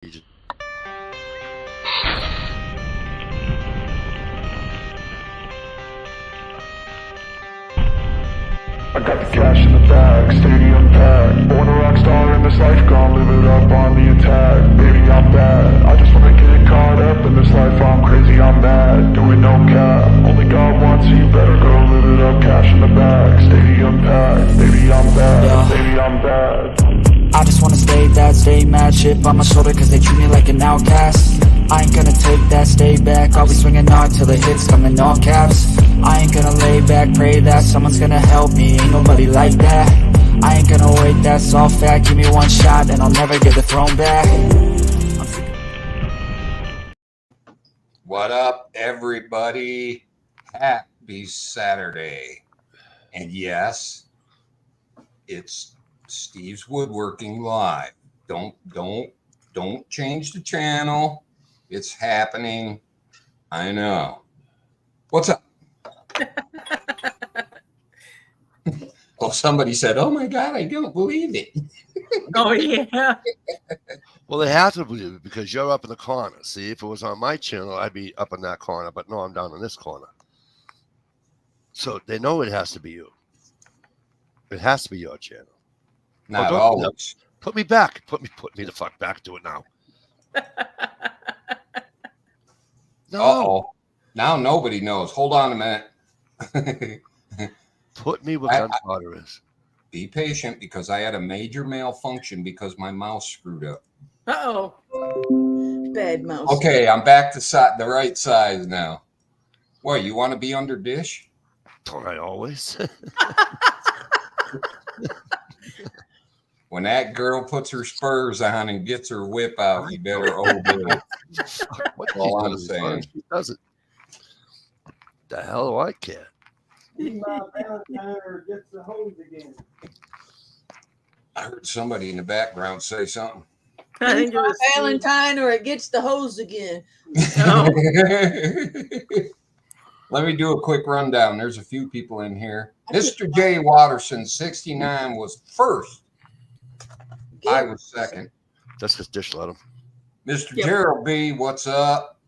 I got the cash in the bag, stadium packed. Born a rock star in this life, gon' live it up on the attack. Baby, I'm bad, I just wanna get caught up in this life. I'm crazy, I'm mad, doing no cap. Only God wants you, better go live it up. Cash in the bag, stadium packed. Baby, I'm bad, baby, I'm bad. I just wanna stay that, stay mad, chip on my shoulder cause they treat me like an outcast. I ain't gonna take that, stay back, I'll be swinging hard till the hits come in all caps. I ain't gonna lay back, pray that someone's gonna help me, ain't nobody like that. I ain't gonna wait, that's all fact, give me one shot and I'll never get the throne back. What up, everybody? Happy Saturday. And yes, it's Steve's Woodworking Live. Don't change the channel. It's happening. I know. What's up? Oh, somebody said, "Oh my God, I don't believe it." Oh yeah. Well, they have to believe it because you're up in the corner. See, if it was on my channel, I'd be up in that corner. But no, I'm down in this corner. So they know it has to be you. It has to be your channel. Not always. Put me back. Put me the fuck back to it now. No. Uh-oh. Now nobody knows. Hold on a minute. Put me where gunpowder is. Be patient because I had a major malfunction because my mouse screwed up. Uh-oh. Bad mouse. Okay, I'm back to the right size now. What, you want to be under dish? Don't I always? When that girl puts her spurs on and gets her whip out, you better obey. What all I'm saying. She does it. The hell do I care? Gets the hose again. I heard somebody in the background say something. I think it was Valentine or it gets the hose again. No. Let me do a quick rundown. There's a few people in here. Mr. J. Watterson, 69, was first. I was second. That's just dish let him. Mr. Gerald B., what's up?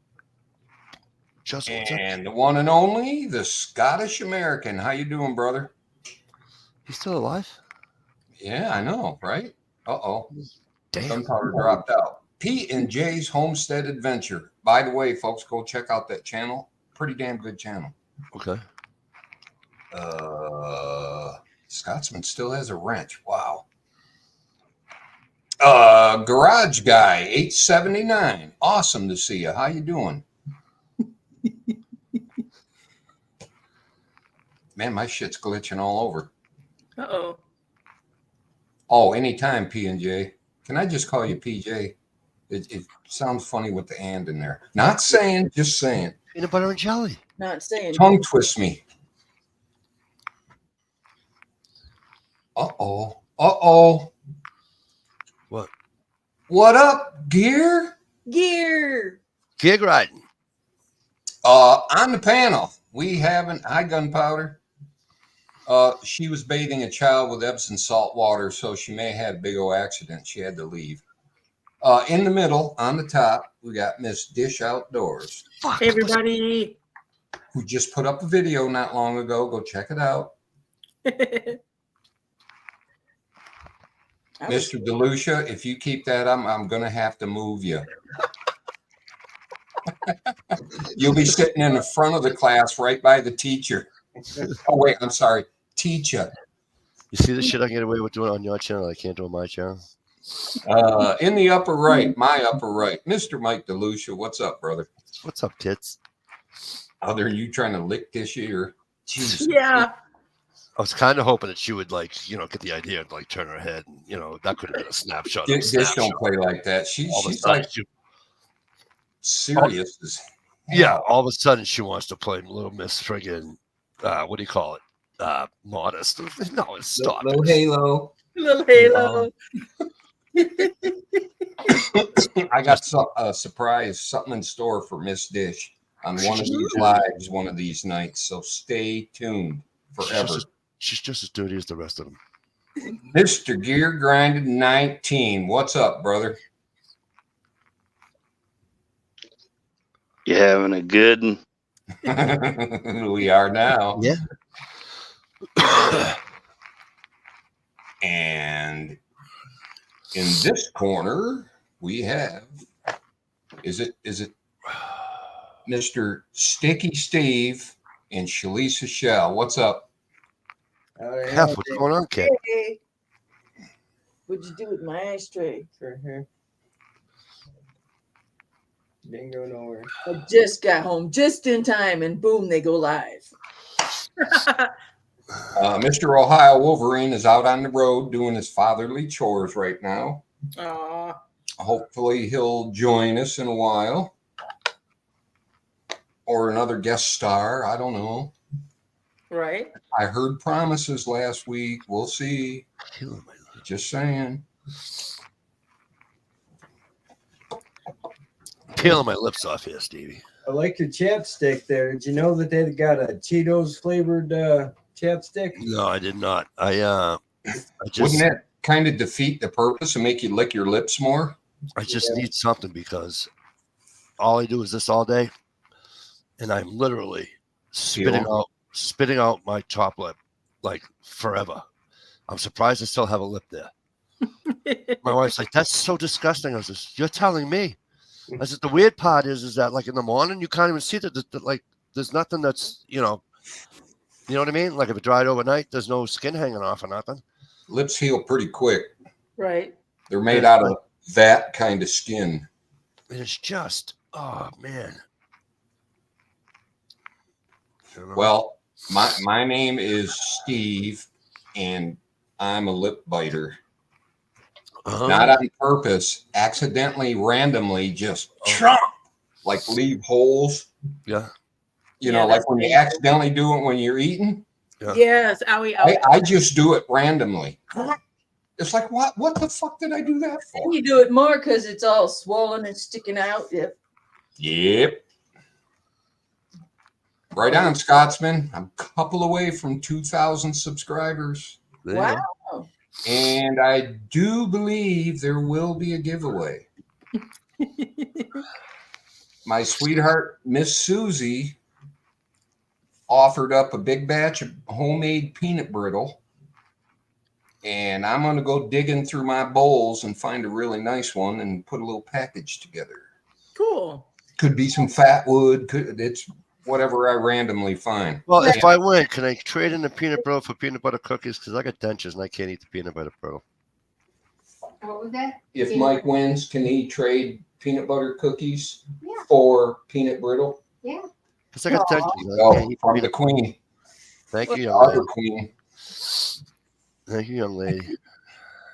Just and the one and only, the Scottish American. How you doing, brother? He's still alive? Yeah, I know, right? Uh-oh. Damn. Gunpowder dropped out. Pete and Jay's Homestead Adventure. By the way, folks, go check out that channel. Pretty damn good channel. Okay. Scotsman still has a wrench. Wow. Garage Guy, 879. Awesome to see you. How you doing? Man, my shit's glitching all over. Uh-oh. Oh, anytime, P&J. Can I just call you PJ? It sounds funny with the and in there. Not saying, just saying. Peanut butter and jelly. Not saying. Tongue twist me. Uh-oh. Uh-oh. What? What up, Gear? Gear. Gig riding. On the panel, we haven't. Hi, Gunpowder. She was bathing a child with Epsom salt water, so she may have had a big old accident. She had to leave. In the middle, on the top, we got Miss Dish Outdoors. Hey, everybody. Who just put up a video not long ago. Go check it out. Mr. DeLucia, if you keep that, I'm going to have to move you. You'll be sitting in the front of the class right by the teacher. Oh, wait, I'm sorry. Teacher. You see the shit I can get away with doing on your channel I can't do on my channel? In the upper right, my upper right, Mr. Mike DeLucia. What's up, brother? What's up, tits? Other than you trying to lick this year. Jesus. Yeah. I was kind of hoping that she would, like, get the idea and, like, turn her head. And, that could have been a snapshot. Dish don't play like that. She's like serious as hell. Yeah, all of a sudden she wants to play Little Miss friggin' what do you call it? Modest. No, stop. Little Halo. Little Halo. I got a surprise, something in store for Miss Dish on one of these lives, one of these nights. So stay tuned forever. She's just as dirty as the rest of them. Mr. Gear Grinded 19. What's up, brother? having a good one? We are now. Yeah. And in this corner, we have, is it Mr. Sticky Steve and Shalisa Shell? What's up? Hef, what's going on, kid? Hey, what'd you do with my ashtray? For her. Didn't go nowhere. I just got home just in time, and boom, they go live. Mr. Ohio Wolverine is out on the road doing his fatherly chores right now. Aw. Hopefully he'll join us in a while. Or another guest star. I don't know. Right? I heard promises last week. We'll see. Killing my lip. Just saying. Peeling my lips off here, Stevie. I like your chapstick there. Did you know that they got a Cheetos flavored chapstick? No, I did not. I just Wouldn't that kind of defeat the purpose and make you lick your lips more? I just need something because all I do is this all day, and I'm literally spitting out my top lip like forever. I'm surprised I still have a lip there. My wife's like, "That's so disgusting." I was just, "You're telling me." I said, "The weird part is that like in the morning you can't even see that like there's nothing that's you know what I mean. Like if it dried overnight, there's no skin hanging off or nothing." Lips heal pretty quick. Right. They're made out of that kind of skin. And it's just, oh man. You know? Well, my name is Steve, and I'm a lip biter. Not on purpose, accidentally, randomly, just like leave holes. Yeah. You know, like when you accidentally do it when you're eating. Yeah. Yes, owie, owie. I just do it randomly. It's like, what the fuck did I do that for? And you do it more because it's all swollen and sticking out. Yep. Yep. Right on, Scotsman. I'm a couple away from 2,000 subscribers. There you Wow. go. And I do believe there will be a giveaway. My sweetheart, Miss Susie, offered up a big batch of homemade peanut brittle. And I'm going to go digging through my bowls and find a really nice one and put a little package together. Cool. Could be some fat wood. It's whatever I randomly find. Well, if I win, can I trade in the peanut brittle for peanut butter cookies? Because I got dentures and I can't eat the peanut butter brittle. What was that? If Mike wins, can he trade peanut butter cookies Yeah. for peanut brittle? Yeah. Because I got dentures. I Oh, can't eat from peanut- the queen. Thank you, The young other lady. queen. Thank you, young lady.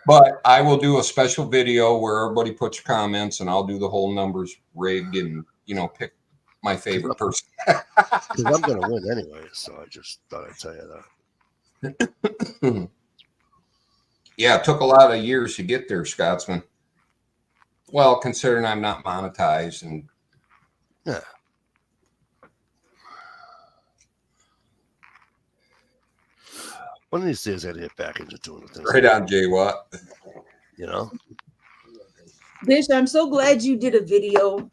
But I will do a special video where everybody puts comments and I'll do the whole numbers rig and, pick my favorite person. Because I'm going to win anyway, so I just thought I'd tell you that. Yeah, it took a lot of years to get there, Scotsman. Well, considering I'm not monetized and Yeah. One of these days I got to get back into doing the things. right on, Jay Watt. You know? Bish, I'm so glad you did a video.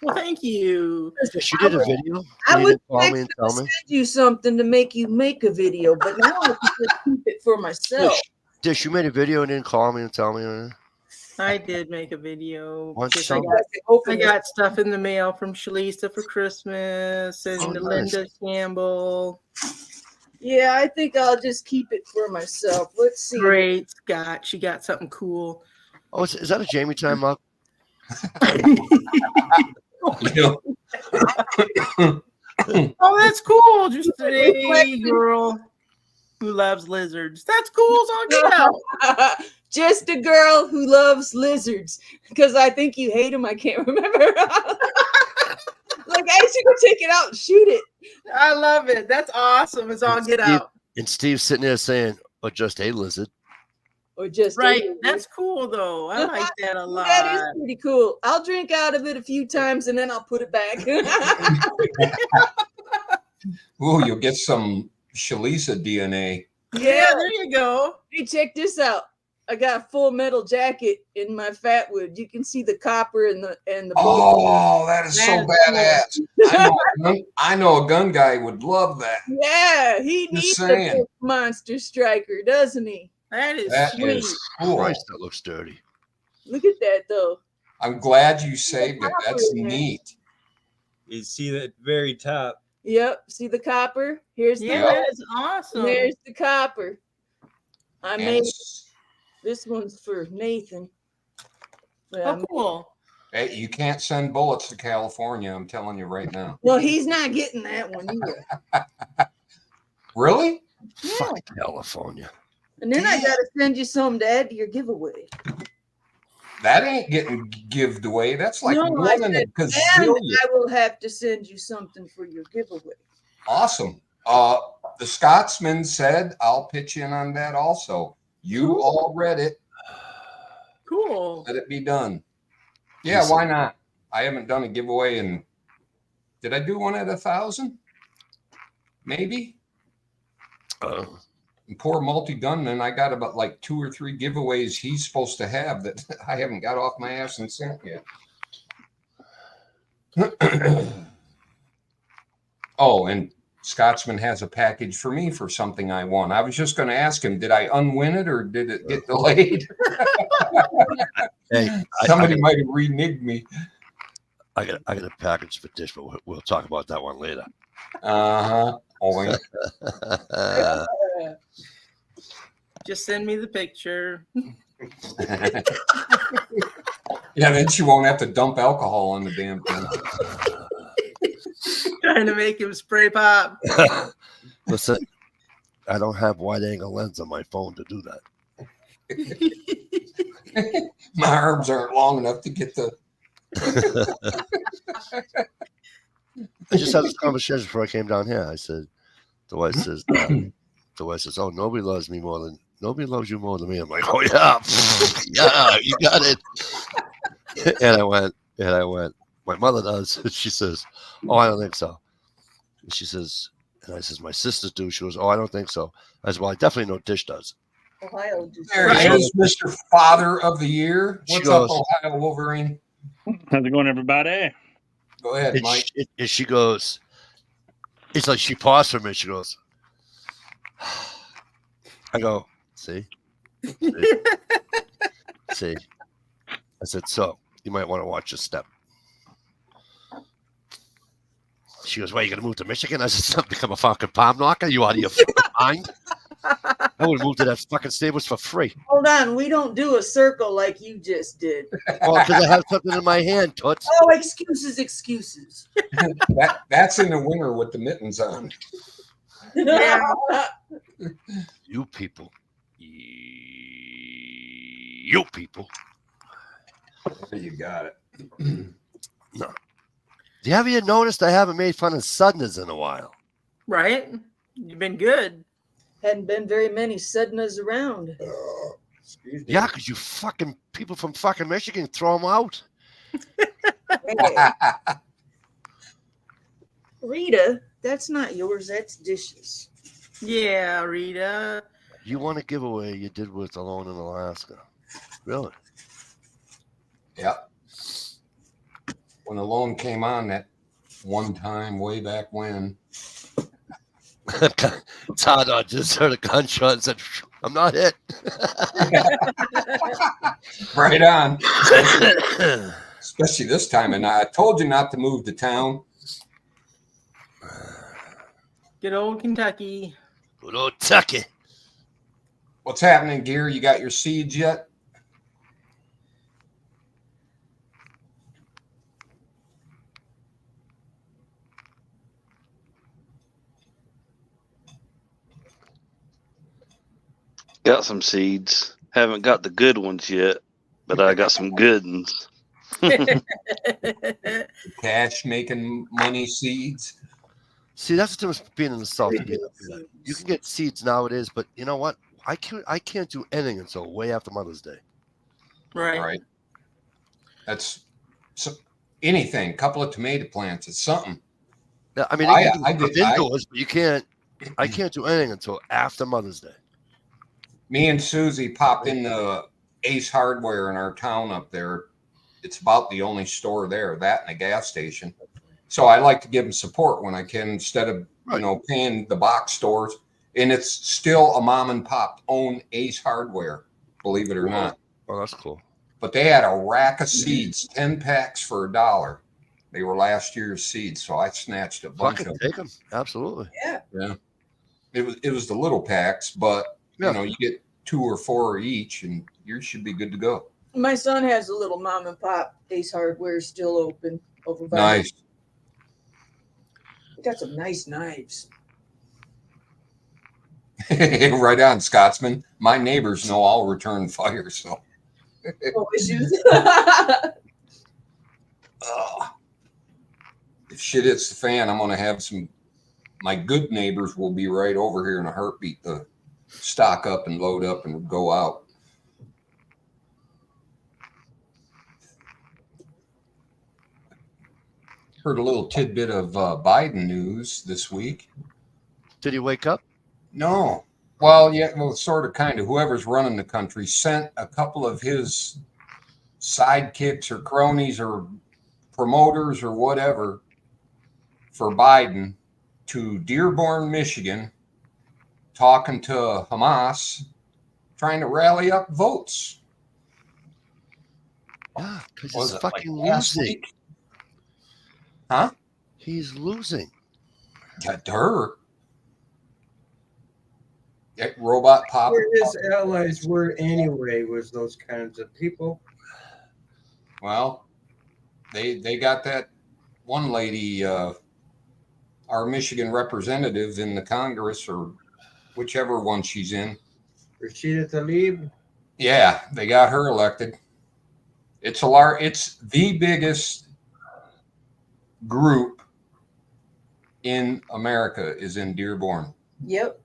Well, thank you. She did a video. I You would didn't call me and actually tell send me. you something to make you make a video, but now I can just keep it for myself. Dish, you made a video and didn't call me and tell me. I did make a video. Why don't you because tell I me? got, I got stuff in the mail from Shalisa for Christmas and Oh, nice. Linda Campbell. Yeah, I think I'll just keep it for myself. Let's see. Great Scott. She got something cool. Oh, is that a Jamie time mug? Oh, that's cool. Just a girl who loves lizards. That's cool. So I'll get out. Just a girl who loves lizards. Because I think you hate them. I can't remember. Like, I should go take it out and shoot it. I love it. That's awesome. It's all get out. And Steve's sitting there saying, "Oh, just a lizard." Or just Right. a- That's cool though. I like that a lot. That is pretty cool. I'll drink out of it a few times and then I'll put it back. Ooh, you'll get some Shalisa DNA. Yeah, there you go. Hey, check this out. I got a full metal jacket in my Fatwood. You can see the copper and the bullet. Oh, that is so That badass. I know a gun guy would love that. Yeah, he Just needs saying. a big monster striker, doesn't he? That is That sweet. is cool. Christ, that looks dirty. Look at that though. I'm glad you saved it. That's copper in there. neat. You see that very top. Yep. See the copper? Here's Yeah, the that is awesome. there's the copper. I And made it's- this one's for Nathan. But I Oh, cool. hey, you can't send bullets to California. I'm telling you right now. well, he's not getting that one either. Really? Yeah. Fuck California. And then I gotta send you some to add to your giveaway. That ain't getting gived away. That's like No, I one in a said, And gazillion. I will have to send you something for your giveaway. Awesome. The Scotsman said I'll pitch in on that also. You all read it. Cool. Let it be done. Yeah, why not? I haven't done a giveaway and did I do one at 1,000? Maybe. Oh. And poor multi-gunman, I got about like 2 or 3 giveaways he's supposed to have that I haven't got off my ass and sent yet. Oh, and Scotsman has a package for me for something I won. I was just going to ask him, did I unwin it or did it get delayed? Hey, Somebody might have reneged me. I got a package for Dish, but we'll talk about that one later. Uh-huh. Oh, yeah. Just send me the picture. Yeah, then she won't have to dump alcohol on the damn thing. Trying to make him spray pop. Listen, I don't have wide angle lens on my phone to do that. My arms aren't long enough to get the. I just had this conversation before I came down here. I said, the wife says, oh, nobody loves you more than me. I'm like, oh yeah, yeah, you got it. And I went, my mother does. She says, oh, I don't think so. And she says, and I says, my sisters do. She goes, oh, I don't think so. I said, well, I definitely know Dish does. Ohio just There he is, Mr. Father of the Year. She What's up, goes- Ohio Wolverine? How's it going, everybody? Go ahead, And Mike. she goes, it's like she paused for a minute. She goes, I go, see? See? I said, so you might want to watch your step. She goes, well, you going to move to Michigan? I said, something, become a fucking palm knocker? You out of your fucking mind? I would have moved to that fucking Stables for free. Hold on, we don't do a circle like you just did. Oh, because I have something in my hand, Toots. Oh, excuses. That's in the winter with the mittens on. Yeah. You people. You people. You got it. No. Do you ever noticed I haven't made fun of Southerners in a while? Right? You've been good. Hadn't been very many Sednas around. Excuse me. Yeah, because you fucking people from fucking Michigan throw them out. Hey, Rita, that's not yours. That's Dish's. Yeah, Rita. You want a giveaway you did with Alone in Alaska. Really? Yep. When Alone came on that one time way back when. Todd just heard a gunshot and said, I'm not hit. Right on. Especially this time. And I told you not to move to town. Good old Kentucky. Good old Tucky. What's happening, Gear? You got your seeds yet? Got some seeds. Haven't got the good ones yet, but I got some good ones. Cash making money seeds. See, that's the difference being in the South. You can get seeds nowadays, but you know what? I can't do anything until way after Mother's Day. Right. Right. That's anything. Couple of tomato plants. It's something. Yeah, I mean, I did- indoors, but you can't. I can't do anything until after Mother's Day. Me and Susie popped into Ace Hardware in our town up there. It's about the only store there, that and a gas station. So I like to give them support when I can instead of, paying the box stores. And it's still a mom and pop owned Ace Hardware, believe it or not. Oh, that's cool. But they had a rack of seeds, 10 packs for $1. They were last year's seeds, so I snatched a bunch of them. Take them. Absolutely. Yeah. It was the little packs, but you get 2 or 4 each, and yours should be good to go. My son has a little mom and pop Ace Hardware still open over by. Nice. They got some nice knives. Right on, Scotsman. My neighbors know I'll return fire, so. No issues. If shit hits the fan, I'm gonna have my good neighbors will be right over here in a heartbeat to stock up and load up and go out. Heard a little tidbit of Biden news this week. Did he wake up? No. Well, yeah, sort of, kind of. Whoever's running the country sent a couple of his sidekicks or cronies or promoters or whatever for Biden to Dearborn, Michigan, talking to Hamas, trying to rally up votes. Yeah, because Was he's it fucking like last losing. week? Huh? He's losing. Dirt. That robot pop. Where his allies were anyway was those kinds of people. Well, they got that one lady, our Michigan representative in the Congress or whichever one she's in. Rashida Tlaib. Yeah, they got her elected. It's the biggest group in America is in Dearborn. Yep.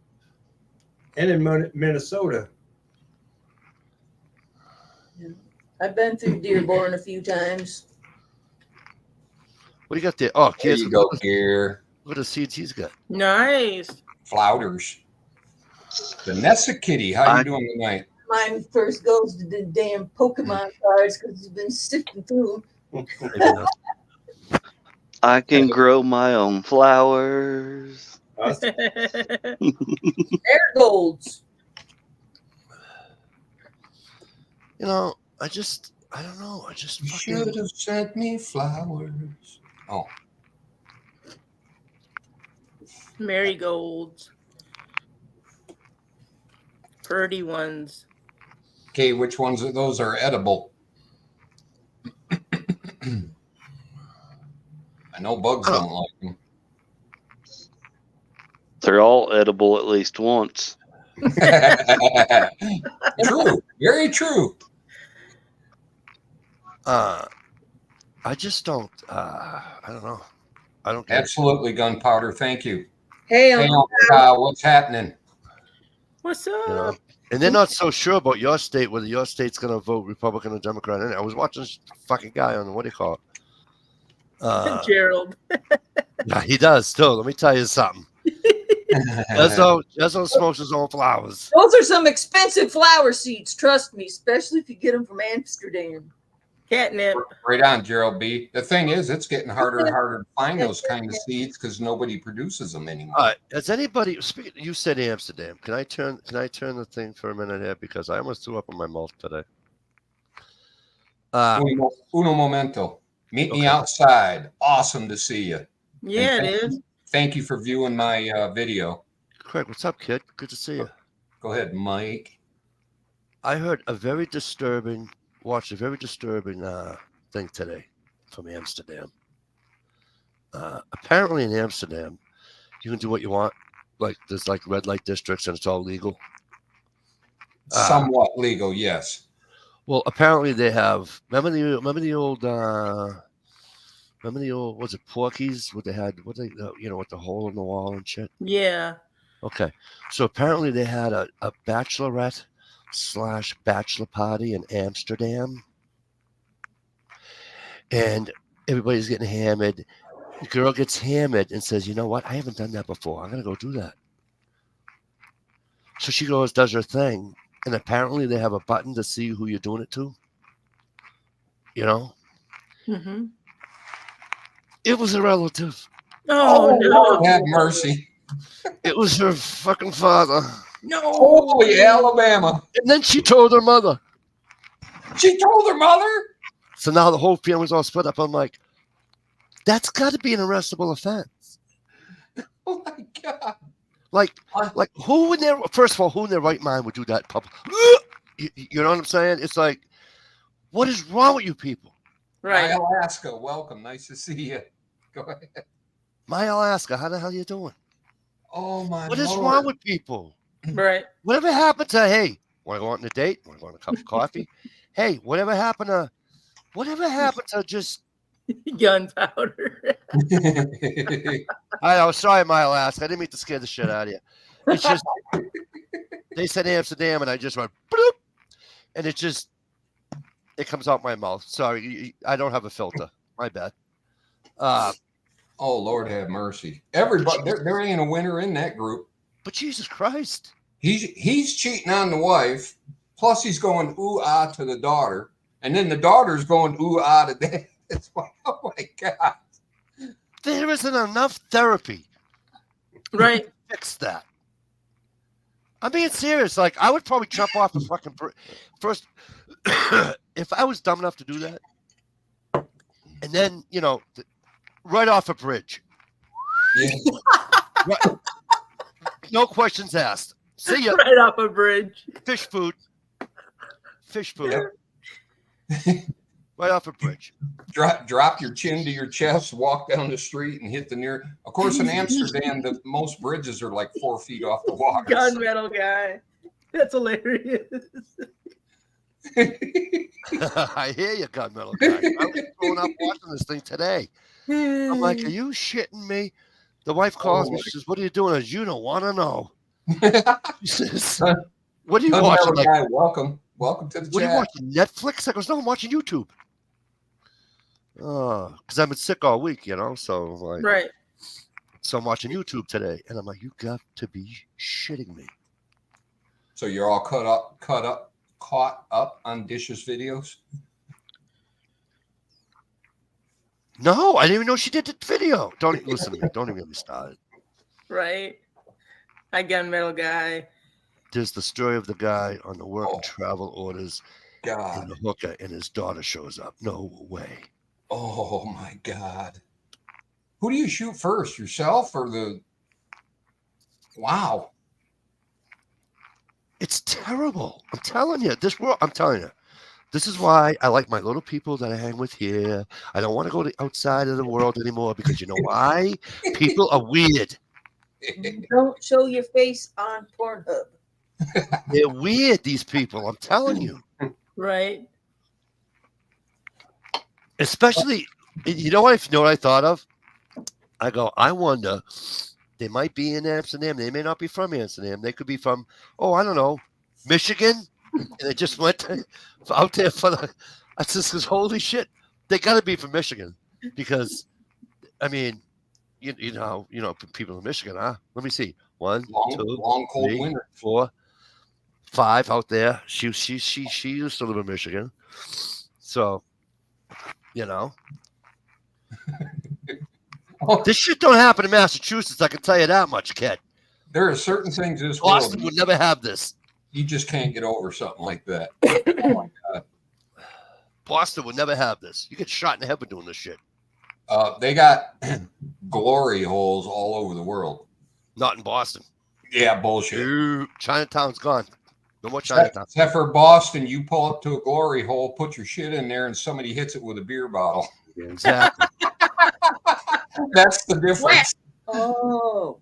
And in Minnesota. I've been through Dearborn a few times. What do you got there? Oh, There you go, Gear. Look at the seeds he's got. Nice. Flouters. Vanessa Kitty, how you doing tonight? Mine first goes to the damn Pokemon cards because he's been sifting through them. I can grow my own flowers. Marigolds. I don't know. I just You fucking should have sent me flowers. Oh, Marigolds. Pretty ones. okay. Which ones of those are edible? I know bugs don't like them. They're all edible at least once. True, very true. I just don't. I don't know. I don't get it. Absolutely, gunpowder. Thank you. Hey, Hey, Uncle what's happening? What's You know? up? And they're not so sure about your state, whether your state's going to vote Republican or Democrat. And I was watching this fucking guy on what do you call it? Gerald. Yeah, he does too. Let me tell you something. Jezzo smokes his own flowers. Those are some expensive flower seeds, trust me, especially if you get them from Amsterdam. Catnip. Right on, Gerald B. The thing is, it's getting harder and harder to find those kind of seeds because nobody produces them anymore. All right. Has anybody? You said Amsterdam. Can I turn the thing for a minute here because I almost threw up in my mouth today. Uno momento. Meet me Okay. outside. Awesome to see you. Yeah, And it is. Thank you for viewing my video. Craig, what's up, kid? Good to see you. Go ahead, Mike. I heard watched a very disturbing thing today from Amsterdam. Apparently in Amsterdam, you can do what you want. Like there's like red light districts and it's all legal. Somewhat legal, yes. Well, apparently they have. Remember the old was it Porkies? What they had? What they with the hole in the wall and shit. Yeah. Okay, so apparently they had a bachelorette / bachelor party in Amsterdam, and everybody's getting hammered. The girl gets hammered and says, "You know what? I haven't done that before. I'm gonna go do that." So she goes, does her thing, and apparently they have a button to see who you're doing it to. You know, Mm-hmm. it was a relative. Oh, no. Lord have mercy. It was her fucking father. No. Holy Alabama. And then she told her mother. She told her mother? So now the whole family's all split up. I'm like, that's got to be an arrestable offense. Oh my God. Like who in their, first of all, who in their right mind would do that in public? You know what I'm saying? It's like, what is wrong with you people? Right. My Alaska, welcome. Nice to see you. Go ahead. My Alaska, how the hell you doing? Oh my What is Lord. wrong with people? Right. Whatever happened to, hey, want to go out on a date? Want to go on a cup of coffee? Hey, whatever happened to just, Gunpowder. I was sorry, my Alaska. I didn't mean to scare the shit out of you. It's just, they said Amsterdam and I just went, bloop, and it comes out my mouth. Sorry, I don't have a filter. My bad. Oh Lord have mercy. Everybody, there ain't a winner in that group. But Jesus Christ. He's cheating on the wife, plus he's going ooh ah to the daughter, and then the daughter's going ooh ah to dad. It's like, oh my God. There isn't enough therapy. Right. To fix that. I'm being serious. Like, I would probably jump off the fucking first. If I was dumb enough to do that, and then, you know, right off a bridge. Yeah. Right. No questions asked. See ya. Right off a bridge. Fish food. Right off a bridge. Drop your chin to your chest, walk down the street, and hit the near. Of course, in Amsterdam, most bridges are like 4 feet off the water. Gunmetal guy. That's hilarious. I hear you, gunmetal guy. I was growing up watching this thing today. I'm like, are you shitting me? The wife calls me. She says, "What are you doing?" I says, "You don't want to know." She says, "What are you watching?" Like, guy, welcome to the what chat. are you watching? Netflix? I goes, "No, I'm watching YouTube." Because I've been sick all week, you know. So like, right. So I'm watching YouTube today, and I'm like, "You got to be shitting me!" So you're all caught up on Dish's videos? No, I didn't even know she did the video. Don't even listen to me. Don't even get me started. Right. I gunmetal guy. There's the story of the guy on the work and travel orders. God. And the hooker, and his daughter shows up. No way. Oh my God. Who do you shoot first, yourself or the? Wow. It's terrible. I'm telling you, this world. I'm telling you, this is why I like my little people that I hang with here. I don't want to go outside of the world anymore because you know why? People are weird. Don't show your face on Pornhub. They're weird. These people. I'm telling you. Right. Especially, you know what I thought of? I go, I wonder, they might be in Amsterdam. They may not be from Amsterdam. They could be from, I don't know, Michigan. And they just went out there for the, I just, holy shit, they got to be from Michigan. Because, I mean, you know, people in Michigan, huh? Let me see. 1, 2, long cold 3, winter. 4, 5 out there. She used to live in Michigan. So, you know. This shit don't happen in Massachusetts, I can tell you that much, kid. There are certain things in this Boston world would never have this. You just can't get over something like that. Oh my God. Boston would never have this. You get shot in the head for doing this shit. They got glory holes all over the world. Not in Boston. Yeah, bullshit. Chinatown's gone. No more Chinatown. Except for Boston, you pull up to a glory hole, put your shit in there, and somebody hits it with a beer bottle. Exactly. That's the difference. Oh.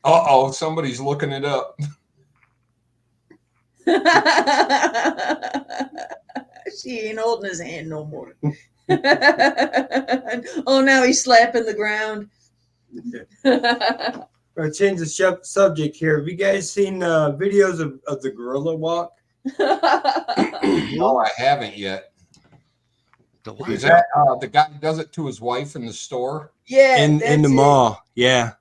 Uh-oh, somebody's looking it up. She ain't holding his hand no more. Oh, now he's slapping the ground. I'll change the subject here. Have you guys seen videos of the gorilla walk? No, I haven't yet. Is that the guy who does it to his wife in the store? Yeah, in the mall. Yeah.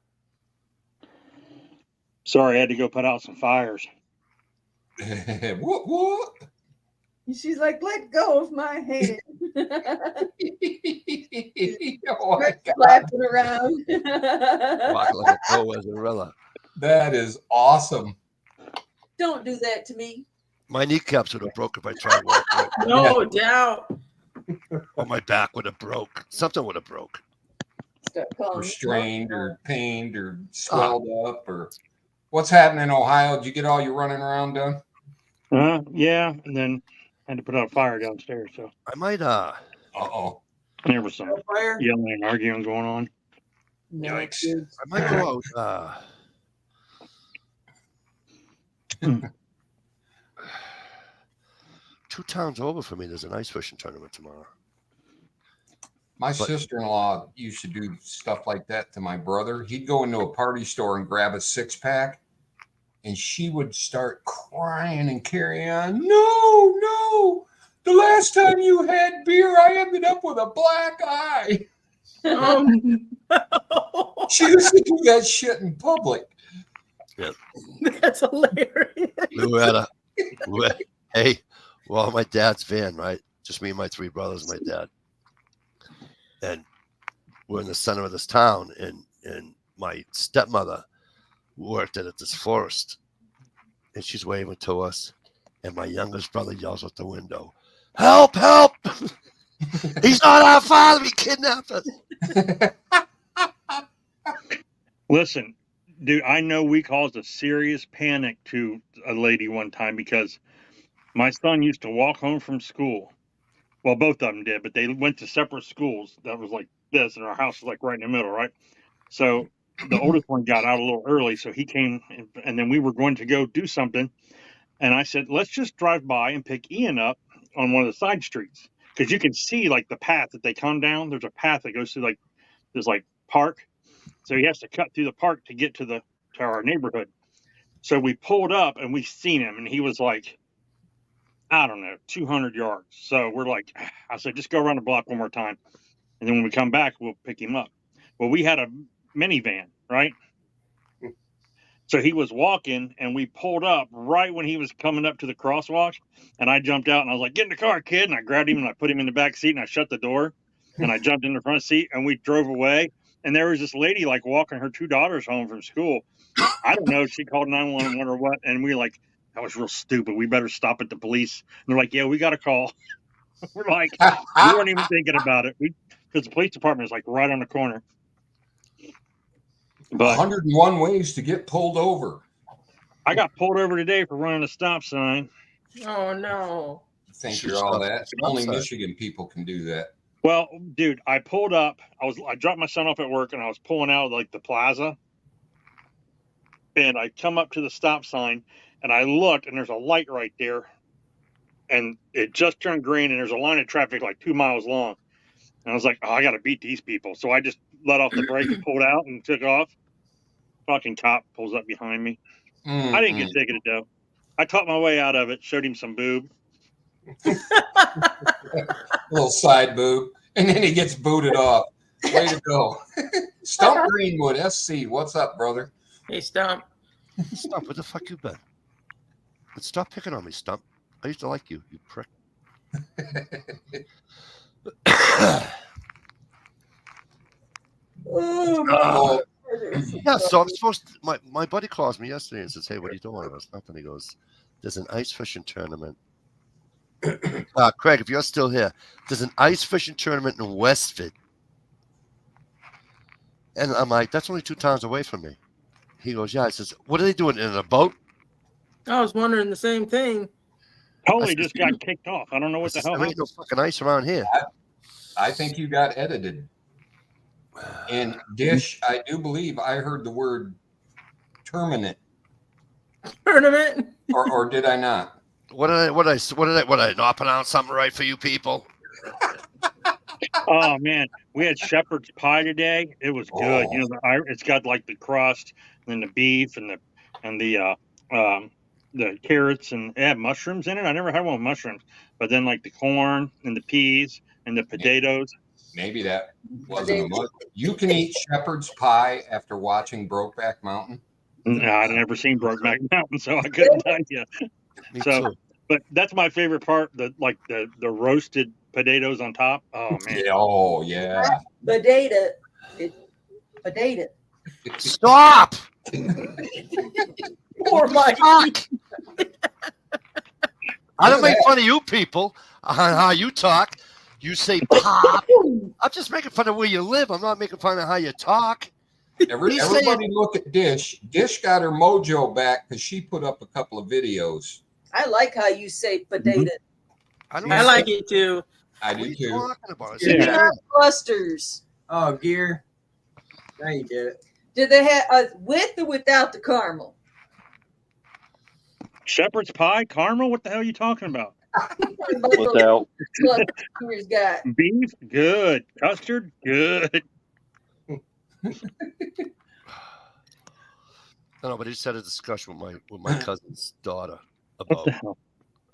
Sorry, I had to go put out some fires. What? She's like, let go of my hand. Oh my God. Flapping around. Walk like a Goazarilla. That is awesome. Don't do that to me. My kneecaps would have broke if I tried walking. No doubt. Or my back would have broke. Something would have broke. Start calling Or me strained mom. or pained or swelled up or what's happening in Ohio? Did you get all your running around done? Yeah, and then had to put out a fire downstairs. So I might Uh-oh. there was some Fire? yelling and arguing going on. No, Yikes. kids. I might go out 2 towns over for me. There's an ice fishing tournament tomorrow. My sister-in-law used to do stuff like that to my brother. He'd go into a party store and grab a 6-pack, and she would start crying and carry on. No. The last time you had beer, I ended up with a black eye. She used to do that shit in public. That's hilarious. Well, my dad's van, right? Just me and my 3 brothers and my dad. And we're in the center of this town, and my stepmother worked at this florist, and she's waving to us, and my youngest brother yells out the window, "Help! He's not our father. He kidnapped us." Listen, dude, I know we caused a serious panic to a lady one time because my son used to walk home from school. Well, both of them did, but they went to separate schools. That was like this, and our house was like right in the middle, right? So the oldest one got out a little early, so he came, and then we were going to go do something. And I said, let's just drive by and pick Ian up on one of the side streets, because you can see like the path that they come down. There's a path that goes through like this like park, so he has to cut through the park to get to our neighborhood. So we pulled up and we seen him, and he was like, I don't know, 200 yards. So we're like, I said, just go around the block one more time, and then when we come back, we'll pick him up. Well, we had a minivan, right? So he was walking, and we pulled up right when he was coming up to the crosswalk, and I jumped out, and I was like, get in the car, kid. And I grabbed him, and I put him in the back seat, and I shut the door, and I jumped in the front seat, and we drove away. And there was this lady, like, walking her 2 daughters home from school. I don't know if she called 911 or what, and we were like, that was real stupid. We better stop at the police. And they're like, yeah, we got a call. We're like, we weren't even thinking about it. Because the police department is, like, right on the corner. But 101 ways to get pulled over. I got pulled over today for running a stop sign. Oh no! Think you're all that? Only Michigan people can do that. Well, dude, I pulled up. I dropped my son off at work, and I was pulling out of like the plaza. And I come up to the stop sign, and I looked, and there's a light right there, and it just turned green, and there's a line of traffic like 2 miles long. And I was like, oh, I got to beat these people. So I just let off the brake and pulled out and took off. Fucking cop pulls up behind me. I didn't get ticketed, though. I taught my way out of it, showed him some boob. Little side boob. And then he gets booted off. Way to go. Stump Greenwood, SC. What's up, brother? Hey, Stump. Stump, where the fuck you been? But stop picking on me, Stump. I used to like you, you prick. Oh, Yeah, so I'm supposed to, my buddy calls me yesterday and says, hey, what are you doing? I goes, nothing. He goes, there's an ice fishing tournament. Craig, if you're still here, there's an ice fishing tournament in Westford. And I'm like, that's only 2 towns away from me. He goes, yeah. I says, what are they doing, in a boat? I was wondering the same thing. Holy just got kicked off. I don't know what the hell There ain't no fucking ice around here. I think you got edited. And Dish, I do believe I heard the word tournament. Tournament? Or did I not? What did I not pronounce something right for you people? Oh man, we had shepherd's pie today. It was good. Oh. You know, it's got like the crust and the beef and the carrots, and it had mushrooms in it. I never had one with mushrooms, but then like the corn and the peas and the potatoes. Maybe that wasn't a much. You can eat shepherd's pie after watching Brokeback Mountain. No, I'd never seen Brokeback Mountain, so I couldn't tell you. Me So, too. but that's my favorite part. The roasted potatoes on top. Oh man. Yeah, oh yeah. Potato. It's potato. Stop. Poor Mike. Talk. I don't make fun of you people on how you talk. You say pop. I'm just making fun of where you live. I'm not making fun of how you talk. Everybody look at Dish. Dish got her mojo back because she put up a couple of videos. I like how you say potato. I I like it too. I What are do you too. talking about? Yeah. Peanut clusters. Oh, gear. Now you get it. Did they have with or without the caramel? Shepherd's pie, caramel. What the hell are you talking about? Without. Clusters got. Beef, good. Custard, good. No, but he just had a discussion with my cousin's daughter What the hell?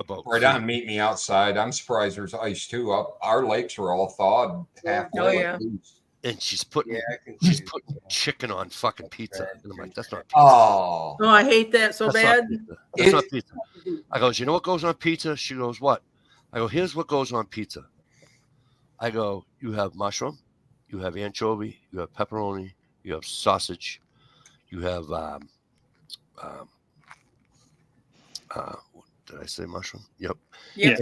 about Right food. on, meet me outside. I'm surprised there's ice too. Our lakes are all thawed halfway. Oh, yeah. And she's putting I can she's see. putting chicken on fucking pizza. And I'm like, that's not pizza. Oh, Oh, I hate that so That's bad. not pizza. That's not pizza. I goes, you know what goes on pizza? She goes, what? I go, here's what goes on pizza. I go, you have mushroom, you have anchovy, you have pepperoni, you have sausage, you have did I say mushroom? Yep. Yep.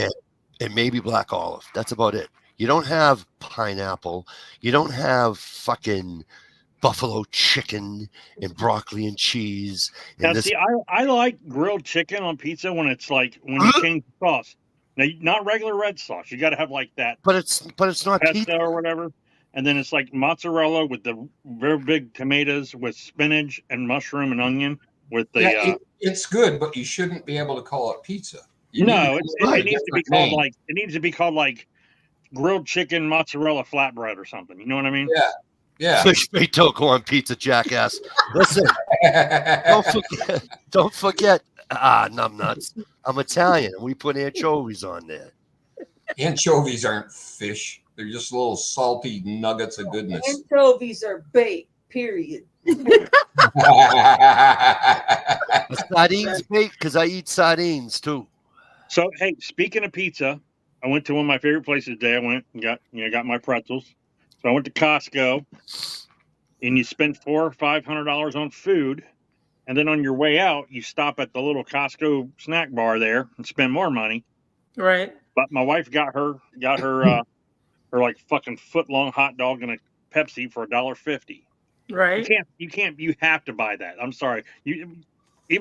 And maybe black olive. That's about it. You don't have pineapple. You don't have fucking buffalo chicken and broccoli and cheese. And Now, this, see, I like grilled chicken on pizza when it's like when you change the sauce. Now, not regular red sauce. You got to have like that but it's not pesto pizza. or whatever. And then it's like mozzarella with the very big tomatoes with spinach and mushroom and onion with the. yeah, it's good, but you shouldn't be able to call it pizza. You No, need it a needs to be different called name. like it needs to be called like grilled chicken mozzarella flatbread or something. You know what I mean? Yeah. Fish Toko on pizza, jackass. Listen, don't forget. Numbnuts. I'm Italian, and we put anchovies on there. Anchovies aren't fish. They're just little salty nuggets of goodness. Anchovies are baked. Period. Sardines baked because I eat sardines too. So hey, speaking of pizza, I went to one of my favorite places today. I went and got my pretzels. So I went to Costco, and you spend $400 or $500 on food, and then on your way out, you stop at the little Costco snack bar there and spend more money. Right. But my wife got her her like fucking foot long hot dog and a Pepsi for $1.50. Right. You have to buy that. I'm sorry. Even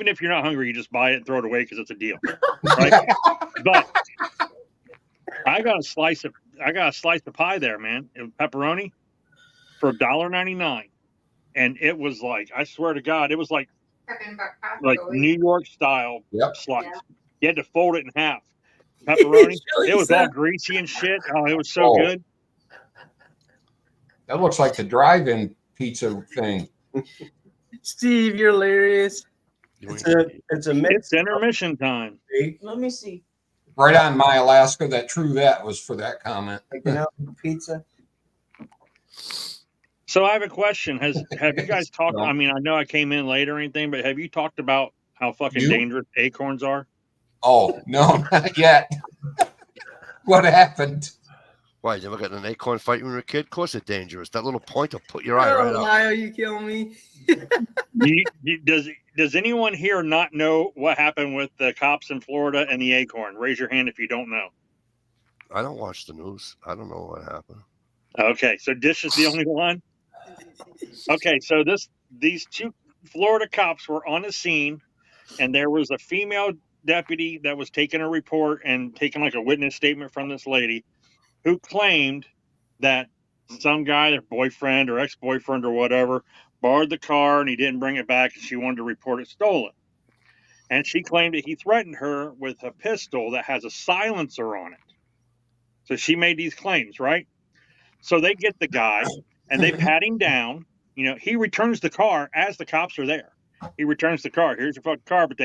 if you're not hungry, you just buy it and throw it away because it's a deal. Right? But I got a slice of pie there, man. It was pepperoni for $1.99. And it was like, I swear to God, it was like New York style slice. Yeah. You had to fold it in half. Pepperoni. It was all greasy and shit. Oh, it was so good. That looks like the drive-in pizza thing. Steve, you're hilarious. It's a mix. It's intermission time. Let me see. Right on, My Alaska. That true that was for that comment. Pizza. So I have a question. Have you guys talked? I mean, I know I came in late or anything, but have you talked about how fucking dangerous acorns are? Oh, no, not yet. What happened? Why, you never got in an acorn fight when you were a kid? Of course it's dangerous. That little point will put your eye right out. Lyle, you kill me. Does anyone here not know what happened with the cops in Florida and the acorn? Raise your hand if you don't know. I don't watch the news. I don't know what happened. Okay, so Dish is the only one. Okay, so these two Florida cops were on the scene, and there was a female deputy that was taking a report and taking like a witness statement from this lady who claimed that some guy, their boyfriend or ex-boyfriend or whatever, borrowed the car and he didn't bring it back and she wanted to report it stolen. And she claimed that he threatened her with a pistol that has a silencer on it. So she made these claims, right? So they get the guy and they pat him down. You know, he returns the car as the cops are there. He returns the car. Here's your fucking car, but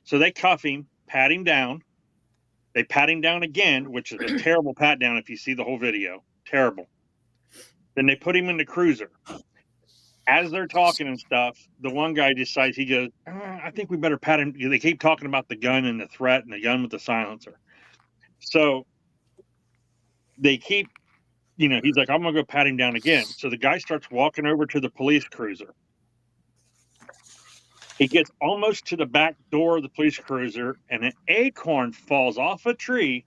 so they cuff him, pat him down. They pat him down again, which is a terrible pat down if you see the whole video. Terrible. Then they put him in the cruiser. as they're talking and stuff, the one guy decides, he goes, I think we better pat him. They keep talking about the gun and the threat and the gun with the silencer. So they keep, he's like, I'm going to go pat him down again. So the guy starts walking over to the police cruiser. He gets almost to the back door of the police cruiser, and an acorn falls off a tree,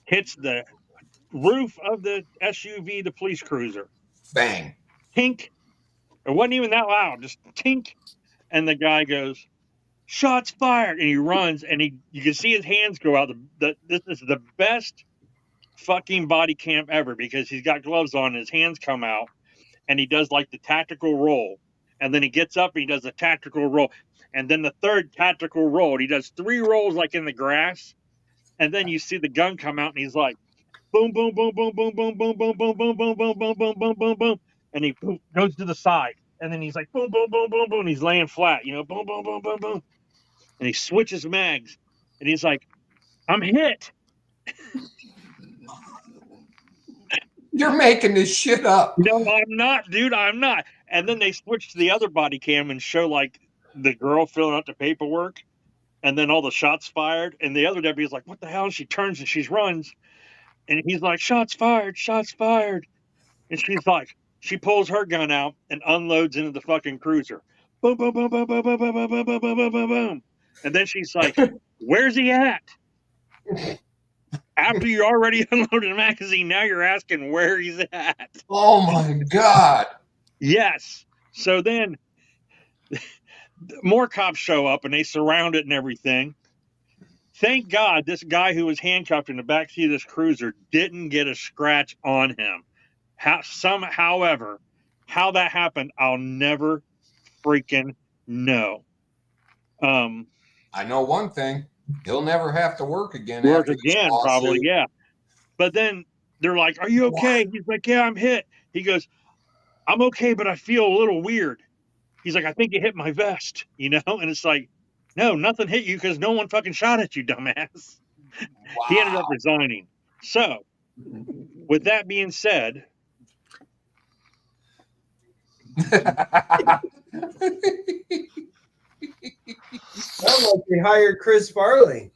hits the roof of the SUV, the police cruiser. Bang. Tink. It wasn't even that loud, just tink. And the guy goes, shots fired. And he runs, and you can see his hands go out. This is the best fucking body cam ever, because he's got gloves on and his hands come out, and he does like the tactical roll. And then he gets up and he does a tactical roll. And then the third tactical roll. He does 3 rolls like in the grass. And then you see the gun come out, and he's like, boom, boom, boom, boom, boom, boom, boom, boom, boom, boom, boom, boom, boom, boom, boom, boom, boom. And he goes to the side. And then he's like, boom, boom, boom, boom, boom. And he's laying flat, boom, boom, boom, boom, boom. And he switches mags. And he's like, I'm hit. You're making this shit up. No, I'm not, dude. I'm not. And then they switch to the other body cam and show like the girl filling out the paperwork, and then all the shots fired. And the other deputy's like, what the hell? And she turns and she runs. And he's like, shots fired, shots fired. And she's like, she pulls her gun out and unloads into the fucking cruiser. Boom, boom, boom, boom, boom, boom, boom, boom, boom, boom, boom, boom, boom, boom. And then she's like, where's he at? After you already unloaded a magazine, now you're asking where he's at. Oh my God. Yes. So then more cops show up and they surround it and everything. Thank God this guy who was handcuffed in the backseat of this cruiser didn't get a scratch on him. However, how that happened, I'll never freaking know. I know one thing. He'll never have to work again. Work again, probably, yeah. But then they're like, are you okay? He's like, yeah, I'm hit. He goes, I'm okay, but I feel a little weird. He's like, I think it hit my vest, And it's like, no, nothing hit you because no one fucking shot at you, dumbass. Wow. He ended up resigning. So, with that being said, Sounds like they hired Chris Farley.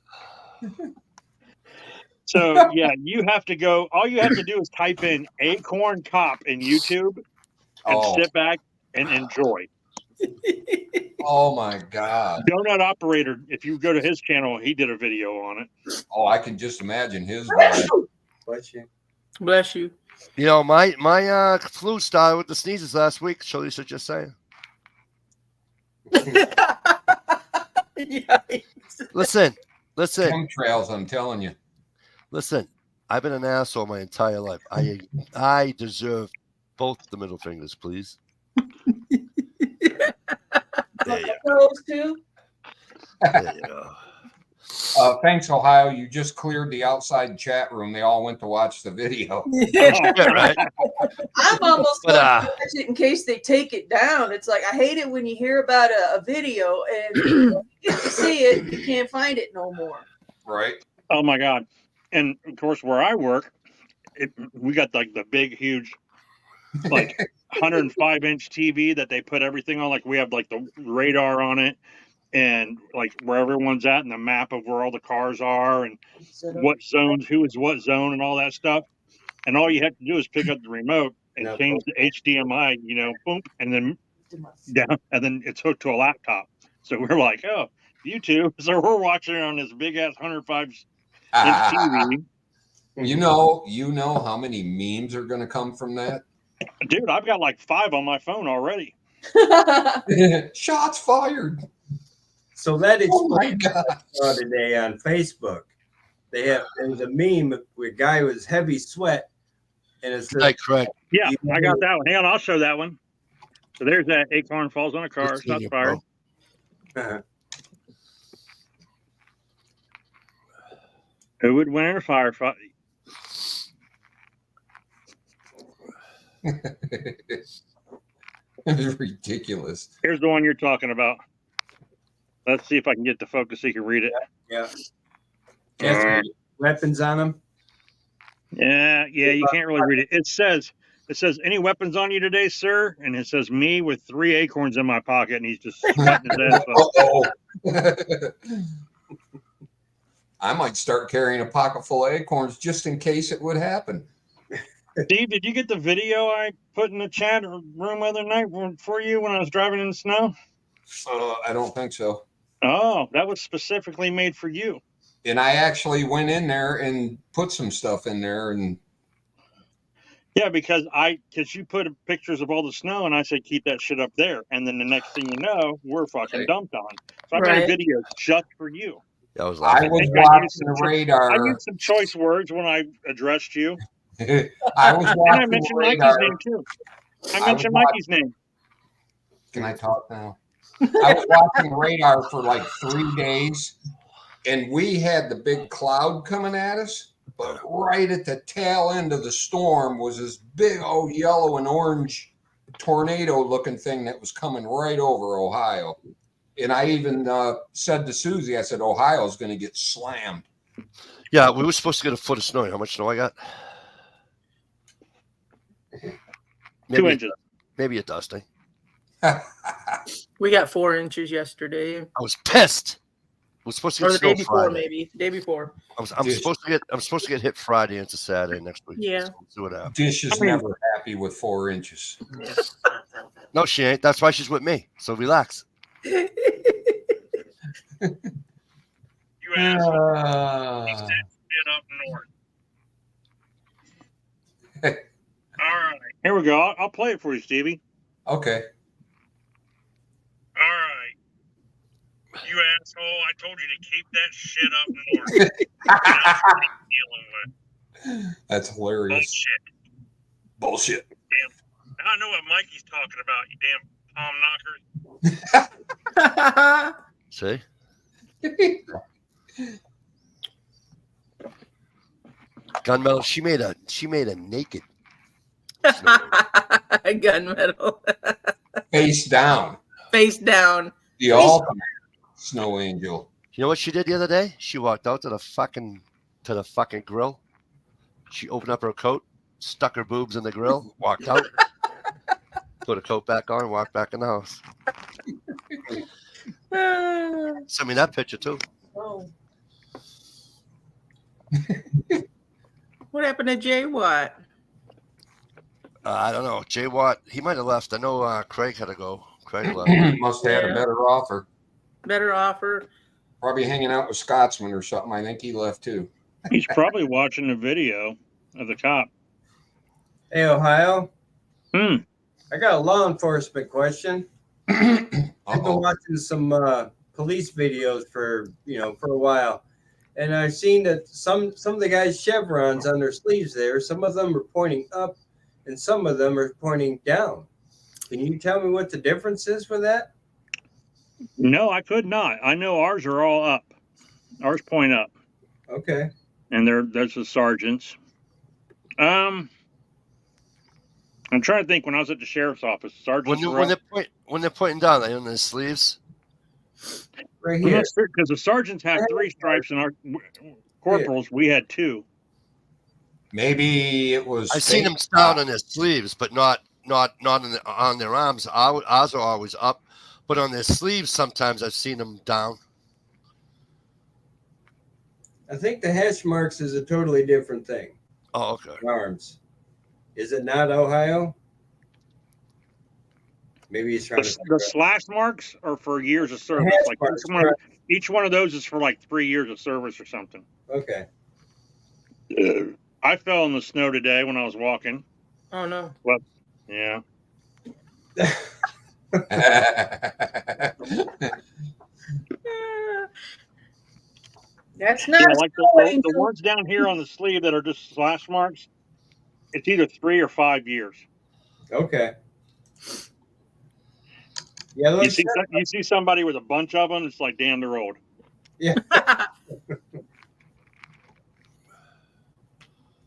So, yeah, you have to go. All you have to do is type in Acorn Cop in YouTube and sit back and enjoy. Oh, my God. Donut Operator, if you go to his channel, he did a video on it. Oh, I can just imagine his. Bless you. Bless you. My flu started with the sneezes last week. Lisa just saying. Listen. Chemtrails, I'm telling you. Listen, I've been an asshole my entire life. I deserve both the middle fingers, please. There you go. Those two. There you go. Thanks, Ohio. You just cleared the outside chat room. They all went to watch the video. Yeah, right. I'm almost going to watch it in case they take it down. It's like, I hate it when you hear about a video and you get to see it, you can't find it no more. Right. Oh, my God. And, of course, where I work, we got like the big, huge, like 105-inch TV that they put everything on. Like we have like the radar on it and like where everyone's at and the map of where all the cars are and what zones, who is what zone and all that stuff. And all you have to do is pick up the remote and change the HDMI, boom, and then down, and then it's hooked to a laptop. So we're like, oh, YouTube. So we're watching it on this big ass 105-inch TV. You know how many memes are going to come from that? Dude, I've got like 5 on my phone already. Shots fired. So that explains today on Facebook. There was a meme where a guy was heavy sweat, and it says, correct. Yeah, I got that one. Hang on, I'll show that one. So there's that acorn falls on a car, shots fired. Who would win in a firefight? It's ridiculous. Here's the one you're talking about. Let's see if I can get the focus so you can read it. Yeah. Weapons on them. Yeah, you can't really read it. It says It says, "Any weapons on you today, sir?" And it says, "Me with 3 acorns in my pocket," and he's just sweating his ass off. Uh-oh. I might start carrying a pocket full of acorns just in case it would happen. Steve, did you get the video I put in the chat room the other night for you when I was driving in the snow? I don't think so. Oh, that was specifically made for you. And I actually went in there and put some stuff in there, and Yeah, because you put pictures of all the snow, and I said keep that shit up there, and then the next thing you know, we're fucking dumped on. So I made a video just for you. That was I like, was watching the I radar. used some choice words when I addressed you. I was And I watching the mentioned Mikey's radar. name too. I was mentioned Mikey's name. Can I talk now? I was watching the radar for like 3 days, and we had the big cloud coming at us. But right at the tail end of the storm was this big old yellow and orange tornado-looking thing that was coming right over Ohio. And I even said to Susie, I said, Ohio's going to get slammed. yeah, we were supposed to get a foot of snow. How much snow I got? 2 inches. Maybe a dusting. We got 4 inches yesterday. I was pissed. We're supposed to Or get the snow day before, Friday. maybe. The day before. I'm supposed to get hit Friday into Saturday next week. Yeah. So we'll see what happens. Dish is never happy with 4 inches. No, she ain't. That's why she's with me. So relax. You asshole. He said shit up north. All right. Here we go. I'll play it for you, Stevie. Okay. All right. You asshole. I told you to keep that shit up north. That's what I'm dealing with. That's hilarious. Bullshit. Damn. Now I know what Mikey's talking about, you damn palm knockers. See? Gunmetal. She made a naked. Gunmetal. Face down. Face down. The ultimate snow angel. You know what she did the other day? She walked out to the fucking grill. She opened up her coat, stuck her boobs in the grill, walked out, put her coat back on, walked back in the house. Send me that picture too. Oh. What happened to Jay Watt? I don't know. Jay Watt, he might have left. I know Craig had to go. Craig left. Must have had a better offer. Better offer. Probably hanging out with Scotsman or something. I think he left too. He's probably watching the video of the cop. Hey, Ohio. Hmm. I got a law enforcement question. I've been watching some police videos for a while, and I've seen that some of the guys' chevrons on their sleeves there. Some of them are pointing up, and some of them are pointing down. Can you tell me what the difference is for that? No, I could not. I know ours are all up. Ours point up. Okay. And there's the sergeants. I'm trying to think. When I was at the sheriff's office, sergeants When they're pointing down, they on their sleeves. Right here. Because the sergeants have 3 stripes, and our corporals we had 2. Maybe it was. I've seen them down on their sleeves, but not on their arms. Ours are always up, but on their sleeves sometimes I've seen them down. I think the hash marks is a totally different thing. Oh, okay. Arms. Is it not, Ohio? Maybe he's trying to. The slash marks are for years of service. Like each one of those is for like 3 years of service or something. Okay. I fell in the snow today when I was walking. Oh no. Well, yeah. That's not like the ones down here on the sleeve that are just slash marks. It's either 3 or 5 years. Okay. Yeah, you see somebody with a bunch of them. It's like damn, they're old. Yeah.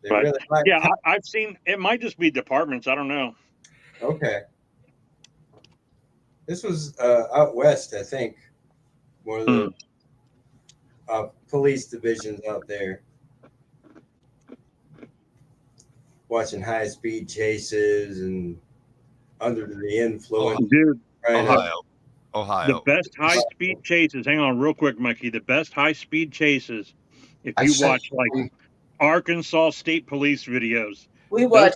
But, yeah, I've seen. It might just be departments. I don't know. Okay. This was out west, I think. One of the police divisions out there. watching high speed chases and under the influence. Dude, Right. Ohio. the best high speed chases. Hang on, real quick, Mikey. The best high speed chases. If I you sent watch like Arkansas State Police videos, We watch.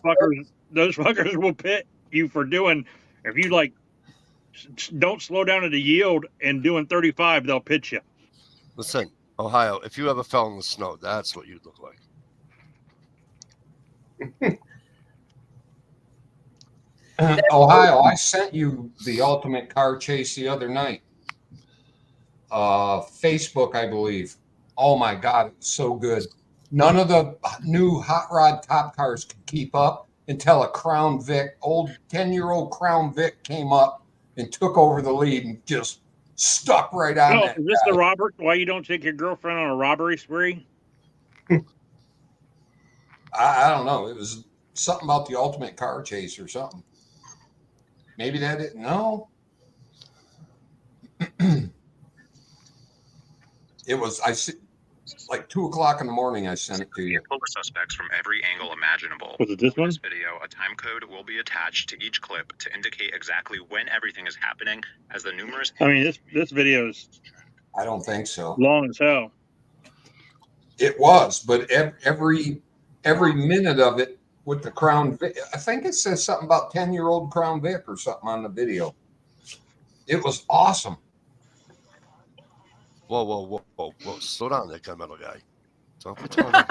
those fuckers will pit you for doing. If you like, don't slow down at a yield and doing 35, they'll pit you. Listen, Ohio, if you ever fell in the snow, that's what you'd look like. Ohio, I sent you the ultimate car chase the other night. Facebook, I believe. Oh my God, it was so good. None of the new hot rod top cars could keep up until a Crown Vic, old 10-year-old Crown Vic came up and took over the lead and just stuck right on Oh, that is this guy. the Robert? Why you don't take your girlfriend on a robbery spree? I don't know. It was something about the ultimate car chase or something. Maybe that it. No. It was, like 2:00 in the morning. I sent it to you. Pull the suspects from every angle imaginable. Was it this one? In this video, a time code will be attached to each clip to indicate exactly when everything is happening, as the numerous. I mean, this video is I don't think so. long as hell. It was, but every minute of it with the Crown Vic, I think it says something about 10-year-old Crown Vic or something on the video. It was awesome. Whoa. Slow down there, Gunmetal guy. Don't be telling me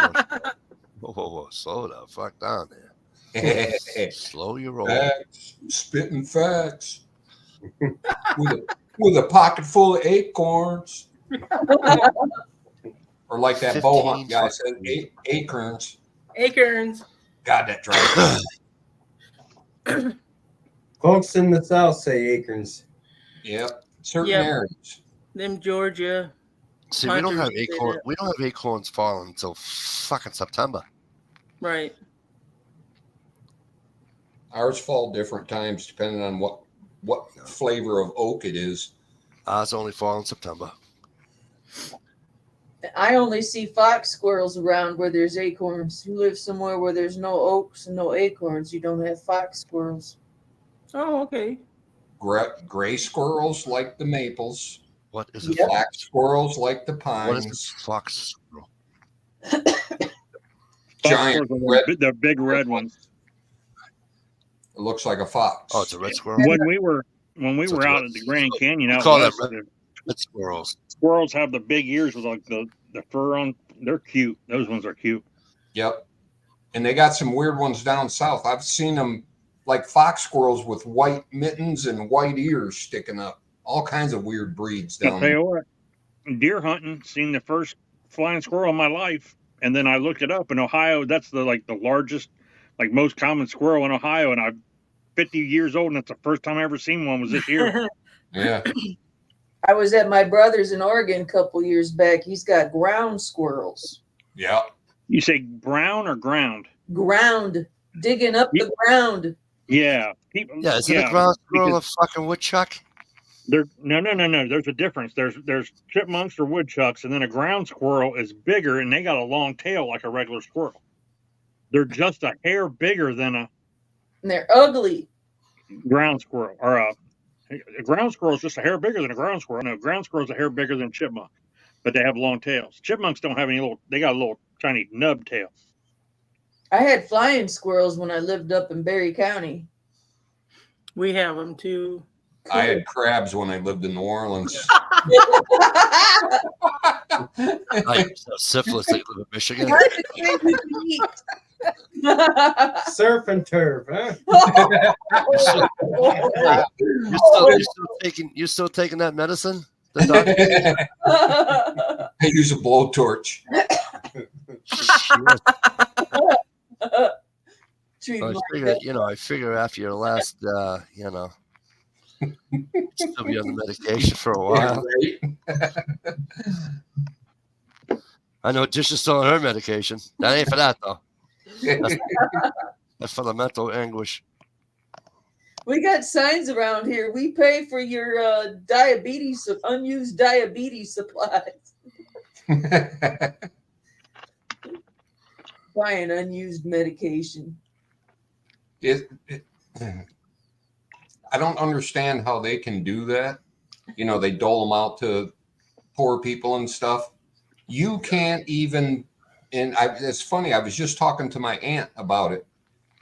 whoa. Slow the fuck down there. Slow your roll. Facts, spitting facts. with a pocket full of acorns. Or like that bow hunt guy said, acorns. Acorns. God, that drives. Folks in the South say acorns. Yep. Certain Yep. areas. Them Georgia. See, we don't have hunters say acorn. that. We don't have acorns falling until fucking September. Right. Ours fall different times depending on what flavor of oak it is. Ours only fall in September. I only see fox squirrels around where there's acorns. You live somewhere where there's no oaks and no acorns, you don't have fox squirrels. Oh, okay. Gray squirrels like the maples. What is a Black squirrels like the What is pines. this fox squirrel? Giant red. The big red ones. It looks like a fox. Oh, it's a red squirrel. When we were So it's out red- at the Grand Canyon we out call that west, red squirrels. squirrels have the big ears with like the fur on. They're cute. Those ones are cute. Yep. And they got some weird ones down south. I've seen them like fox squirrels with white mittens and white ears sticking up. All kinds of weird breeds I'll down tell there. you what, deer hunting, seen the first flying squirrel in my life, and then I looked it up in Ohio. That's the largest, most common squirrel in Ohio, and I'm 50 years old, and that's the first time I ever seen one was this year. Yeah. I was at my brother's in Oregon a couple years back. He's got ground squirrels. Yeah. You say brown or ground? Ground, digging up the ground. Yeah. Yeah, is it a ground squirrel a fucking woodchuck? No. There's a difference. There's chipmunks or woodchucks, and then a ground squirrel is bigger, and they got a long tail like a regular squirrel. They're just a hair bigger than a And they're ugly. ground squirrel, or a ground squirrel is just a hair bigger than a ground squirrel. No, ground squirrel is a hair bigger than chipmunk, but they have long tails. Chipmunks don't have any they got a little tiny nub tail. I had flying squirrels when I lived up in Berry County. We have them too. I had crabs when I lived in New Orleans. Like syphilis, they live in Michigan. Surf and turf, huh? You still taking that medicine? I use a blowtorch. I figure after your last, still be on the medication for a while. I know Tish is still on her medication. That ain't for that though. That's for the mental anguish. We got signs around here. We pay for your diabetes, unused diabetes supplies. Buying unused medication. I don't understand how they can do that. You know, they dole them out to poor people and stuff. You can't even, and it's funny, I was just talking to my aunt about it.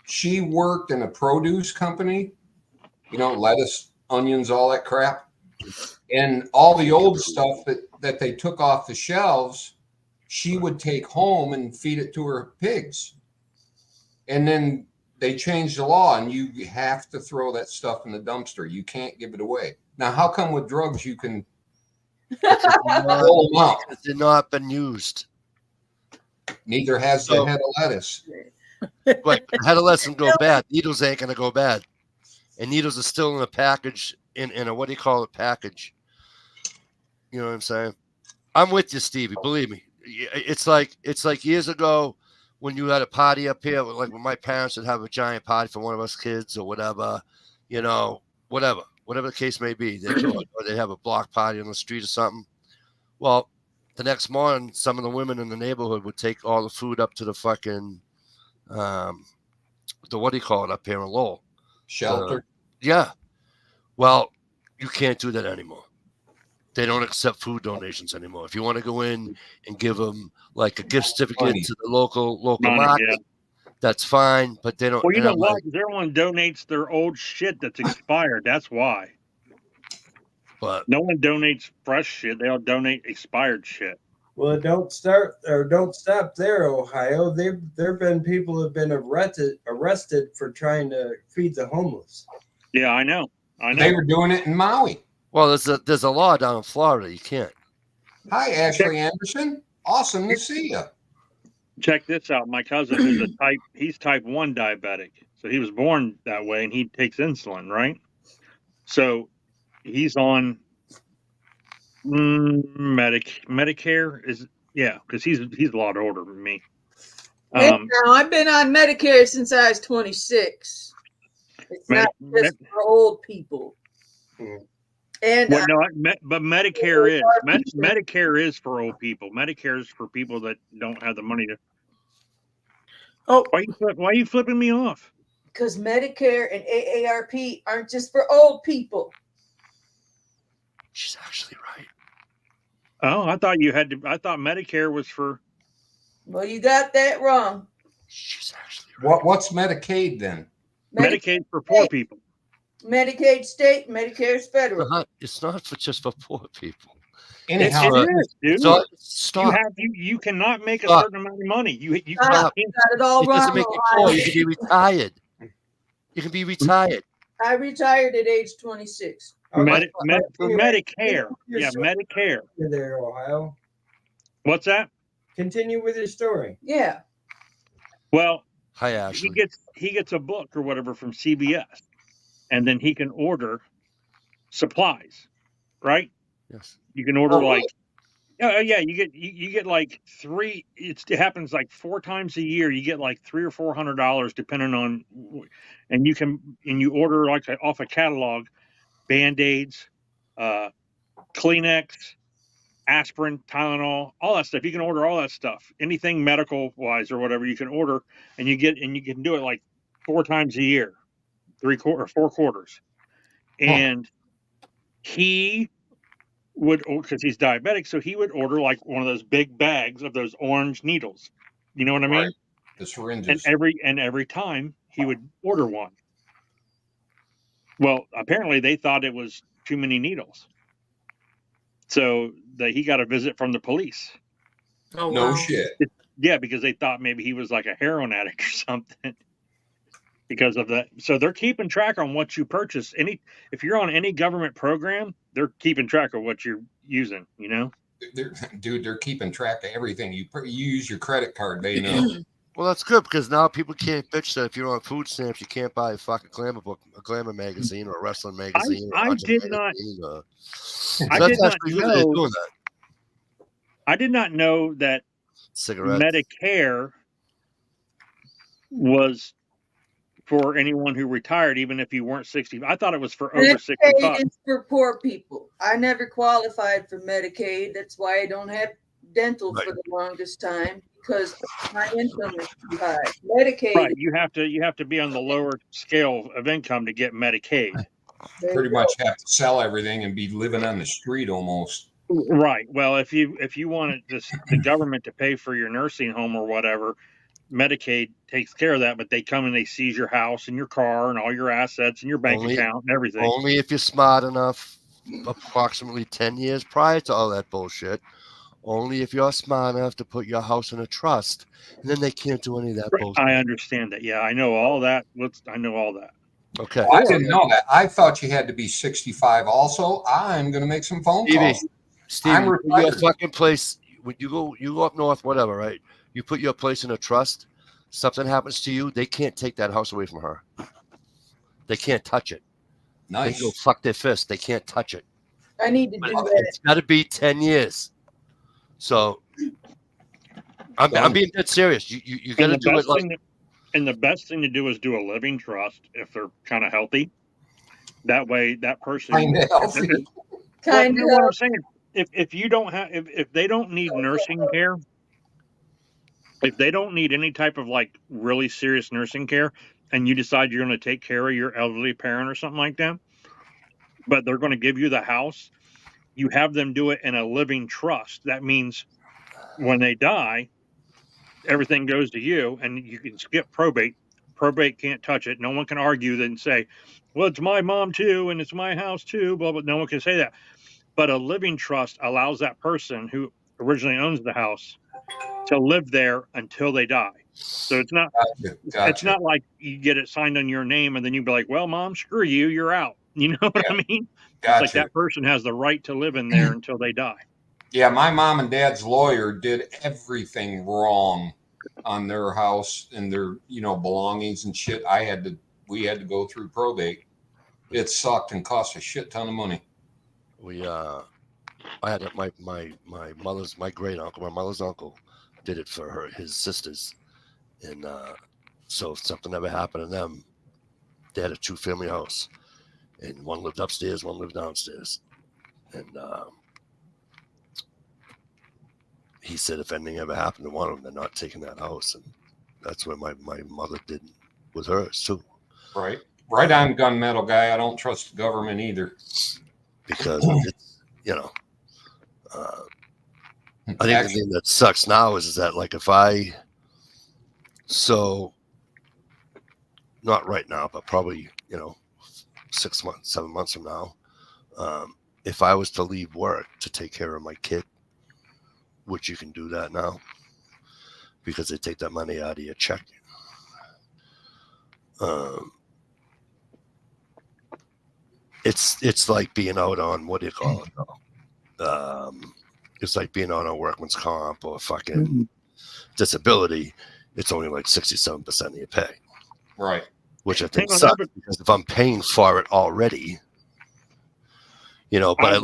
She worked in a produce company, you know, lettuce, onions, all that crap. And all the old stuff that they took off the shelves, she would take home and feed it to her pigs. And then they changed the law, and you have to throw that stuff in the dumpster. You can't give it away. Now, how come with drugs you can roll them out? Because they're not been used. Neither has the head of lettuce. But head of lettuce can go bad. Needles ain't gonna go bad, and needles are still in a package, in a what do you call it, package? You know what I'm saying? I'm with you, Stevie. Believe me. It's like years ago when you had a party up here, like when my parents would have a giant party for one of us kids or whatever, you know, whatever the case may be. They'd have a block party on the street or something. Well, the next morning, some of the women in the neighborhood would take all the food up to the fucking, the what do you call it up here in Lowell? Shelter. Yeah. Well, you can't do that anymore. They don't accept food donations anymore. If you want to go in and give them like a gift certificate to the local market, that's fine. But they don't. Well, you know why? Because everyone donates their old shit that's expired. That's why. But no one donates fresh shit. They all donate expired shit. Well, don't stop there, Ohio. There have been people who have been arrested for trying to feed the homeless. Yeah, I know. They were doing it in Maui. Well, there's a law down in Florida. You can't. Hi, Ashley Anderson. Awesome to see you. Check this out. My cousin is he's type 1 diabetic. So he was born that way, and he takes insulin, right? So he's on Medicare because he's a lot older than me. I've been on Medicare since I was 26. It's not just for old people. And but Medicare is Medicare is for old people. Medicare is for people that don't have the money to. Oh, why are you flipping me off? Because Medicare and AARP aren't just for old people. She's actually right. Oh, I thought Medicare was for. Well, you got that wrong. She's actually right. What's Medicaid then? Medicaid for poor people. Medicaid state, Medicare is federal. It's not just for poor people. Anyhow, it is, dude. So stop. You cannot make a certain amount of money. You got it all wrong. Doesn't make it cool. You can be retired. You can be retired. I retired at age 26. For Medicare. Yeah, Medicare. There, Ohio. What's that? Continue with your story. Yeah. Well, hi, Ashley. He gets a book or whatever from CBS, and then he can order supplies, right? Yes. You can order you get like three. It happens like 4 times a year. You get like $300 or $400 depending on, and you order like off a catalog, Band-Aids, Kleenex, aspirin, Tylenol, all that stuff. You can order all that stuff, anything medical wise or whatever you can order, and you can do it like 4 times a year, 4 quarters. And he would, because he's diabetic, so he would order like one of those big bags of those orange needles. You know what I mean? Right. The syringes. And every time he would order one. Well, apparently they thought it was too many needles. So he got a visit from the police. Oh, no shit. Yeah, because they thought maybe he was like a heroin addict or something. Because of that. So they're keeping track on what you purchase. If you're on any government program, they're keeping track of what you're using, you know? They're keeping track of everything. You use your credit card, they know. Well, that's good because now people can't bitch that if you're on food stamps, you can't buy a fucking Glamour book, a Glamour magazine, or a wrestling magazine. I did not know that cigarettes. Medicare was for anyone who retired, even if you weren't 60. I thought it was for over 65. It's for poor people. I never qualified for Medicaid. That's why I don't have dental for the longest time because my income is too high. Medicaid, Right. You have to be on the lower scale of income to get Medicaid. Pretty much have to sell everything and be living on the street almost. Right. Well, if you wanted the government to pay for your nursing home or whatever, Medicaid takes care of that, but they come and they seize your house and your car and all your assets and your bank account and everything. Only if you're smart enough, approximately 10 years prior to all that bullshit. Only if you're smart enough to put your house in a trust, and then they can't do any of that bullshit. I understand that. Yeah, I know all that. I know all that. Okay. I didn't know that. I thought you had to be 65 also. I'm going to make some phone calls. Stevie, you put your fucking place, when you go up north, whatever, right? You put your place in a trust, something happens to you, they can't take that house away from her. They can't touch it. Nice. They go fuck their fist. They can't touch it. I need to do that. It's got to be 10 years. So I'm being dead serious. You got to do it like. And the best thing to do is do a living trust if they're kind of healthy. That way, that person. Kind of healthy. Kind of. What I'm saying, if you don't have, if they don't need nursing care, if they don't need any type of like really serious nursing care, and you decide you're going to take care of your elderly parent or something like that, but they're going to give you the house, you have them do it in a living trust. That means when they die, everything goes to you, and you can skip probate. Probate can't touch it. No one can argue and say, well, it's my mom too, and it's my house too, blah, blah. No one can say that. But a living trust allows that person who originally owns the house to live there until they die. So it's not it's not like you get it signed on your name and then you'd be like, well, mom, screw you, you're out. You know what I mean? It's like that person has the right to live in there until they die. Yeah, my mom and dad's lawyer did everything wrong on their house and their, belongings and shit. We had to go through probate. It sucked and cost a shit ton of money. I had my great uncle, my mother's uncle, did it for his sisters, and so if something ever happened to them, they had a 2-family house, and one lived upstairs, one lived downstairs, and he said if anything ever happened to one of them, they're not taking that house, and that's what my mother did with hers too. Right on, gunmetal guy. I don't trust the government either, because it's, I think the thing that sucks now is that like not right now, but probably 6 months, 7 months from now, if I was to leave work to take care of my kid, which you can do that now because they take that money out of your check. It's like being out on, what do you call it? It's like being on a workman's comp or fucking disability. It's only like 67% of your pay. Right. Which I think sucks because if I'm paying for it already, but I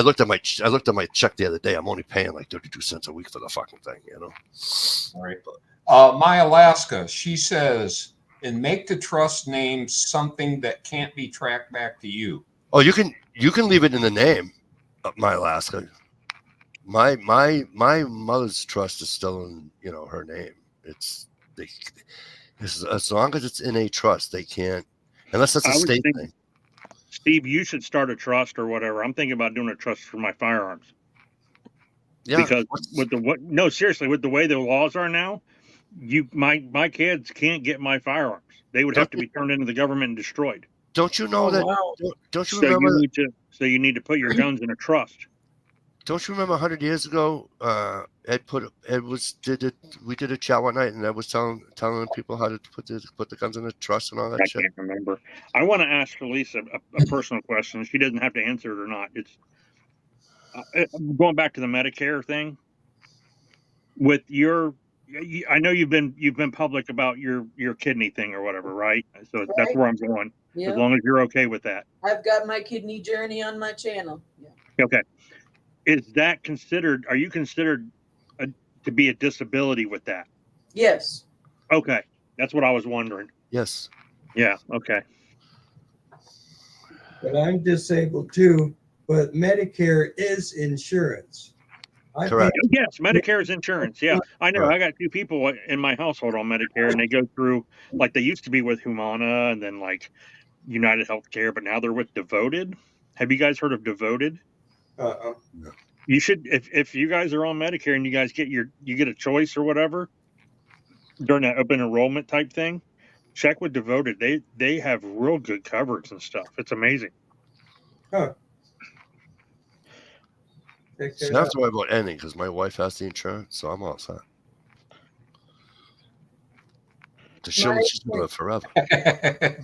looked at my check the other day. I'm only paying like 32 cents a week for the fucking thing, All right. My Alaska, she says, and make the trust name something that can't be tracked back to you. Oh, you can leave it in the name of my Alaska. My mother's trust is still in her name. As long as it's in a trust, they can't, unless it's a state thing. Steve, you should start a trust or whatever. I'm thinking about doing a trust for my firearms. Yeah, because with the way the laws are now, my kids can't get my firearms. They would have to be turned into the government and destroyed. Don't you know that? Wow. Don't you remember? You need to put your guns in a trust. Don't you remember 100 years ago? We did a chat one night, and Ed was telling people how to put the guns in a trust and all that shit. I can't remember. I want to ask Lisa a personal question. She doesn't have to answer it or not. It's going back to the Medicare thing. With I know you've been public about your kidney thing or whatever, right? So that's where I'm going. Yep. As long as you're okay with that. I've got my kidney journey on my channel. Yeah. Okay. Is that considered? Are you considered to be a disability with that? Yes. Okay, that's what I was wondering. Yes. Yeah. Okay. But I'm disabled too. But Medicare is insurance. Correct. Yes, Medicare's insurance. Yeah, I know. Right. I got 2 people in my household on Medicare, and they go through like they used to be with Humana and then like United Healthcare, but now they're with Devoted. Have you guys heard of Devoted? You should, if you guys are on Medicare and you guys get you get a choice or whatever during that open enrollment type thing, check with Devoted. They have real good coverage and stuff. It's amazing. Huh. So I don't have to worry about anything because my wife has the insurance, so I'm all set. She'll live forever.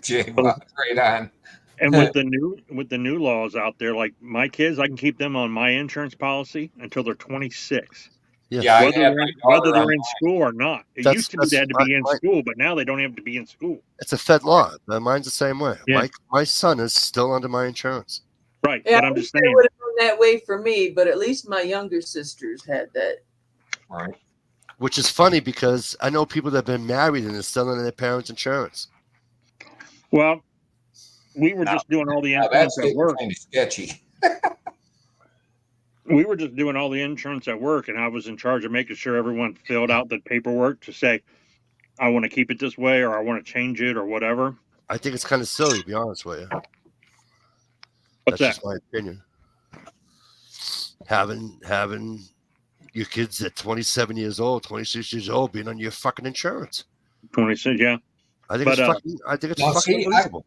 Jay, right on. And with the new laws out there, like my kids, I can keep them on my insurance policy until they're 26. Yeah, whether they're in school or not. It used to be they had to be in school, but now they don't have to be in school. It's a Fed law. Mine's the same way. Yeah. My son is still under my insurance. Right, Yeah, but I'm just saying. It would have been that way for me, but at least my younger sisters had that. Right. Which is funny because I know people that have been married and are still under their parents' insurance. Well, we were just doing all the insurance at work. Kind of sketchy. We were just doing all the insurance at work, and I was in charge of making sure everyone filled out the paperwork to say, I want to keep it this way, or I want to change it, or whatever. I think it's kind of silly, to be honest with you. What's That's that? just my opinion. Having your kids at 27 years old, 26 years old, being on your fucking insurance. 26, yeah. I think it's fucking unbelievable.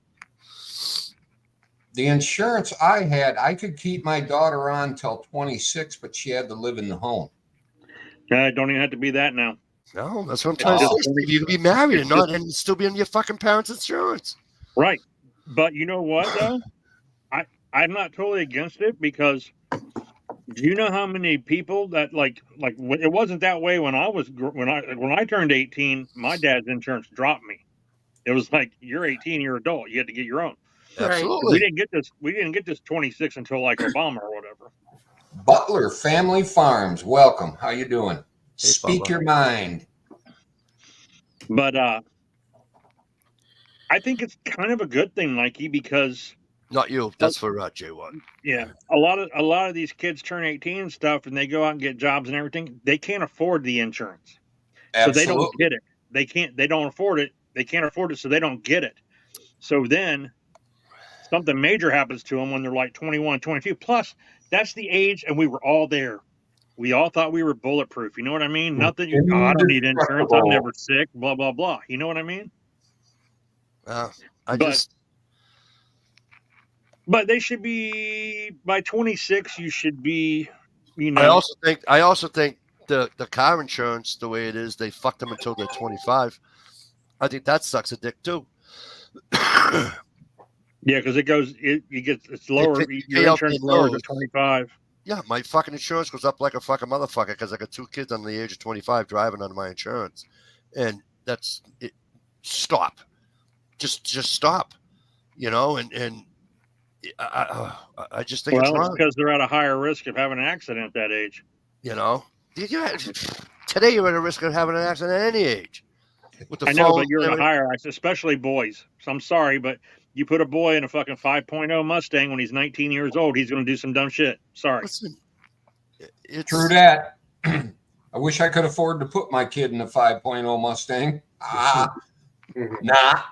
The insurance I had, I could keep my daughter on till 26, but she had to live in the home. Yeah, don't even have to be that now. No, that's what I'm trying to say. Steve. You can be married and still be on your fucking parents' insurance. Right. But you know what, though? I'm not totally against it because do you know how many people that like it wasn't that way when I turned 18, my dad's insurance dropped me. It was like, you're 18, you're adult, you had to get your own. Absolutely. We didn't get this 26 until like Obama or whatever. Butler Family Farms, welcome. How you doing? Speak Bubba. your mind. But I think it's kind of a good thing, Mikey, because not you. That's for J1. Yeah, a lot of these kids turn 18 and stuff, and they go out and get jobs and everything. They can't afford the insurance, so they don't get it. They don't afford it. They can't afford it, so they don't get it. So then something major happens to them when they're like 21, 22. Plus, that's the age, and we were all there. We all thought we were bulletproof. You know what I mean? Nothing. I don't need insurance. I'm never sick. Blah blah blah. You know what I mean? But they should be by 26. You should be. You know. I also think the car insurance, the way it is, they fuck them until they're 25. I think that sucks a dick too. Yeah, because it's lower. Your insurance lower to 25. Yeah, my fucking insurance goes up like a fucking motherfucker because I got 2 kids under the age of 25 driving under my insurance, and that's it. Stop, just stop, you know. And I just think it's wrong because they're at a higher risk of having an accident at that age. You know, today you're at a risk of having an accident at any age. I know, but you're at a higher accident, especially boys. So I'm sorry, but you put a boy in a fucking 5.0 Mustang when he's 19 years old, he's going to do some dumb shit. Sorry. Listen, True that. I wish I could afford to put my kid in a 5.0 Mustang. Nah.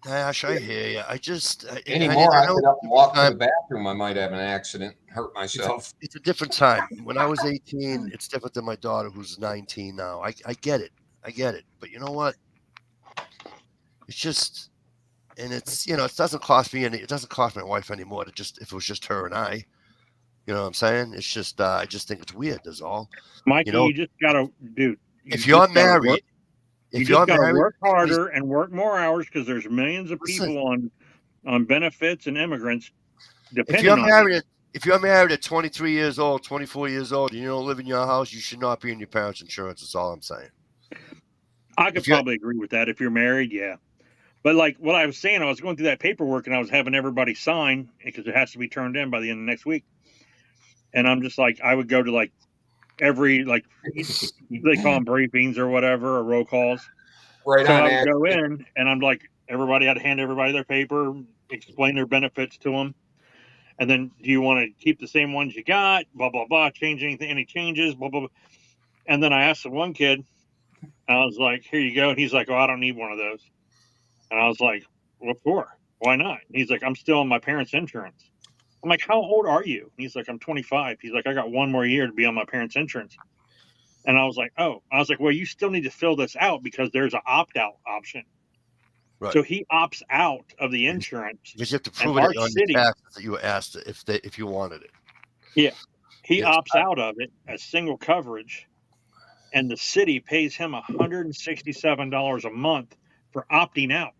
Dash, I hear you. I just anymore. I get up and walk to the bathroom. I might have an accident, hurt myself. It's a different time. When I was 18, it's different than my daughter who's 19 now. I get it. But you know what? It's just, and it's, you know, it doesn't cost me any. It doesn't cost my wife anymore to just if it was just her and I. You know what I'm saying? It's just I just think it's weird. That's all. Mikey, you just gotta, dude. If you're married. You just got to work harder and work more hours because there's millions of people on benefits and immigrants. If you're married at 23 years old, 24 years old, and you don't live in your house, you should not be in your parents' insurance. That's all I'm saying. I could probably agree with that. If you're married, yeah. But like what I was saying, I was going through that paperwork and I was having everybody sign because it has to be turned in by the end of next week. And I'm just like, I would go to like every like they call them briefings or whatever or roll calls. Right. So I would go in and I'm like, everybody had to hand everybody their paper, explain their benefits to them, And then do you want to keep the same ones you got? Blah, blah, blah. Change anything, any changes, blah, blah, blah. And then I asked the one kid, and I was like, here you go. And he's like, oh, I don't need one of those. And I was like, what for? Why not? And he's like, I'm still on my parents' insurance. I'm like, how old are you? And he's like, I'm 25. He's like, I got one more year to be on my parents' insurance. And I was like, oh. I was like, well, you still need to fill this out because there's an opt-out option. Right. So he opts out of the insurance. Because you have to prove and it on your taxes that you were asked if you wanted it. Yeah. He Yes. opts out of it as single coverage, and the city pays him $167 a month for opting out.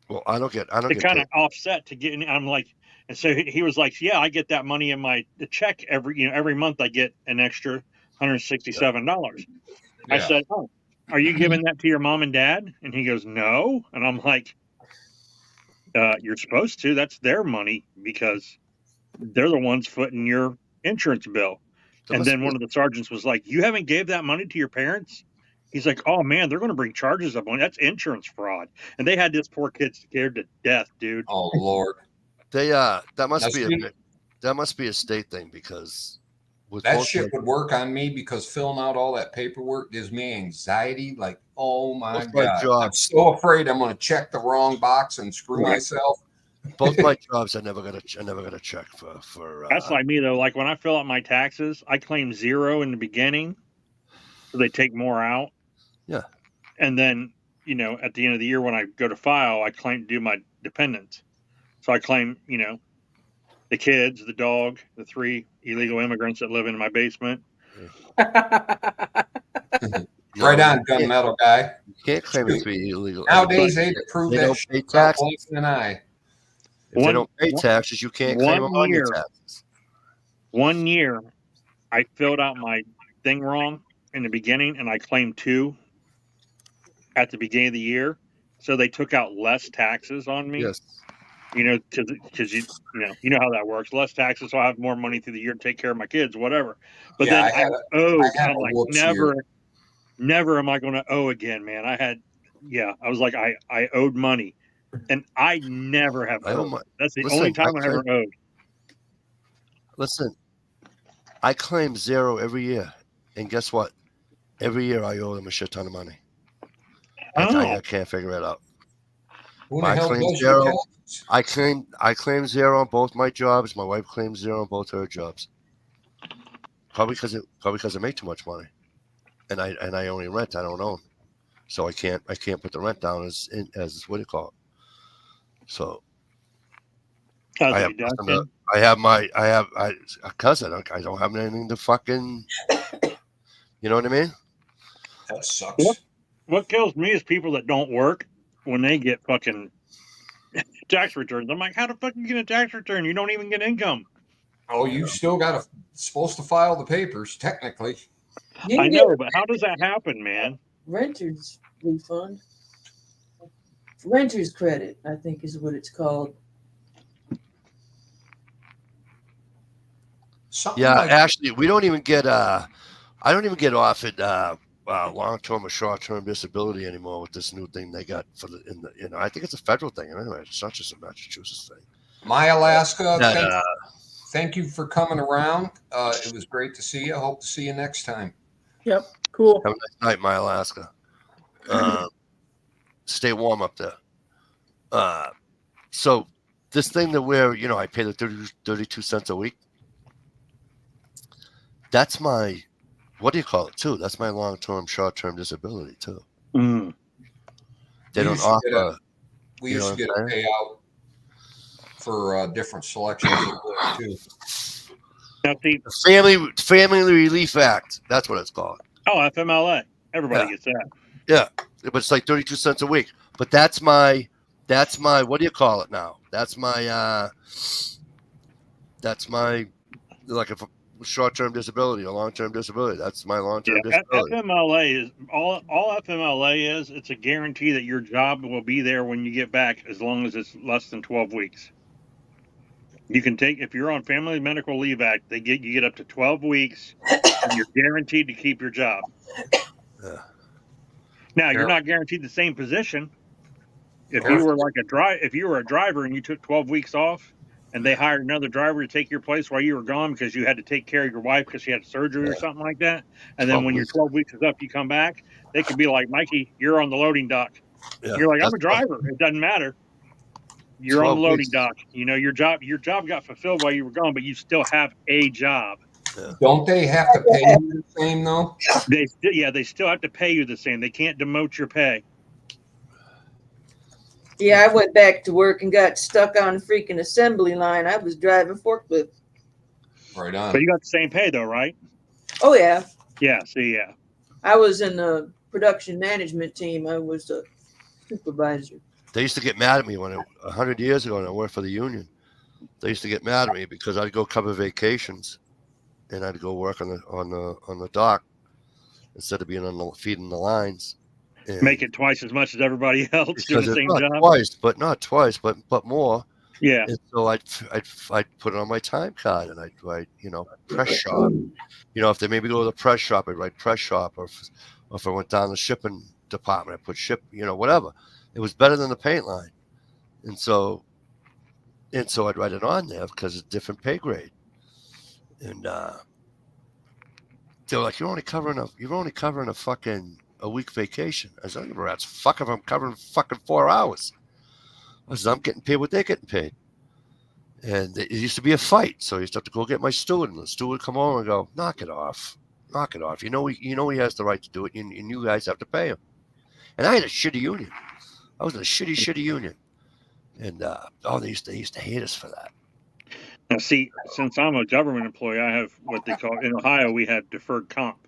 Well, I don't get to kind of offset to get in. I'm like, and so he was like, yeah, I get that money in my check every month. I get an extra $167. I Yeah. said, oh, are you giving that to your mom and dad? And he goes, no. And I'm like, you're supposed to. That's their money because they're the ones footing your insurance bill. And then one of the sergeants was like, you haven't gave that money to your parents? He's like, oh man, they're going to bring charges up on that's insurance fraud. And they had this poor kid scared to death, dude. Oh Lord. They that must That's be me. that must be a state thing because with That both shit would work on me because filling out all that paperwork gives me anxiety. Like, oh my Both my God. I'm jobs. so afraid I'm going to check the wrong box and screw myself. both my jobs, I never got a check for. That's like me though. Like when I fill out my taxes, I claim 0 in the beginning, so they take more out. Yeah. And then at the end of the year when I go to file, I do my dependents. So I claim the kids, the dog, the 3 illegal immigrants that live in my basement. Right on, gunmetal guy. You can't claim it to be illegal. Nowadays, they prove They that don't shit pay without taxes. blinking an eye. If they don't pay taxes, you can't claim them on your taxes. 1 year, I filled out my thing wrong in the beginning, and I claimed 2 at the beginning of the year. So they took out less taxes on me. Yes. Because you know how that works. Less taxes, so I have more money through the year to take care of my kids, whatever. But Yeah, then I'm like, whoops never am I going to owe again, man. I was like, I owed money, and I never have owed. That's the only time I ever owed. Listen, I claim 0 every year, and guess what? Every year I owe them a shit ton of money. I can't figure it out. Who the I hell claim does 0. your taxes? I claim 0 on both my jobs. My wife claims 0 on both her jobs. Probably because I make too much money, and I only rent. I don't own, so I can't put the rent down as what do you call it? So I have a cousin. I don't have anything to fucking. You know what I mean? That sucks. What kills me is people that don't work when they get fucking tax returns. I'm like, how the fuck you get a tax return? You don't even get income. Oh, you still supposed to file the papers, technically. I know, but how does that happen, man? Renter's refund. Renter's credit, I think is what it's called. Actually, we don't even get I don't even get offered long-term or short-term disability anymore with this new thing they got for I think it's a federal thing anyway. It's not just a Massachusetts thing. My Alaska, thank you for coming around. It was great to see you. I hope to see you next time. Yep, cool. Have a nice night, my Alaska. Stay warm up there. So this thing that I pay the 32 cents a week. That's my, what do you call it too? That's my long-term, short-term disability too. Mm. They don't offer. We used to get a payout for different selections too. Now, see, The Family Relief Act. That's what it's called. Oh, FMLA. Everybody gets that. Yeah, but it's like 32 cents a week. But that's my. What do you call it now? That's my like a short-term disability or long-term disability. That's my long-term disability. FMLA is all FMLA is. It's a guarantee that your job will be there when you get back, as long as it's less than 12 weeks. You can take, if you're on Family Medical Leave Act, you get up to 12 weeks, and you're guaranteed to keep your job. Yeah. Now you're not guaranteed the same position. If you were a driver and you took 12 weeks off, and they hired another driver to take your place while you were gone because you had to take care of your wife because she had surgery or something like that. And then when your 12 weeks is up, you come back, they could be like, Mikey, you're on the loading dock. Yeah, You're like, I'm that's a driver. It doesn't matter. You're on the 12 loading weeks. dock. You know, your job got fulfilled while you were gone, but you still have a job. Don't they have to pay you the same though? They still have to pay you the same. They can't demote your pay. Yeah, I went back to work and got stuck on a freaking assembly line. I was driving forklift. Right on. But you got the same pay though, right? Oh yeah. Yeah. See, yeah. I was in the production management team. I was a supervisor. They used to get mad at me 100 years ago when I worked for the union. They used to get mad at me because I'd go cover vacations, and I'd go work on the dock instead of being feeding the lines. And Make it twice as much as everybody else doing because the it's same not job. not twice, but more. Yeah. And so I'd put it on my time card, and I'd write, press shop. If they made me go to the press shop, I'd write press shop, or if I went down the shipping department, I put ship, whatever. It was better than the paint line. And so I'd write it on there because it's a different pay grade. And they were like, you're only covering a week vacation. I said, rats, fuck if I'm covering fucking 4 hours. I said, I'm getting paid what they're getting paid. And it used to be a fight. So I used to have to go get my steward, and the steward would come over and go, knock it off. He has the right to do it, and you guys have to pay him. And I had a shitty union. I was in a shitty union. And they used to hate us for that. Now, see, since I'm a government employee, I have what they call, in Ohio, we have deferred comp.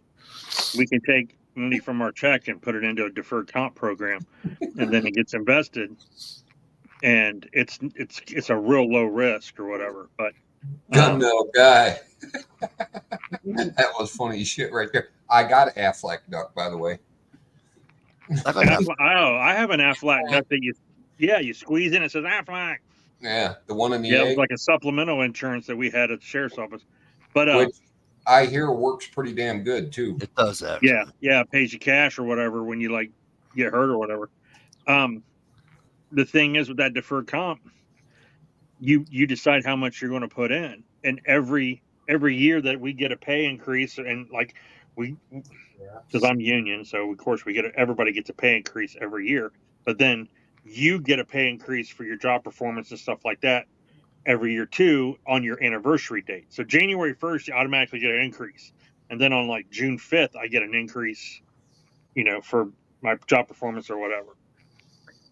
We can take money from our check and put it into a deferred comp program, and then it gets invested. And it's a real low risk or whatever. But Gunmetal guy. That was funny shit right there. I got an Aflac duck, by the way. I have an Aflac duck that you squeeze in, it says Aflac. Yeah, the one in the it egg. was like a supplemental insurance that we had at the sheriff's office. But which I hear works pretty damn good too. It does actually. Yeah, it pays you cash or whatever when you get hurt or whatever. The thing is with that deferred comp, you decide how much you're going to put in, and every year that we get a pay increase, and because I'm union, so of course everybody gets a pay increase every year, but then you get a pay increase for your job performance and stuff like that every year too on your anniversary date. So January 1st, you automatically get an increase, and then on June 5th, I get an increase, for my job performance or whatever.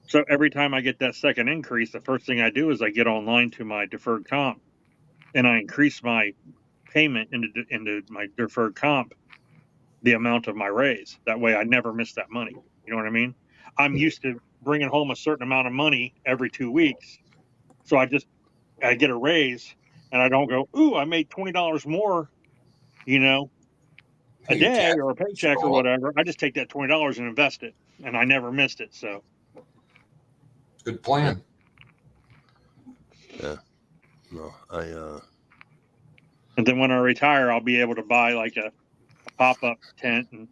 So every time I get that second increase, the first thing I do is I get online to my deferred comp, and I increase my payment into my deferred comp, the amount of my raise. That way I never miss that money. You know what I mean? I'm used to bringing home a certain amount of money every 2 weeks. So I get a raise, and I don't go, ooh, I made $20 more, a day or a paycheck or whatever. I just take that $20 and invest it, and I never missed it. So. Good plan. Yeah. No, And then when I retire, I'll be able to buy a pop-up tent and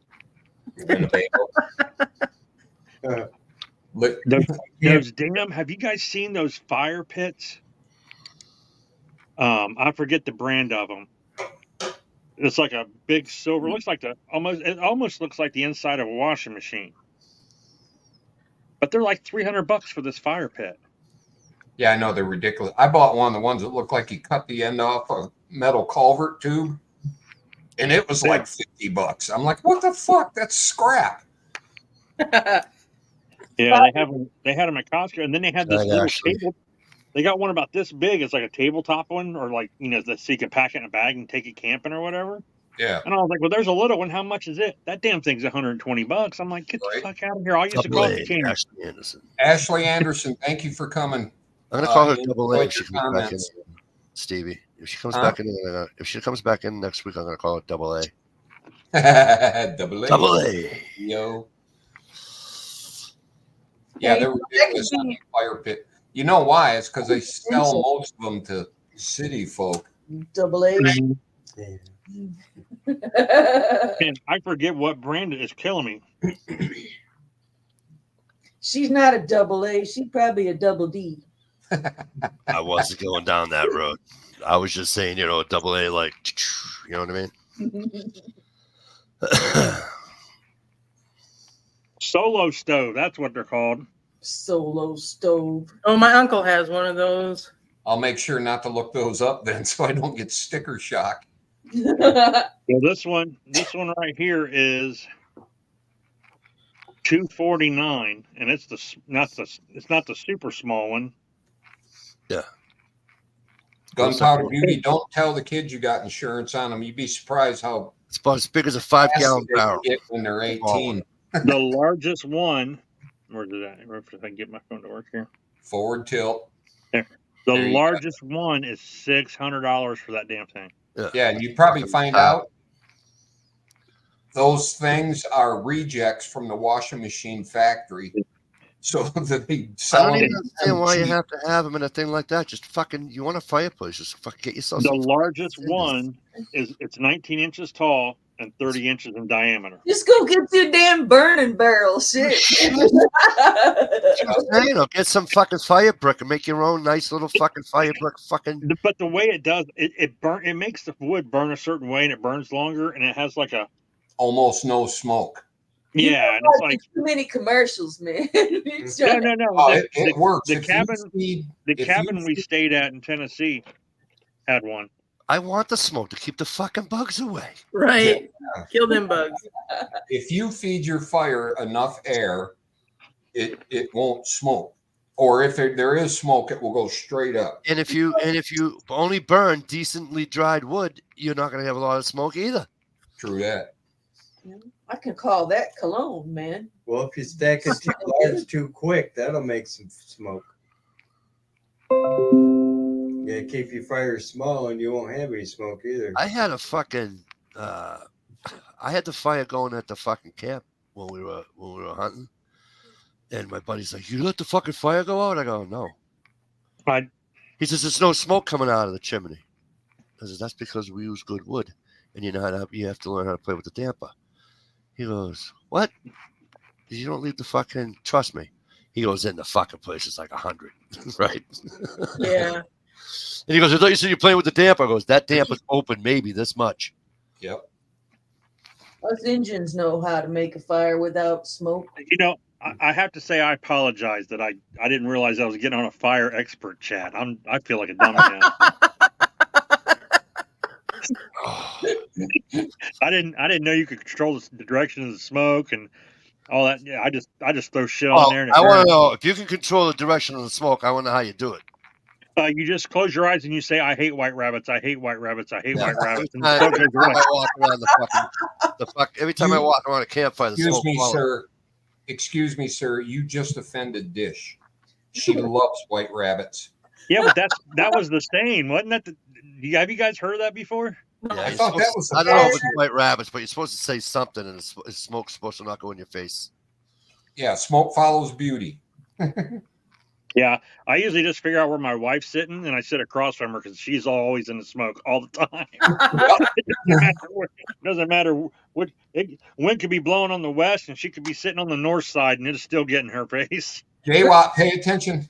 those damn. Have you guys seen those fire pits? I forget the brand of them. It's like a big silver. Looks like it almost looks like the inside of a washing machine. But they're like $300 for this fire pit. Yeah, I know they're ridiculous. I bought one of the ones that looked like you cut the end off a metal culvert tube, and it was like $50. I'm like, what the fuck? That's scrap. Yeah, they had them at Costco, and then they had this little table. They got one about this big. It's like a tabletop one, or so you can pack it in a bag and take it camping or whatever. Yeah. And I was like, well, there's a little one. How much is it? That damn thing's $120. I'm like, get the fuck out of here. I used to coffee can. Ashley Anderson. Ashley Anderson, thank you for coming. I'm gonna call her Double A if she comes back in, Stevie. If she comes back in, if she comes back in next week, I'm gonna call it Double A. Double A. Double A. Yo. Yeah, they're ridiculous on the fire pit. You know why? It's because they sell most of them to city folk. Double A. And I forget what brand it is killing me. She's not a double A. She's probably a double D. I wasn't going down that road. I was just saying, you know, a double A, like, you know what I mean? Solo stove. That's what they're called. Solo stove. Oh, my uncle has one of those. I'll make sure not to look those up then, so I don't get sticker shock. Well, this one right here is $249, and it's not the super small one. Yeah. Gunpowder Beauty, don't tell the kids you got insurance on them. You'd be surprised how it's about as big as a 5-gallon they can barrel get when they're 18. The largest one. Where's it at? If I can get my phone to work here. Forward tilt. There. The largest one is $600 for that damn thing. Yeah, and you probably find out those things are rejects from the washing machine factory. So that they I sell don't them. even understand why you have to have them in a thing like that. Just fucking, you want a fireplace? Just fucking get yourself. The largest one it's 19 inches tall and 30 inches in diameter. Just go get your damn burning barrel shit. You know, get some fucking fire brick and make your own nice little fucking fire brick. Fucking. But the way it does, it makes the wood burn a certain way, and it burns longer, and it has like a almost no smoke. Yeah, and it's like too many commercials, man. No. Oh, it works. The cabin we stayed at in Tennessee had one. I want the smoke to keep the fucking bugs away. Right. Yeah. Kill them bugs. If you feed your fire enough air, it won't smoke. Or if there is smoke, it will go straight up. And if you only burn decently dried wood, you're not going to have a lot of smoke either. True that. I can call that cologne, man. Well, if you stack it too large too quick, that'll make some smoke. Yeah, keep your fire small and you won't have any smoke either. I had a fucking I had the fire going at the fucking camp when we were hunting. And my buddy's like, "You let the fucking fire go out?" I go, "No." He says, "There's no smoke coming out of the chimney." I says, "That's because we use good wood, and you have to learn how to play with the damper." He goes, "What?" You don't leave the fucking. Trust me. He goes, "In the fucking place, it's like 100, right?" Yeah. And he goes, "I thought you said you're playing with the damper." I goes, "That damper's open, maybe this much." Yep. Us Indians know how to make a fire without smoke. You know, I have to say I apologize that I didn't realize I was getting on a fire expert chat. I feel like a dummy now. I didn't know you could control the direction of the smoke and all that. Yeah, I just throw shit on there. And I want to know if you can control the direction of the smoke. I want to know how you do it. You just close your eyes and you say, "I hate white rabbits. I hate white rabbits. I hate white rabbits." And Every time I walk around every time I walk around a campfire, the smoke follows. Excuse me, sir. You just offended Dish. She loves white rabbits. Yeah, but that was the saying, wasn't that? Have you guys heard that before? Yeah, I thought that was. I don't know if it's white rabbits, but you're supposed to say something, and the smoke's supposed to not go in your face. Yeah, smoke follows beauty. Yeah, I usually just figure out where my wife's sitting, and I sit across from her because she's always in the smoke all the time. It doesn't matter what. Wind could be blowing on the west, and she could be sitting on the north side, and it'll still get in her face. J-Watt, pay attention.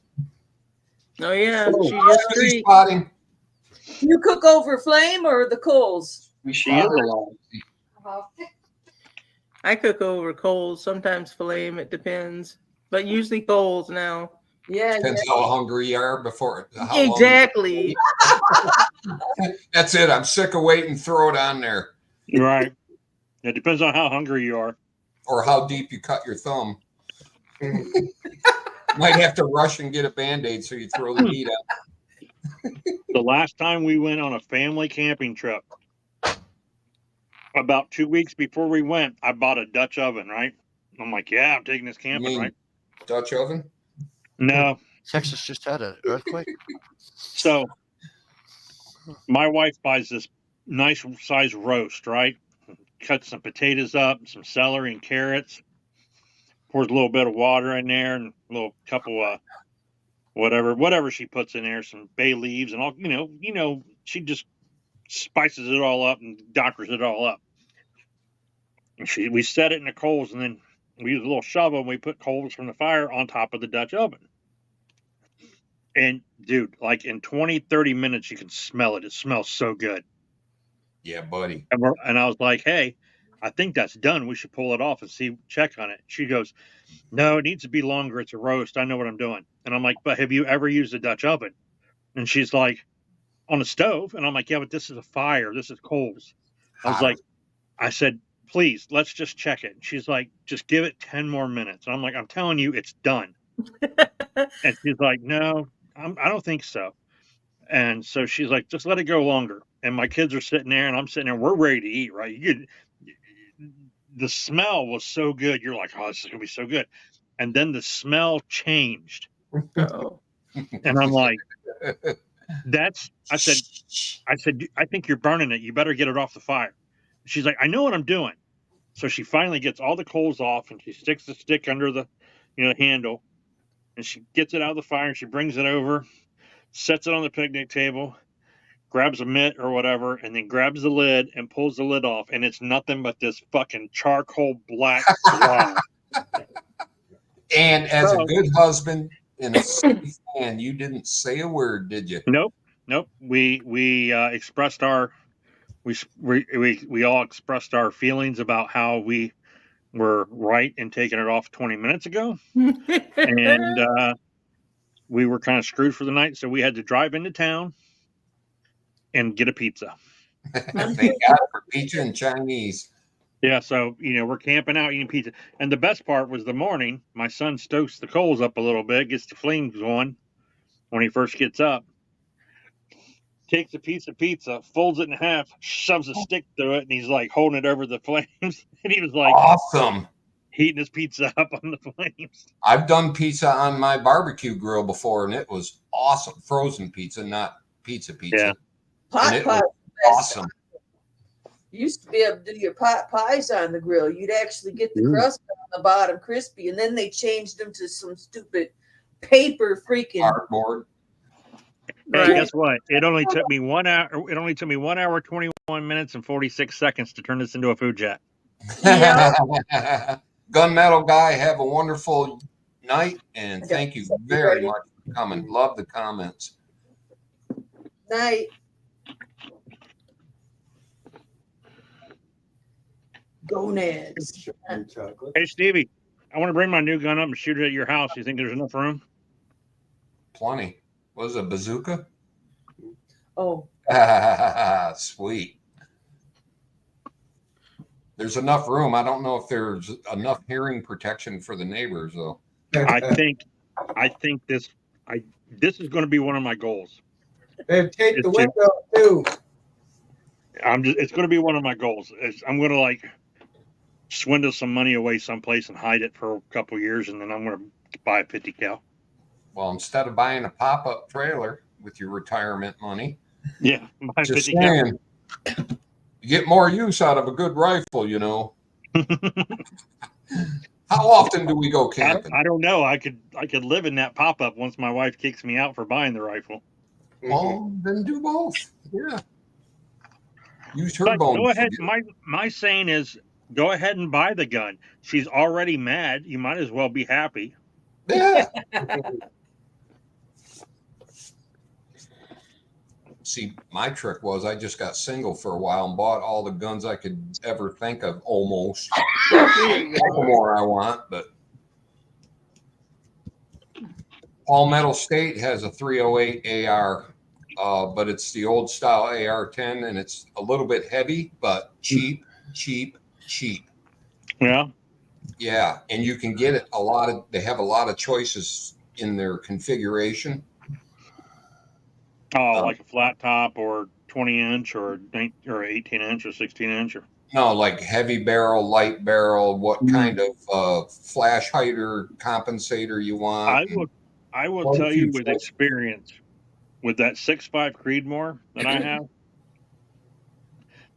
Oh yeah, she just street. Spotting. You cook over flame or the coals? She is alive. I cook over coals, sometimes flame. It depends, but usually coals now. Yeah, depends how hungry you are before. Exactly. That's it. I'm sick of waiting. Throw it on there. Right. It depends on how hungry you are, or how deep you cut your thumb. Might have to rush and get a Band-Aid so you throw the heat out. The last time we went on a family camping trip, about 2 weeks before we went, I bought a Dutch oven, right? I'm like, yeah, I'm taking this camping, right? Dutch oven? No. Texas just had an earthquake. So my wife buys this nice size roast, right? Cuts some potatoes up, some celery and carrots. Pours a little bit of water in there and a little couple whatever she puts in there, some bay leaves and all, you know, she just spices it all up and doctors it all up. And we set it in the coals, and then we use a little shovel and we put coals from the fire on top of the Dutch oven. And dude, like in 20, 30 minutes, you can smell it. It smells so good. Yeah, buddy. And I was like, hey, I think that's done. We should pull it off and check on it. She goes, no, it needs to be longer. It's a roast. I know what I'm doing. And I'm like, but have you ever used a Dutch oven? And she's like, on a stove. And I'm like, yeah, but this is a fire. This is coals. I said, please, let's just check it. And she's like, just give it 10 more minutes. And I'm like, I'm telling you, it's done. And she's like, no, I don't think so. And so she's like, just let it go longer. And my kids are sitting there and I'm sitting there. We're ready to eat, right? The smell was so good. You're like, oh, this is going to be so good. And then the smell changed. Oh. And I'm like, I said, I think you're burning it. You better get it off the fire. She's like, I know what I'm doing. So she finally gets all the coals off and she sticks the stick under the, handle, and she gets it out of the fire and she brings it over, sets it on the picnic table, grabs a mitt or whatever, and then grabs the lid and pulls the lid off. And it's nothing but this fucking charcoal black blob. And as a good husband and a sweet fan, you didn't say a word, did you? Nope. We expressed we all expressed our feelings about how we were right in taking it off 20 minutes ago. And we were kind of screwed for the night. So we had to drive into town and get a pizza. Thank God for pizza and Chinese. Yeah, so we're camping out eating pizza, and the best part was the morning. My son stokes the coals up a little bit, gets the flames going when he first gets up. Takes a piece of pizza, folds it in half, shoves a stick through it, and he's like holding it over the flames. And he was like, awesome, heating his pizza up on the flames. I've done pizza on my barbecue grill before, and it was awesome. Frozen pizza, not pizza. Yeah, pot pie. Awesome. You used to be able to do your pot pies on the grill. You'd actually get the crust on the bottom crispy, and then they changed them to some stupid paper freaking cardboard. Hey, guess what? It only took me 1 hour. It only took me 1 hour, 21 minutes, and 46 seconds to turn this into a food jet. Yeah. Gunmetal guy, have a wonderful night, and thank you very much for coming. Love the comments. Night. Gonads. Hey, Stevie, I want to bring my new gun up and shoot it at your house. You think there's enough room? Plenty. Was it a bazooka? Oh. Sweet. There's enough room. I don't know if there's enough hearing protection for the neighbors, though. I think this is going to be one of my goals. They take the window too. It's going to be one of my goals. I'm going to swindle some money away someplace and hide it for a couple of years, and then I'm going to buy a 50 cal. Well, instead of buying a pop-up trailer with your retirement money, yeah, buy just 50 cal. You get more use out of a good rifle, How often do we go camping? I don't know. I could live in that pop-up once my wife kicks me out for buying the rifle. Well, then do both. Yeah. Use her bones. Go ahead. My saying is, go ahead and buy the gun. She's already mad. You might as well be happy. Yeah. See, my trick was I just got single for a while and bought all the guns I could ever think of, almost. Couple more I want, but Palmetto State has a 308 AR, but it's the old style AR-10, and it's a little bit heavy, but cheap. Yeah. Yeah, and you can get it they have a lot of choices in their configuration. Oh, like a flat top or 20-inch or 18-inch or 16-inch or no, like heavy barrel, light barrel, what kind of flash hider compensator you want. I will tell you with experience, with that 6.5 Creedmoor that I have,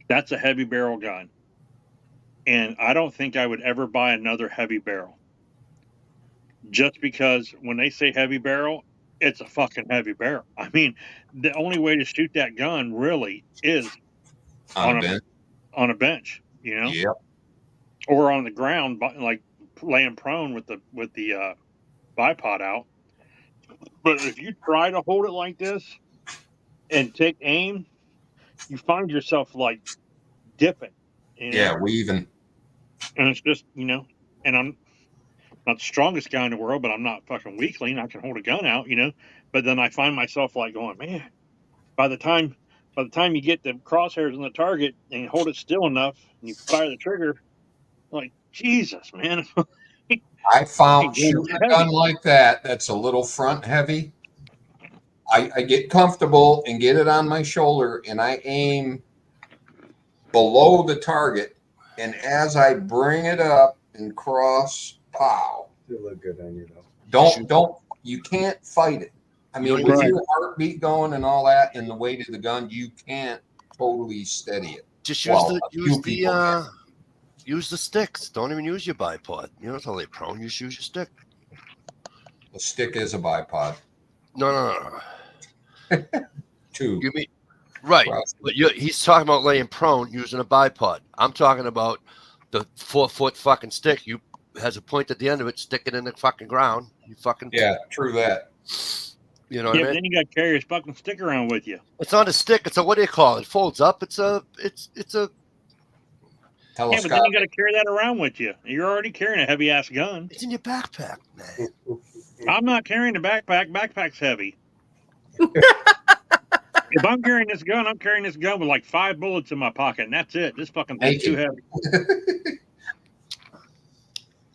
that's a heavy barrel gun. And I don't think I would ever buy another heavy barrel. Just because when they say heavy barrel, it's a fucking heavy barrel. I mean, the only way to shoot that gun really is on a bench, Yep. or on the ground, like laying prone with the bipod out. But if you try to hold it like this and take aim, you find yourself like dipping. You know? Yeah, weaving. And it's just, and I'm not the strongest guy in the world, but I'm not fucking weakling. I can hold a gun out, But then I find myself like going, man, by the time you get the crosshairs on the target and you hold it still enough and you fire the trigger, like, Jesus, man. I found Fucking shooting a heavy. gun like that, that's a little front heavy. I get comfortable and get it on my shoulder and I aim below the target. And as I bring it up and cross, pow. It'll look good on you though. You can't fight it. I mean, Right. with your heartbeat going and all that and the weight of the gun, you can't totally steady it. Just Well, use the sticks. Don't even use your bipod. You don't have to lay prone. Just use your stick. The stick is a bipod. No. Two. You mean right? But he's talking about laying prone using a bipod. I'm talking about the 4-foot fucking stick. You has a point at the end of it. Stick it in the fucking ground. You fucking true that. You know what I mean? But then you got to carry his fucking stick around with you. It's not a stick. It's a what do you call it? It folds up. It's a Yeah, but then you got to carry that around with you. You're already carrying a heavy ass gun. It's in your backpack, man. I'm not carrying a backpack. Backpack's heavy. If I'm carrying this gun, I'm carrying this gun with like 5 bullets in my pocket, and that's it. This fucking thing's too heavy.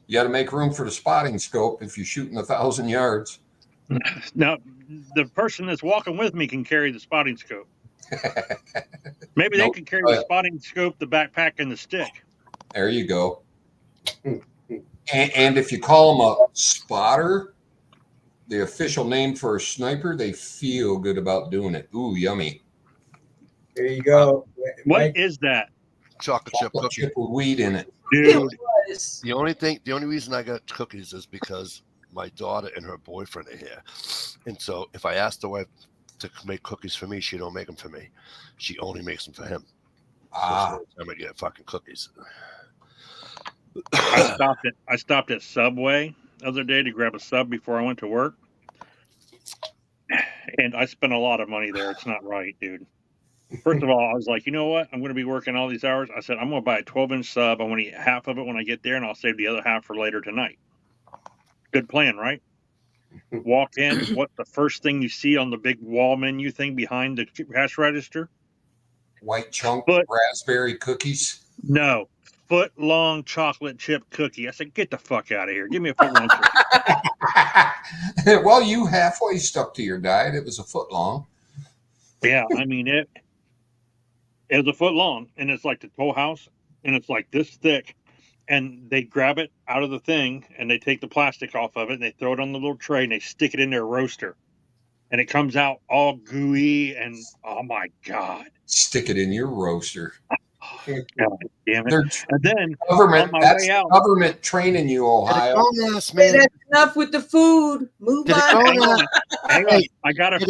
You got to make room for the spotting scope if you're shooting 1,000 yards. Now, the person that's walking with me can carry the spotting scope. Maybe they can carry the spotting scope, the backpack, and the stick. There you go. And if you call them a spotter, the official name for a sniper, they feel good about doing it. Ooh, yummy. There you go. What is that? Chocolate chip with weed in it. Dude. The only reason I got cookies is because my daughter and her boyfriend are here, and so if I ask the wife to make cookies for me, she don't make them for me. She only makes them for him. So I'm gonna get fucking cookies. I stopped at Subway the other day to grab a sub before I went to work, and I spent a lot of money there. It's not right, dude. First of all, I was like, you know what? I'm going to be working all these hours. I said, I'm going to buy a 12-inch sub. I'm going to eat half of it when I get there, and I'll save the other half for later tonight. Good plan, right? Walk in. What's the first thing you see on the big wall menu thing behind the cash register? White chunk raspberry cookies. No. Foot-long chocolate chip cookie. I said, get the fuck out of here. Give me a foot-long cookie. Well, you halfway stuck to your diet. It was a foot long. Yeah, I mean, it was a foot long, and it's like the Toll House, and it's like this thick, and they grab it out of the thing, and they take the plastic off of it, and they throw it on the little tray, and they stick it in their roaster, and it comes out all gooey, and oh my God. Stick it in your roaster. God damn it. And then government, on my way out, government training you, Ohio. That's enough with the food. Move on. Hang on. I gotta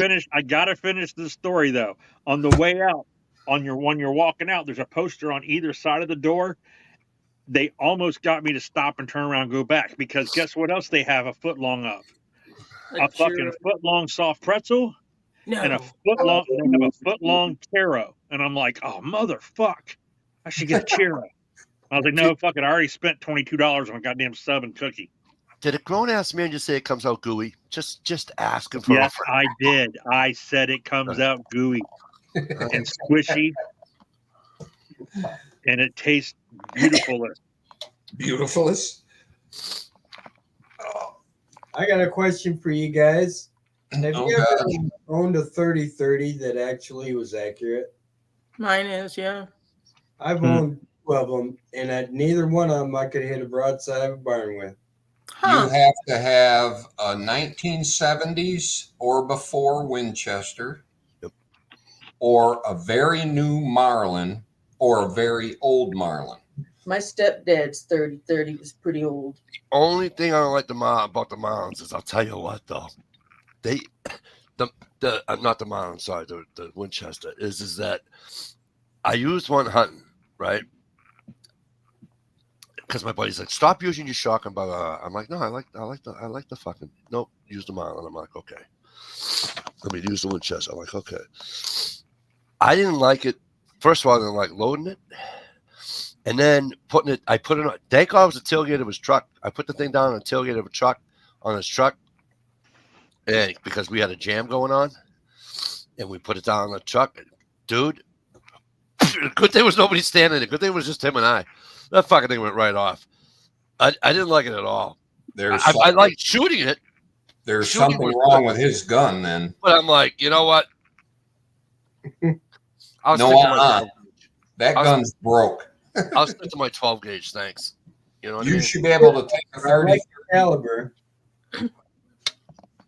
finish the story though. On the way out, when you're walking out, there's a poster on either side of the door. They almost got me to stop and turn around and go back because guess what else they have a foot long of? A fucking foot long soft pretzel. No. And a foot long taro. And I'm like, oh motherfuck. I should get a Chiro. I was like, no, fuck it. I already spent $22 on a goddamn sub and cookie. Did a grown ass man just say it comes out gooey? Just asking for Yes, I did. I said it comes out gooey and squishy. And it tastes beautifulest. Beautifulest? I got a question for you guys. Have you ever owned a 30-30 that actually was accurate? Mine is, yeah. I've owned 2 of them, and at neither one of them I could hit a broadside of a barn with. You have to have a 1970s or before Winchester, or a very new Marlin, or a very old Marlin. My stepdad's 30-30 was pretty old. The only thing I don't like about the Marlins is I'll tell you what though. Not the Marlin, sorry, the Winchester is that I used one hunting, right? Because my buddy's like, stop using your shotgun, but I'm like, no, I like the fucking nope, use the Marlin. I'm like, okay. Let me use the Winchester. I'm like, okay. I didn't like it. First of all, I didn't like loading it. And then I put it on. Dankar was the tailgate of his truck. I put the thing down on the tailgate of a truck, on his truck, and because we had a jam going on, and we put it down on the truck. Dude, good thing was nobody standing there. Good thing it was just him and I. That fucking thing went right off. I didn't like it at all. I liked shooting it. There's something wrong with his gun then. But I'm like, you know what? That gun's broke. I'll stick to my 12 gauge, thanks. You know what I You mean? should be able to take a 30 caliber.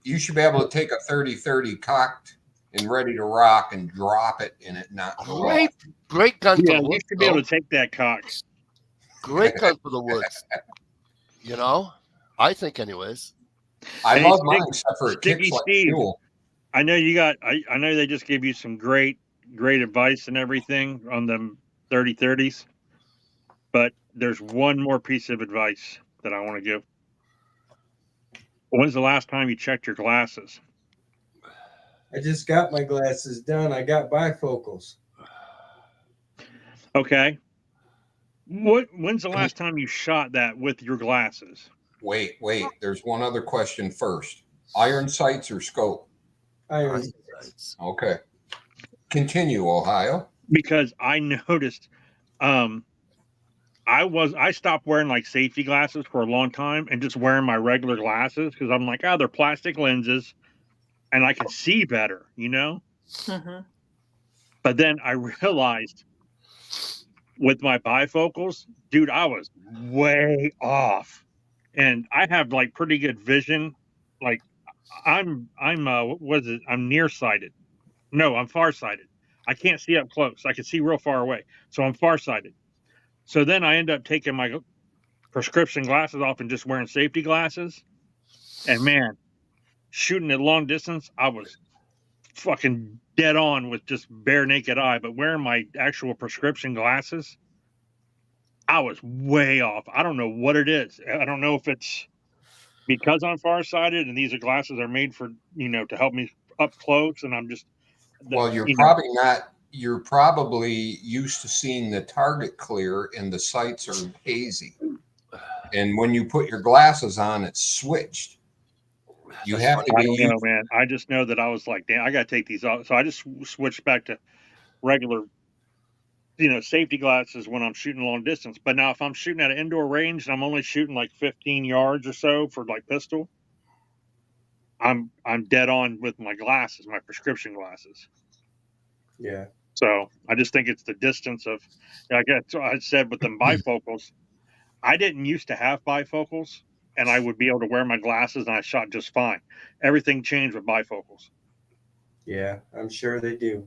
You should be able to take a 30-30 cocked and ready to rock and drop it and it not go off. Great gun. Yeah, you should be able to take that cock. Great gun for the woods. You know, I think, anyways. I Hey, love mine except for it Sticky kicks like Steve. fuel. I know you got. I know they just gave you some great advice and everything on them 30-30s, but there's one more piece of advice that I want to give. When's the last time you checked your glasses? I just got my glasses done. I got bifocals. Okay. When's the last time you shot that with your glasses? Wait. There's one other question first. Iron sights or scope? Iron sights. Okay. Continue, Ohio. Because I noticed I stopped wearing like safety glasses for a long time and just wearing my regular glasses because I'm like, they're plastic lenses and I can see better, you know? Mhm. But then I realized with my bifocals, dude, I was way off. And I have like pretty good vision. Like I'm what is it? I'm nearsighted. No, I'm farsighted. I can't see up close. I can see real far away. So I'm farsighted. So then I end up taking my prescription glasses off and just wearing safety glasses. And man, shooting at long distance, I was fucking dead on with just bare naked eye. But wearing my actual prescription glasses, I was way off. I don't know what it is. I don't know if it's because I'm farsighted and these glasses are made for, to help me up close. And I'm just, Well, you're probably not. You're probably used to seeing the target clear and the sights are hazy. And when you put your glasses on, it's switched. You have to I be don't know, man. I just know that I was like, damn, I got to take these off. So I just switched back to regular, safety glasses when I'm shooting long distance. But now if I'm shooting at an indoor range and I'm only shooting like 15 yards or so for like pistol, I'm dead on with my glasses, my prescription glasses. Yeah. So I just think it's the distance of, I guess I said with them bifocals, I didn't used to have bifocals and I would be able to wear my glasses and I shot just fine. Everything changed with bifocals. Yeah, I'm sure they do.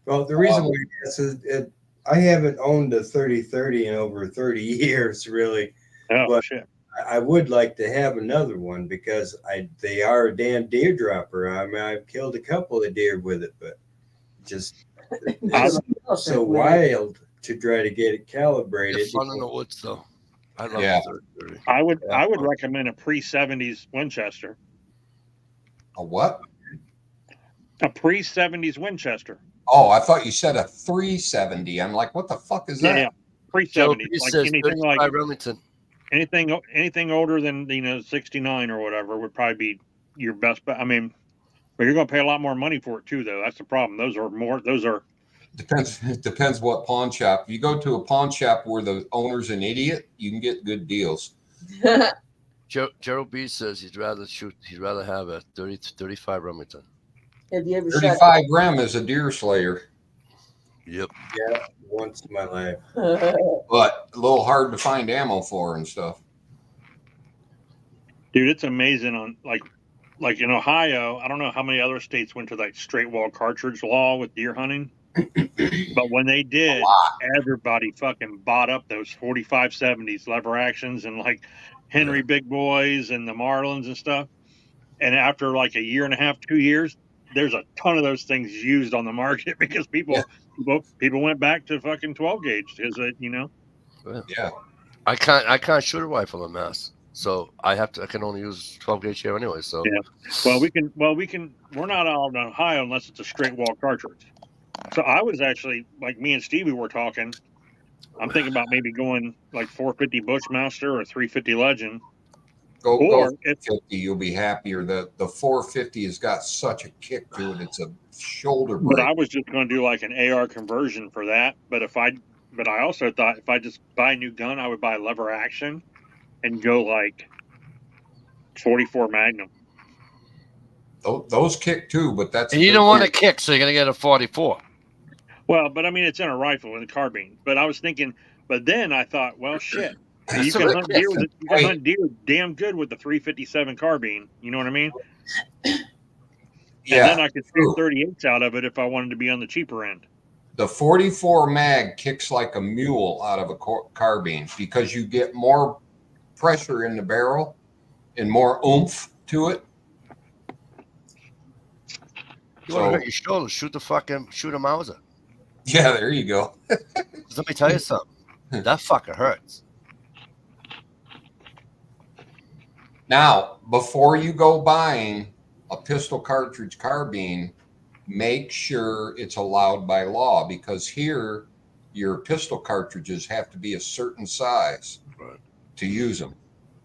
Well, the reason why I haven't owned a 30-30 in over 30 years, really. Oh, but shit. I would like to have another one because they are a damn deer dropper. I mean, I've killed a couple of deer with it, but just it's so wild to try to get it calibrated. It's fun in the woods, though. I love the 30-30. I would recommend a pre-70s Winchester. A what? A pre-70s Winchester. Oh, I thought you said a 370. I'm like, what the fuck is that? Yeah, pre-70s. Like anything like Remington. anything older than 69 or whatever would probably be your best bet. I mean, but you're going to pay a lot more money for it too, though. That's the problem. Those are Depends what pawn shop. If you go to a pawn shop where the owner's an idiot, you can get good deals. Gerald B says he'd rather have a 30-35 Remington. Have you ever 35 rem is a deer slayer. Yep. Yeah, once in my life. But a little hard to find ammo for and stuff. Dude, it's amazing on like in Ohio. I don't know how many other states went to like straight wall cartridge law with deer hunting. But when they did, everybody fucking bought up those 45-70s lever actions and like Henry Big Boys and the Marlins and stuff. And after like a year and a half, 2 years, there's a ton of those things used on the market because people went back to fucking 12 gauge because Yeah. I can't shoot a rifle in Mass. So I can only use 12 gauge here anyway. So Yeah. Well, we can. We're not out in Ohio unless it's a straight wall cartridge. So I was actually like me and Stevie were talking. I'm thinking about maybe going like 450 Bushmaster or 350 Legend. Go Or if 50, you'll be happier. The 450 has got such a kick to it. It's a shoulder But break. I was just going to do like an AR conversion for that. But I also thought if I just buy a new gun, I would buy lever action and go like 44 Magnum. Those kick too, but that's and you don't want to kick, so you're gonna get a 44. Well, but I mean, it's in a rifle and a carbine. But I was thinking, but then I thought, well, shit, you can hunt deer with it. You can hunt deer damn good with the 357 carbine. You know what I mean? Yeah, and then I could shoot 38s out of it if I wanted to be on the cheaper end. the 44 mag kicks like a mule out of a carbine because you get more pressure in the barrel and more oomph to it. You want to hurt your shoulder? Shoot a Mauser. Yeah, there you go. Let me tell you something. That fucker hurts. Now, before you go buying a pistol cartridge carbine, make sure it's allowed by law, because here your pistol cartridges have to be a certain size to use them.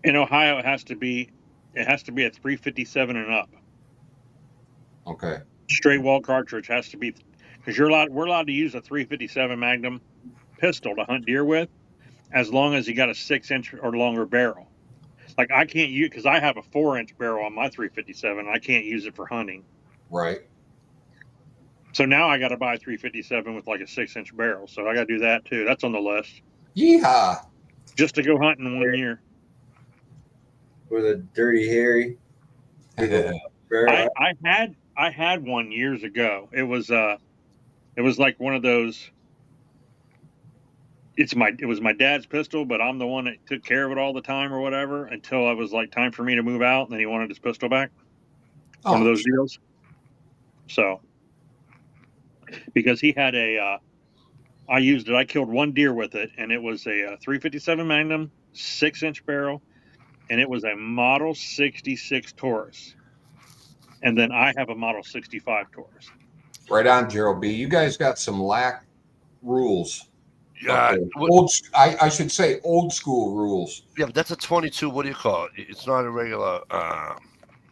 In Ohio, it has to be a 357 and up. Okay. Straight wall cartridge has to be, because we're allowed to use a 357 Magnum pistol to hunt deer with, as long as you got a 6-inch or longer barrel. Like I can't use, because I have a 4-inch barrel on my 357. I can't use it for hunting. Right. So now I got to buy a 357 with like a 6-inch barrel. So I got to do that too. That's on the list. Yeehaw! Just to go hunting in 1 year. With a Dirty Harry. I had one years ago. It was like one of those. It was my dad's pistol, but I'm the one that took care of it all the time or whatever until it was like time for me to move out, and then he wanted his pistol back. One of those deals. So, because he had I used it. I killed one deer with it, and it was a 357 Magnum, 6-inch barrel, and it was a Model 66 Taurus. And then I have a Model 65 Taurus. Right on, Gerald B. You guys got some lack rules. Yeah, I should say old school rules. Yeah, but that's a 22. What do you call it? It's not a regular.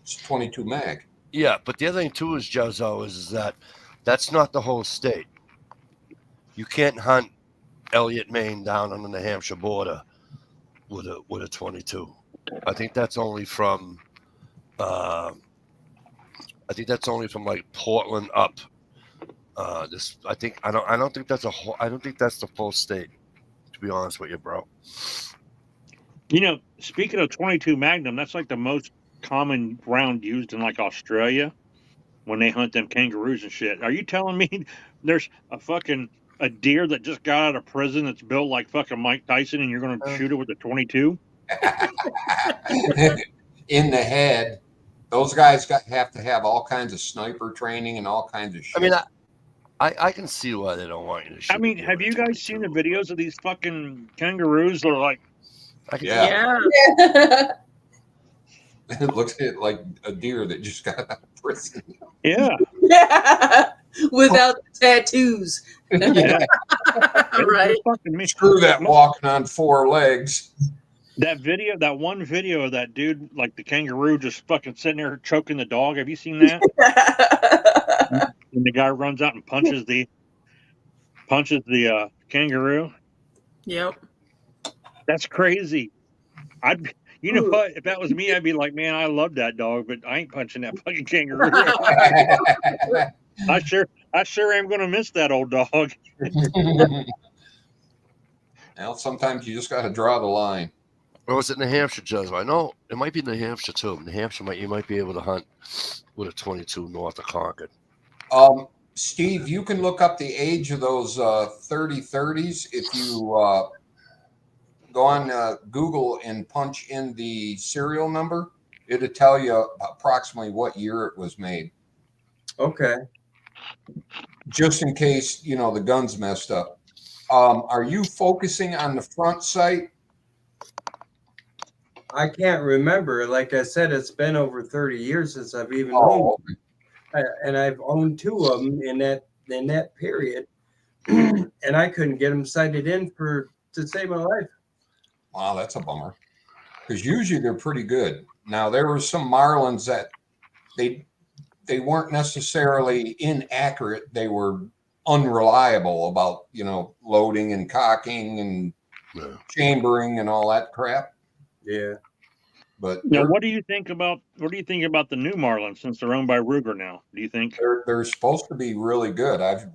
It's 22 mag. Yeah, but the other thing too is, Jazzo, is that that's not the whole state. You can't hunt Elliott, Maine down on the New Hampshire border with a 22. I think that's only from. I think that's only from like Portland up. I don't think that's the full state, to be honest with you, bro. You know, speaking of 22 Magnum, that's like the most common round used in like Australia when they hunt them kangaroos and shit. Are you telling me there's a deer that just got out of prison that's built like fucking Mike Tyson and you're going to shoot it with a 22? In the head. Those guys have to have all kinds of sniper training and all kinds of shit. I mean, I can see why they don't want you to shoot. I mean, have you guys seen the videos of these fucking kangaroos that are like... Yeah. It looks like a deer that just got out of prison. Yeah. Without the tattoos. Yeah. Right. Screw that walking on 4 legs. That one video of that dude, like the kangaroo, just fucking sitting there choking the dog. Have you seen that? And the guy runs out and punches the kangaroo. Yep. That's crazy. You know what? If that was me, I'd be like, man, I love that dog, but I ain't punching that fucking kangaroo. I sure am gonna miss that old dog. Well, sometimes you just got to draw the line. Or was it New Hampshire, Jazz? I know it might be New Hampshire too. New Hampshire you might be able to hunt with a 22 north of Concord. Steve, you can look up the age of those 30-30s if you go on Google and punch in the serial number. It'll tell you approximately what year it was made. Okay. Just in case, the gun's messed up. Are you focusing on the front sight? I can't remember. Like I said, it's been over 30 years since I've even Oh, owned, and I've owned 2 of them in that period, and I couldn't get them sighted in to save my life. wow, that's a bummer. Because usually they're pretty good. Now there were some Marlins that they weren't necessarily inaccurate. They were unreliable about loading and cocking and chambering and all that crap. Yeah. But Now, what do you think about the new Marlins since they're owned by Ruger now? Do you think they're supposed to be really good? I've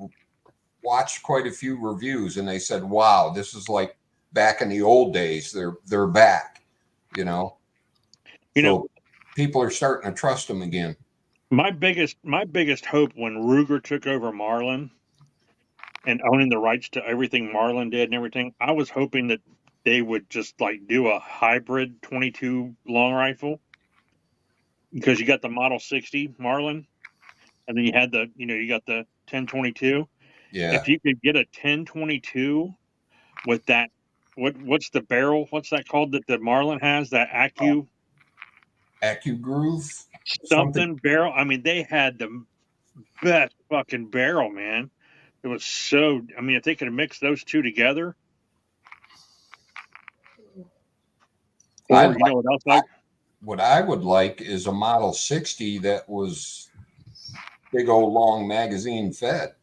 watched quite a few reviews and they said, "Wow, this is like back in the old days. They're back." So people are starting to trust them again. my biggest hope when Ruger took over Marlin and owning the rights to everything Marlin did and everything, I was hoping that they would just like do a hybrid 22 long rifle, because you got the Model 60 Marlin and then you had you got the 1022. Yeah. If you could get a 1022 with that, what's the barrel? What's that called that the Marlin has? That Accu Groove something barrel. I mean, they had the best fucking barrel, man. It was so. I mean, if they could have mixed those two together, or what else? What I would like is a Model 60 that was big old long magazine fed.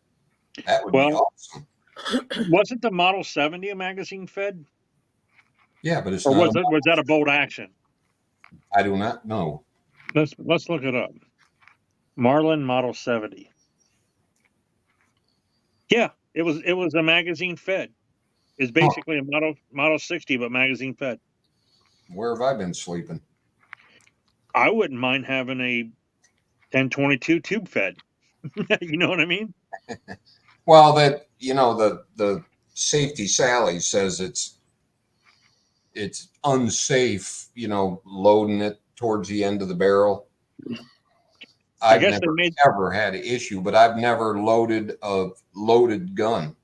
That would be awesome. Wasn't the Model 70 a magazine fed? Yeah, but it's or not. Was that a bolt action? I do not know. Let's look it up. Marlin Model 70. Yeah, it was a magazine fed. It's basically a Model 60, but magazine fed. Where have I been sleeping? I wouldn't mind having a 1022 tube fed. You know what I mean? Well, that the Safety Sally says it's unsafe, loading it towards the end of the barrel. I've never had an issue, but I've never loaded a loaded gun.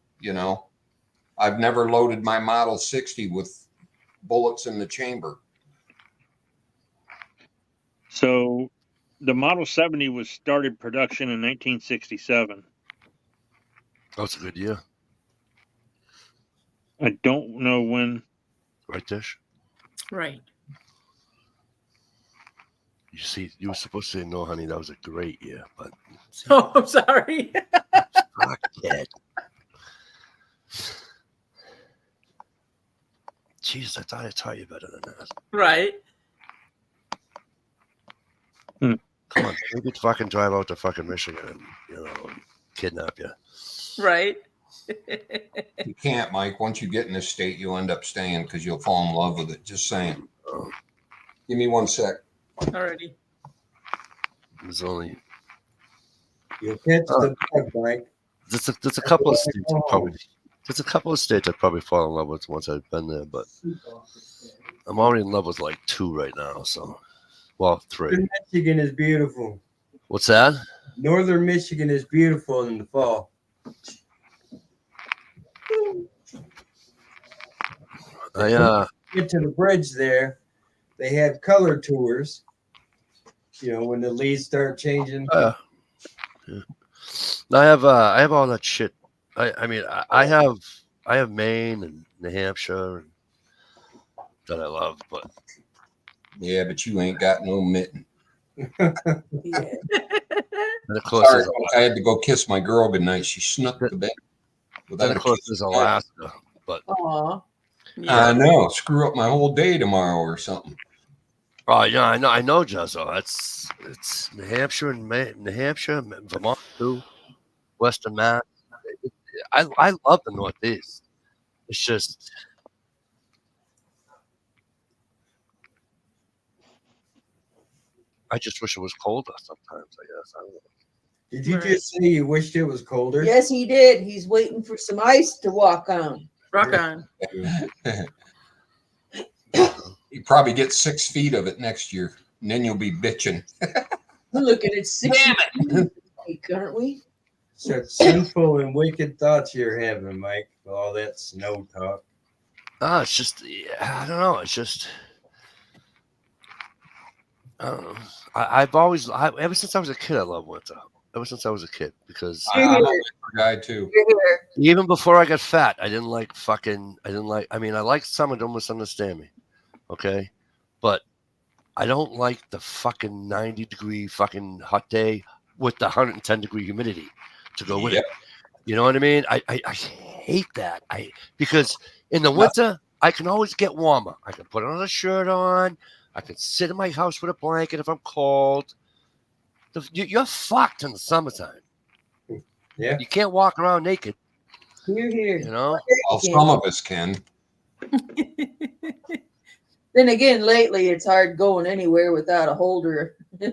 I've never loaded my Model 60 with bullets in the chamber. So the Model 70 was started production in 1967. That's a good year. I don't know when. Right, Tish? Right. You see, you were supposed to say no, honey. That was a great year, but Oh, I'm sorry. fuck it. Jesus, I thought I taught you better than that. Right. Come on, we could fucking drive out to fucking Michigan and kidnap you. Right. You can't, Mike. Once you get in this state, you'll end up staying because you'll fall in love with it. Just saying. Give me 1 sec. Alrighty. There's only. You'll catch the bug, Mike. There's a couple of states there's a couple of states I'd probably fall in love with once I've been there, but I'm already in love with like 2 right now. So, well, 3. Northern Michigan is beautiful. What's that? Northern Michigan is beautiful in the fall. Get to the bridge there. They have color tours. When the leaves start changing. Yeah. I have all that shit. I have Maine and New Hampshire that I love, but yeah, but you ain't got no mitten. And of course, sorry, I had to go kiss my girl goodnight. She snuck to bed. Then of course there's Alaska, but I know, screw up my whole day tomorrow or something. Oh yeah, I know, Jezzo. It's New Hampshire and New Hampshire, Vermont too, Western Mass. I love the Northeast. It's just I just wish it was colder sometimes. I guess I don't know. Did you just say you wished it was colder? Yes, he did. He's waiting for some ice to walk on. Rock on. You probably get 6 feet of it next year, and then you'll be bitching. Look at it, 6 feet, aren't we? Such sinful and wicked thoughts you're having, Mike, with all that snow talk. It's just I don't know. It's just I don't know. I've always, ever since I was a kid, I love winter. Ever since I was a kid, because I'm a winter guy too. even before I got fat, I didn't like. I mean, I like summer. Don't misunderstand me, okay? But I don't like the fucking 90-degree fucking hot day with the 110-degree humidity to go with it. You know what I mean? I hate that. Because in the winter I can always get warmer. I can put another shirt on. I can sit in my house with a blanket if I'm cold. You're fucked in the summertime. Yeah. You can't walk around naked. Here. You know? Well, some of us can. Then again, lately it's hard going anywhere without a holder. You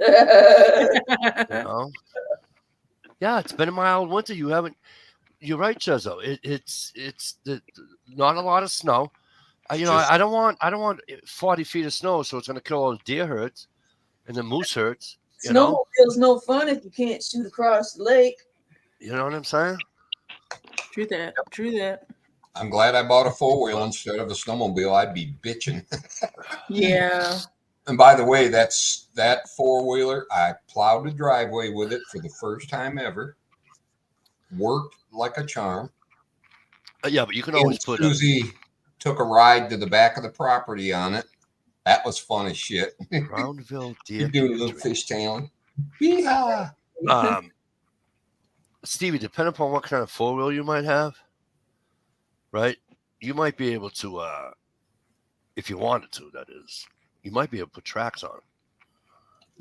know? Yeah, it's been a mild winter. You haven't. You're right, Chezzo. It's not a lot of snow. I don't want 40 feet of snow, so it's going to kill all the deer herds and the moose herds. You know? Snowmobile's no fun if you can't shoot across the lake. You know what I'm saying? True that. True that. I'm glad I bought a 4-wheel instead of a snowmobile. I'd be bitching. Yeah. And by the way, that 4-wheeler, I plowed the driveway with it for the first time ever. Worked like a charm. Yeah, but you can always put Susie took a ride to the back of the property on it. That was fun as shit. Brownville deer. You do a little fishtailing. Yeehaw! Stevie, depending upon what kind of 4-wheel you might have, right? You might be able to, if you wanted to, that is, you might be able to put tracks on it.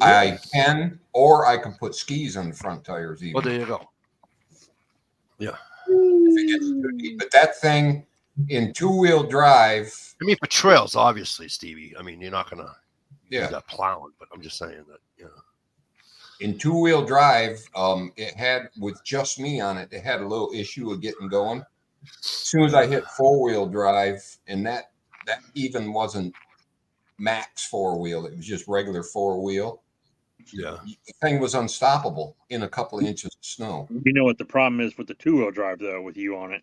I can, or I can put skis on the front tires even. Well, there you go. Yeah. If it gets tricky. But that thing in 2-wheel drive. I mean, for trails, obviously, Stevie. I mean, you're not going to do that plowing, but I'm just saying that, you know. In 2-wheel drive, it had, with just me on it, it had a little issue of getting going. As soon as I hit 4-wheel drive, and that even wasn't max 4-wheel, it was just regular 4-wheel. Yeah. The thing was unstoppable in a couple of inches of snow. You know what the problem is with the 2-wheel drive, though, with you on it?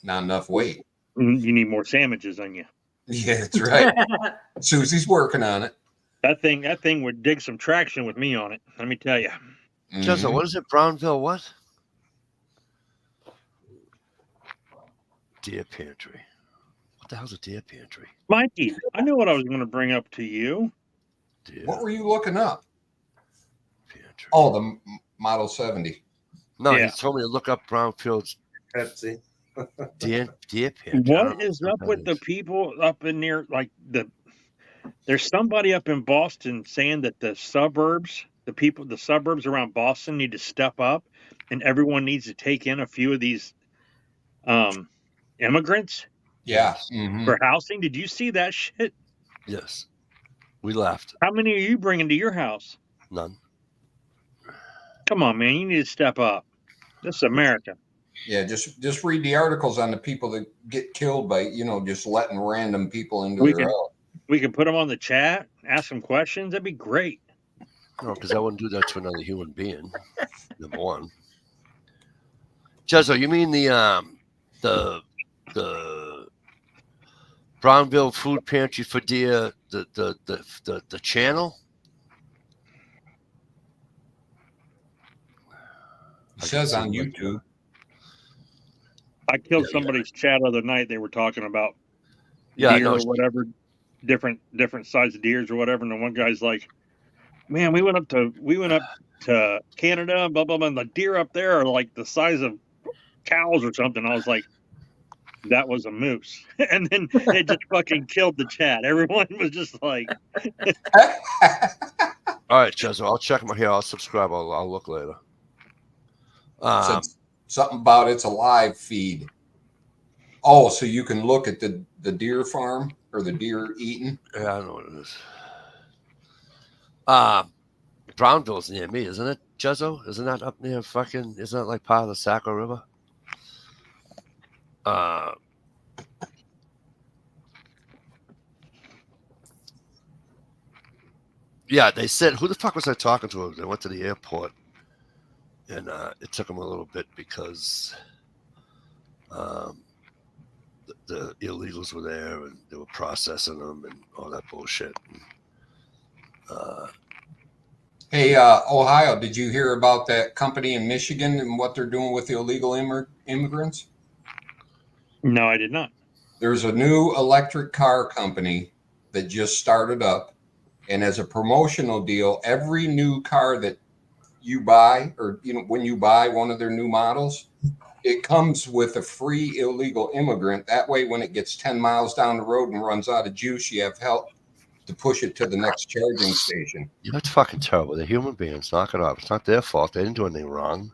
Not enough weight. You need more sandwiches on you. Yeah, that's right. Susie's working on it. That thing would dig some traction with me on it. Let me tell you. Jessica, what is it? Brownville what? Deer pantry. What the hell's a deer pantry? Mikey, I know what I was going to bring up to you. What were you looking up? Oh, the Model 70. No, he told me to look up Brownfield's Pepsi. deer pantry. What is up with the people up in near, like, there's somebody up in Boston saying that the suburbs around Boston need to step up and everyone needs to take in a few of these immigrants. Yeah. For housing. Did you see that shit? Yes. We laughed. How many are you bringing to your house? None. Come on, man. You need to step up. This is America. Yeah, just read the articles on the people that get killed by, just letting random people into their house. We can put them on the chat, ask them questions. That'd be great. No, because I wouldn't do that to another human being. Number one. Jezzo, you mean the Brownville Food Pantry for deer, the channel? It says on YouTube. I killed somebody's chat the other night. They were talking about deer or whatever, different size of deers or whatever. And the one guy's like, "Man, we went up to Canada, blah blah blah, and the deer up there are like the size of cows or something." I was like, "That was a moose," and then it just fucking killed the chat. Everyone was just like, "All right, Jezzo, I'll check my here. I'll subscribe. I'll look later." Something about it's a live feed. Oh, so you can look at the deer farm or the deer eating? Yeah, I know what it is. Brownville's near me, isn't it, Jezzo? Isn't that up near isn't that like part of the Saco River? Yeah, they said, who the fuck was I talking to? They went to the airport. And it took them a little bit because the illegals were there and they were processing them and all that bullshit. Hey, Ohio, did you hear about that company in Michigan and what they're doing with the illegal immigrants? No, I did not. There's a new electric car company that just started up, and as a promotional deal, every new car that you buy, or when you buy one of their new models, it comes with a free illegal immigrant. That way, when it gets 10 miles down the road and runs out of juice, you have help to push it to the next charging station. That's fucking terrible. They're human beings. Knock it off. It's not their fault. They didn't do anything wrong.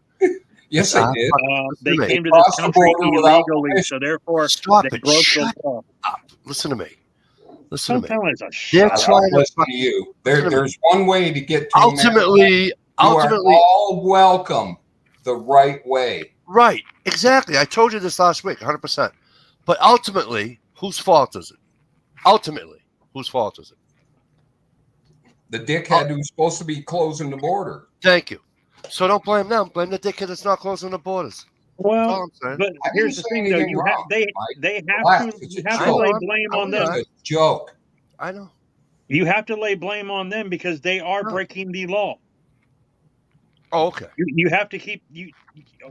Yes, they did. They They came to crossed this the country border without illegally, permission. so therefore Stop they it. broke the Shut law. up. Listen to me. Listen to me. Don't tell us a They're shut up. trying to Listen to you. There's one way to get to ultimately, America. You are all welcome the right way. right. Exactly. I told you this last week, 100%. But ultimately, whose fault is it? Ultimately, whose fault is it? The dickhead who's supposed to be closing the border. Thank you. So don't blame them. Blame the dickhead that's not closing the borders. That's all Well, I'm saying. but I here's the didn't say thing, though. anything You have wrong, they Mike. have Relax, to it's you a have to joke. lay blame on It's them. a joke. I know. You have to lay blame on them because they are breaking the law. Oh, okay. You have to keep you.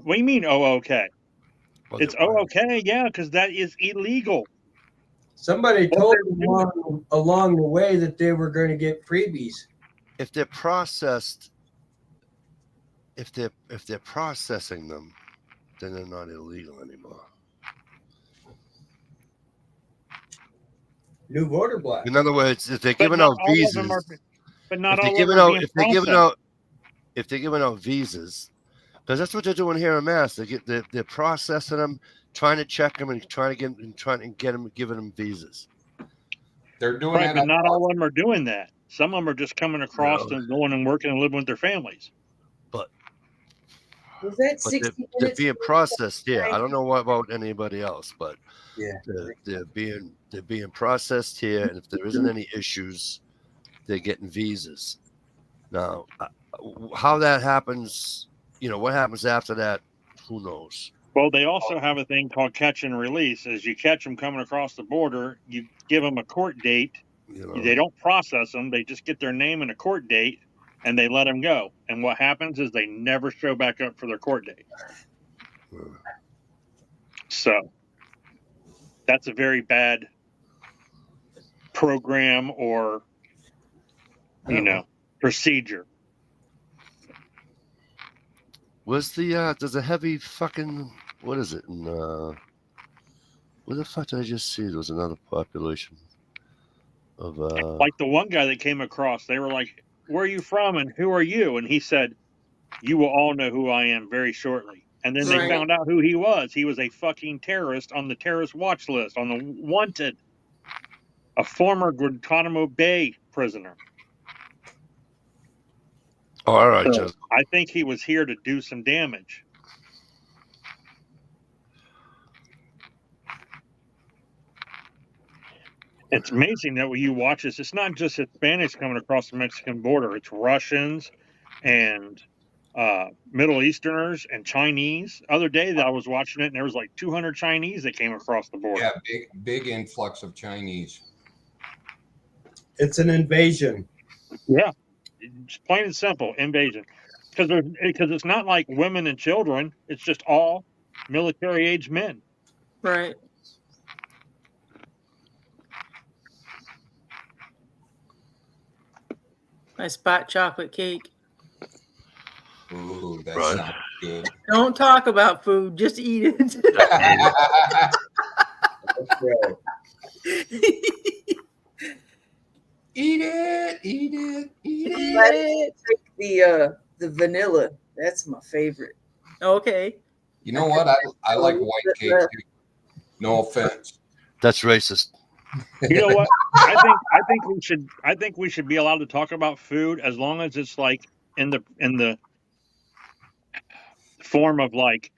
What do you mean? Oh, okay. Well, It's okay, yeah, because that is illegal. Somebody What told they're them along the way that they were going to get freebies. if they're processed, if they're processing them, then they're not illegal anymore. New voter block. In other words, if they're But giving not out all of visas, them are. But not if they're all of giving them are out, being if they're giving processed. out, if they're giving out visas, because that's what they're doing here in Mass. They're processing them, trying to check them, and trying to get them, giving them visas. They're doing Right, that. but not all of them are doing that. Some of them are just coming across No. and going and working and living with their families. But Was that but 60 they're minutes? being processed here. I don't know what about anybody else, but Yeah. they're being processed here, and if there isn't any issues, they're getting visas. Now, how that happens, what happens after that, who knows? Well, they also have a thing called catch and release. As you catch them coming across the border, you give them a court date. They don't process them. They just get their name and a court date, and they let them go. And what happens is they never show back up for their court date. So that's a very bad program or, procedure. Was there's a heavy fucking, what is it? In, where the fuck did I just see? There was another population of Like the one guy that came across, they were like, "Where are you from and who are you?" And he said, "You will all know who I am very shortly." And then they found out who he was. He was a fucking terrorist on the terrorist watch list, on the wanted, a former Guantanamo Bay prisoner. Oh, all right, So Jeff. I think he was here to do some damage. It's amazing that when you watch this, it's not just Hispanics coming across the Mexican border. It's Russians and Middle Easterners and Chinese. Other day that I was watching it, and there was like 200 Chinese that came across the border. Yeah, big influx of Chinese. It's an invasion. Yeah, it's plain and simple invasion. Because it's not like women and children. It's just all military-age men. Right. My spot chocolate cake. Ooh, that Right. sounds good. Don't talk about food, just eat it. That's right. Eat it, eat it, eat it. I take the vanilla. That's my favorite. Okay. You know what? I like white cake too. No offense. That's racist. You know what? I think we should be allowed to talk about food as long as it's like in the form of like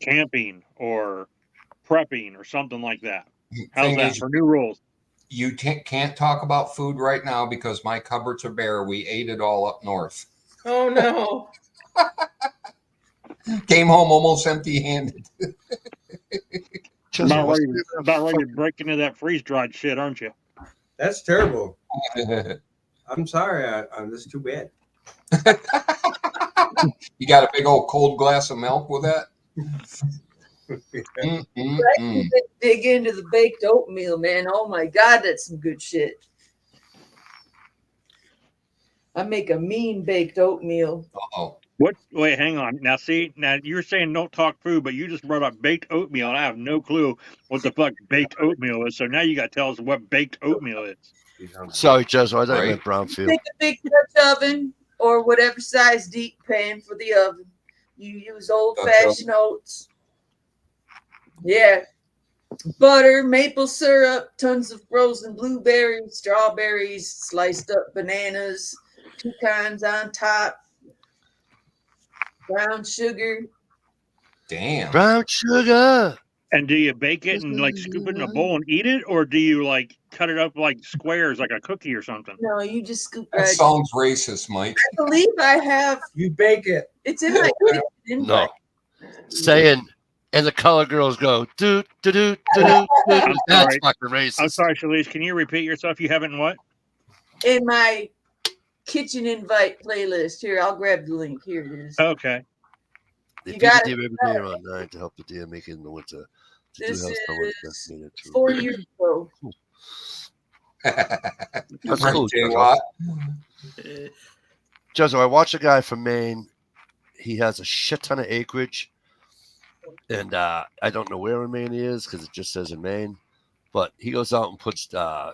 camping or prepping or something like that. How's Thing that is, for new rules? you can't talk about food right now because my cupboards are bare. We ate it all up north. Oh no. Came home almost empty-handed. About ready to break into that freeze dried shit, aren't you? That's terrible. I'm sorry. This is too bad. You got a big old cold glass of milk with that? I can dig into the baked oatmeal, man. Oh my God, that's some good shit. I make a mean baked oatmeal. Uh-oh. What? Wait, hang on. Now, see, now you're saying don't talk food, but you just brought up baked oatmeal, and I have no clue what the fuck baked oatmeal is. So now you got to tell us what baked oatmeal is. Sorry, Jezzo. I thought you Right. meant Brownfield. Take a big Dutch oven or whatever size deep pan for the oven. You use old-fashioned oats. Yeah. Butter, maple syrup, tons of frozen blueberries, strawberries, sliced up bananas, pecans on top, brown sugar. Damn. Brown sugar. And do you bake it and like scoop it in a bowl and eat it, or do you like cut it up like squares, like a cookie or something? No, you just scoop That right. sounds racist, Mike. I believe I have. You bake it. It's in my No. Saying, and the color girls go, do, do, do, do, do, do. I'm That's sorry. fucking racist. I'm sorry, Shalise. Can you repeat yourself? You haven't what? in my kitchen invite playlist. Here, I'll grab the link. Here it is. Okay. They You feed got the it. deer every day around 9 to help the deer make it in the winter. To This do health someone is needed to. 4 years ago. That's Right, cool, Jay Jezzo. Watt. Jezzo, I watch a guy from Maine. He has a shit ton of acreage. And I don't know where in Maine he is because it just says in Maine. But he goes out and puts,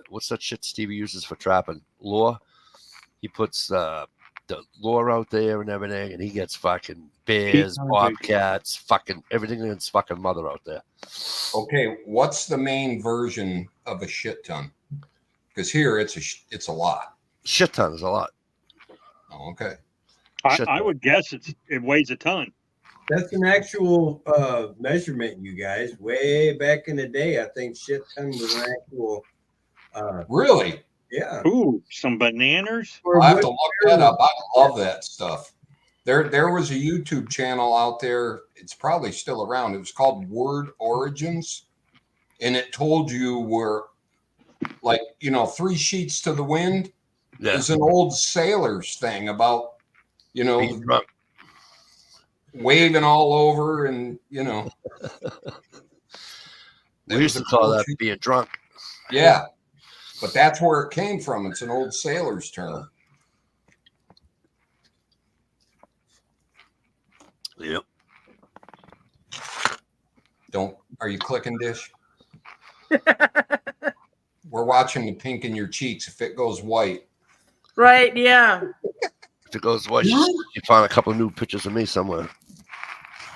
what's that shit Stevie uses for trapping? Lure. He puts the lure out there and everything, and he gets fucking bears, bobcats, fucking everything in its fucking mother out there. Okay, what's the main version of a shit ton? Because here it's a lot. Shit ton is a lot. Oh, okay. I would guess it weighs a ton. That's an actual measurement, you guys. Way back in the day, I think shit ton was an actual. Really? Yeah. Ooh, some bananas. I have to look that up. I love that stuff. There was a YouTube channel out there. It's probably still around. It was called Word Origins, and it told you where, like, 3 sheets to the wind is an old sailor's thing about, Being drunk. waving all over, and We used to call that being drunk. Yeah, but that's where it came from. It's an old sailor's term. Yep. Are you clicking, Dish? We're watching the pink in your cheeks. If it goes white, Right, yeah. If it goes white, you find a couple new pictures of me somewhere.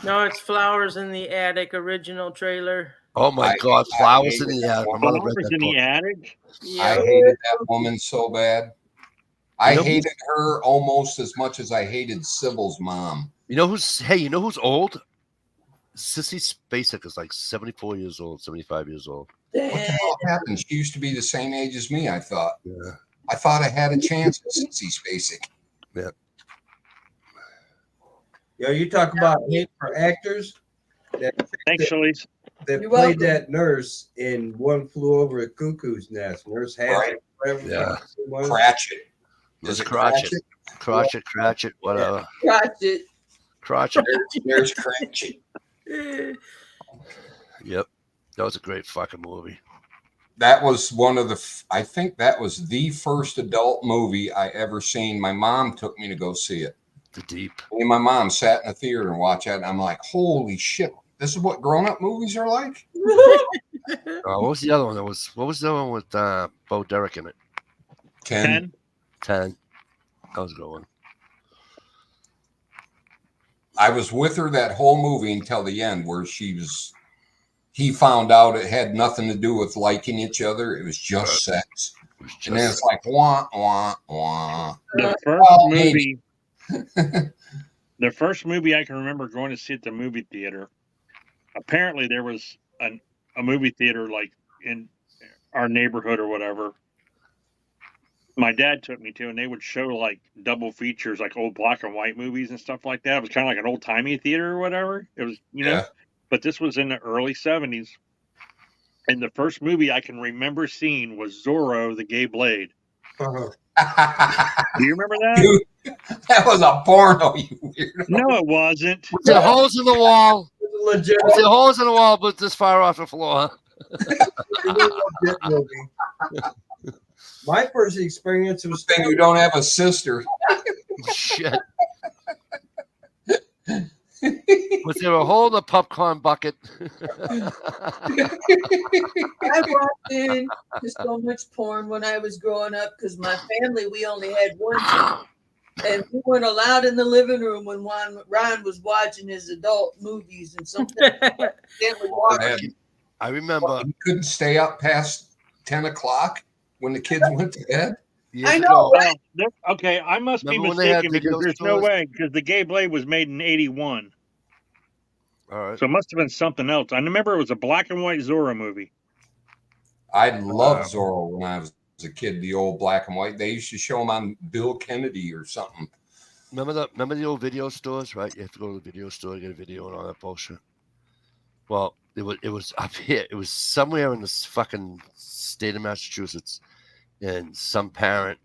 No, it's Flowers in the Attic original trailer. Oh my God, Flowers in the Attic. My mother read Flowers that in the book. attic. I hated that woman so bad. I hated her almost as much as I hated Sybil's mom. You know who's old? Sissy Spacek is like 74 years old, 75 years old. What the hell happened? She used to be the same age as me, I thought. Yeah. I thought I had a chance with Sissy Spacek. Yeah. Yo, you talk about hate for actors. Thanks, Shalise. That You're played welcome. that nurse in One Flew Over a Cuckoo's Nest. Nurse Hatchet. Right. Whatever Yeah. it was. Cratchit. There's Cratchit, whatever. Watch it. Cratchit. There's Cratchit. Yep. That was a great fucking movie. That was one of I think that was the first adult movie I ever seen. My mom took me to go see it. The Deep. Me and my mom sat in the theater and watched it. And I'm like, holy shit. This is what grown-up movies are like? What was the other one? What was the one with Bo Derek in it? 10. 10. That was a good one. I was with her that whole movie until the end where he found out it had nothing to do with liking each other. It was just sex. And then it's like, wah, wah, wah. The first movie I can remember going to see at the movie theater. Apparently, there was a movie theater like in our neighborhood or whatever. My dad took me to, and they would show like double features, like old black and white movies and stuff like that. It was kind of like an old timey theater or whatever. It was, but this was in the early 70s. And the first movie I can remember seeing was Zorro, the Gay Blade. Uh-huh. Do you remember that? Dude, that was a porno, you weirdo. No, it wasn't. Was there holes in the wall? Legit. Was there holes in the wall, but this far off the floor? Legit movie. My first experience was Thing you don't have a sister. Shit. Was there a hole in the popcorn bucket? I walked in to so much porn when I was growing up because my family, we only had one TV. And we weren't allowed in the living room when Ron was watching his adult movies and sometimes accidentally watching. I remember. You couldn't stay up past 10 o'clock when the kids went to bed. I know. Right? Okay, I must Remember be when they had mistaken because video there's no stores? way because the Gay Blade was made in '81, All right. so it must have been something else. I remember it was a black and white Zorro movie. I loved Zorro when I was a kid, the old black and white. They used to show them on Bill Kennedy or something. Remember the old video stores, right? You have to go to the video store to get a video and all that bullshit. Well, it was up here. It was somewhere in this fucking state of Massachusetts, and some parent,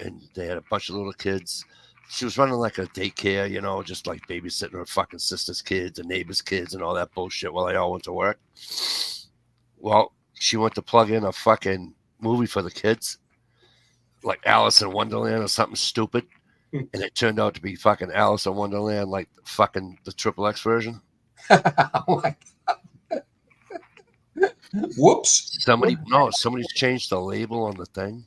and they had a bunch of little kids. She was running like a daycare, you know, just like babysitting her fucking sister's kids and neighbors' kids and all that bullshit while they all went to work. Well, she went to plug in a fucking movie for the kids, like Alice in Wonderland or something stupid, and it turned out to be fucking Alice in Wonderland, like fucking the XXX version. Oh my God. Whoops. Somebody's changed the label on the thing.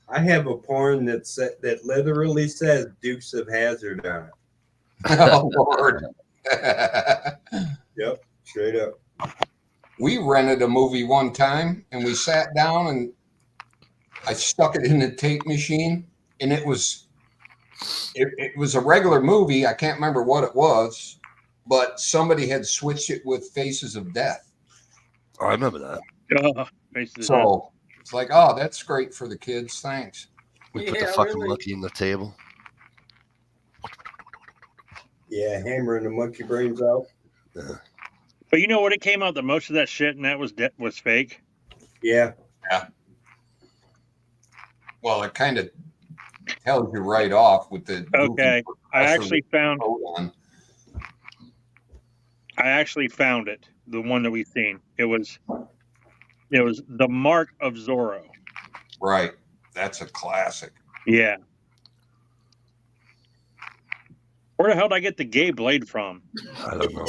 I have a porn that literally says Dukes of Hazzard on it. Oh, Lord. Yep, straight up. We rented a movie one time and we sat down and I stuck it in the tape machine, and it was a regular movie. I can't remember what it was, but somebody had switched it with Faces of Death. Oh, I remember that. So it's like, oh, that's great for the kids. Thanks. We put the fucking monkey in the table. Yeah, hammering the monkey brains out. Yeah. But you know what? It came out that most of that shit and that was fake. Yeah. Yeah. Well, it kind of tells you right off with the. Okay, I actually found it. The one that we've seen. It was The Mark of Zorro. Right. That's a classic. Yeah. Where the hell did I get the Gay Blade from? I don't know.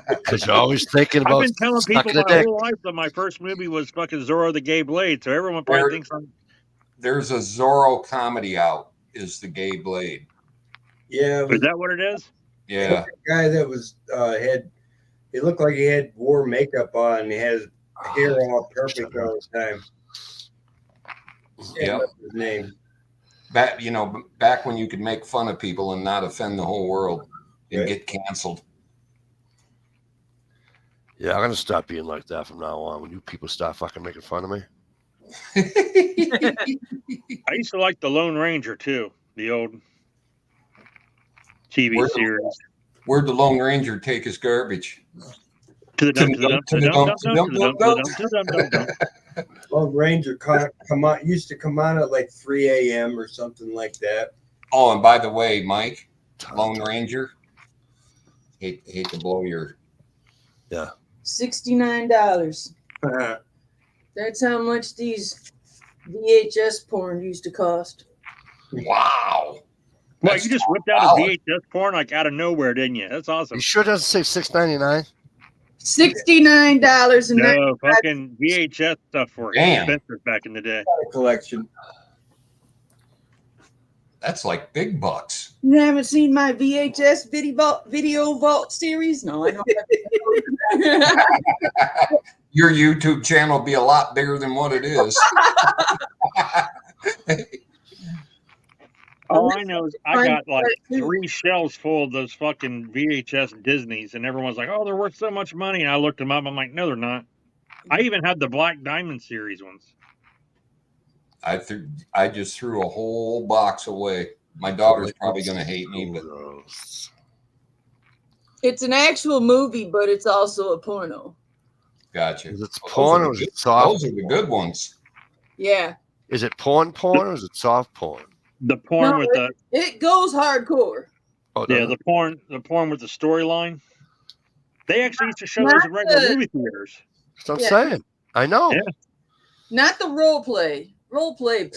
Because you're always thinking about. I've been telling people sucking a my dick. whole life that my first movie was fucking Zorro the Gay Blade, so everyone probably thinks I'm. There's a Zorro comedy out. Is the Gay Blade? Yeah. Is that what it is? Yeah. Guy that was had. It looked like he had wore makeup on. And he had his hair all perfect all the time. Yeah. What's his name? Back when you could make fun of people and not offend the whole world and get canceled. Yeah, I'm gonna stop being like that from now on. When you people start fucking making fun of me. I used to like The Lone Ranger too, the old TV series. Where'd the Lone Ranger take his garbage? To the dump, to the dump, to the dump, to the dump, to the dump, to the dump, to the dump, to the dump. Lone Ranger used to come on at like 3 a.m. or something like that. Oh, and by the way, Mike, Lone Ranger, hate to blow your. Yeah. $69. That's how much these VHS porn used to cost. Wow. Well, you just whipped out a VHS porn like out of nowhere, didn't you? That's awesome. You sure doesn't say $6.99? $69 and No, fucking VHS stuff were Damn. expensive back in the day. Collection. That's like big bucks. You haven't seen my VHS video vault series? No, I don't. Your YouTube channel will be a lot bigger than what it is. All I know is I got like 3 shelves full of those fucking VHS Disneys, and everyone's like, "Oh, they're worth so much money." And I looked them up. I'm like, "No, they're not." I even had the Black Diamond series ones. I just threw a whole box away. My daughter's probably going to hate me, but It's an actual movie, but it's also a porno. gotcha. It's porn or those soft? are the good ones. Yeah. Is it porn or is it soft porn? The porn No, with it goes hardcore. Oh, the no. the porn with the storyline. They actually used to show Not those at regular the- movie theaters. That's what I'm Yeah. saying. I know. Yeah. Not the role play. Role play,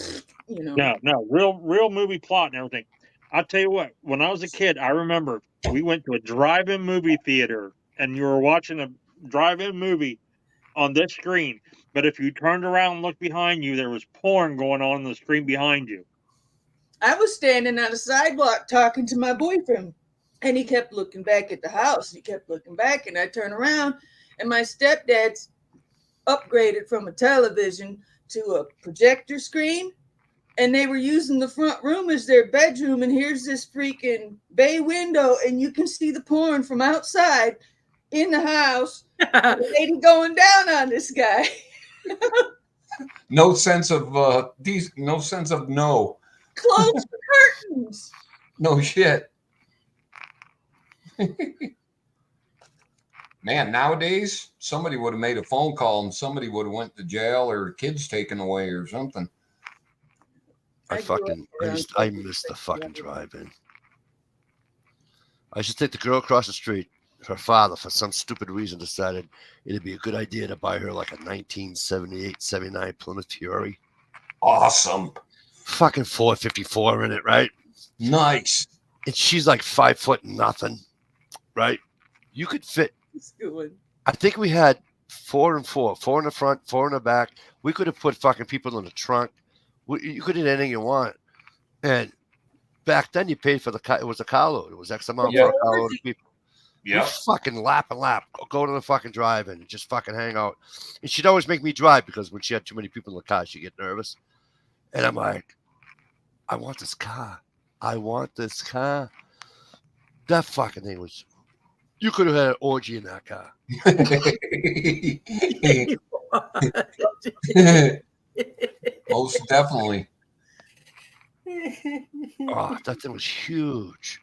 you know. No, real movie plot and everything. I'll tell you what, when I was a kid, I remember we went to a drive-in movie theater and you were watching a drive-in movie on this screen. But if you turned around and looked behind you, there was porn going on the screen behind you. I was standing on a sidewalk talking to my boyfriend, and he kept looking back at the house. He kept looking back, and I turned around, and my stepdad's upgraded from a television to a projector screen, and they were using the front room as their bedroom, and here's this freaking bay window, and you can see the porn from outside in the house. The lady going down on this guy. No sense of no sense of no. Close the curtains. No shit. Man, nowadays somebody would have made a phone call and somebody would have went to jail or kids taken away or something. I miss the fucking drive-in. I should take the girl across the street. Her father, for some stupid reason, decided it'd be a good idea to buy her like a 1978, 79 Plymouth Fury. Awesome. Fucking 454 in it, right? Nice. And she's like 5 foot nothing, right? You could fit. It's good. I think we had 4 and 4, 4 in the front, 4 in the back. We could have put fucking people in the trunk. You could have done anything you want. And back then, you paid for the car. It was a carload. It was X amount for a carload of people. Yeah. Fucking lap. Go to the fucking drive-in and just fucking hang out. And she'd always make me drive because when she had too many people in the car, she'd get nervous. And I'm like, I want this car. I want this car. That fucking thing was. You could have had an orgy in that car. Most definitely. Oh, that thing was huge.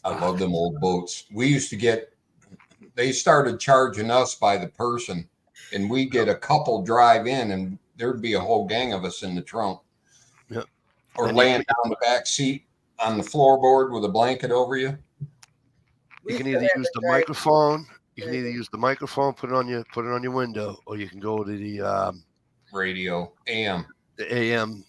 I love them old boats. We used to they started charging us by the person, and we get a couple drive in, and there'd be a whole gang of us in the trunk. Yep. Or laying down the back seat on the floorboard with a blanket over you. You can either use the microphone. You can either use the microphone, put it on your window, or you can go to the radio, AM. The AM,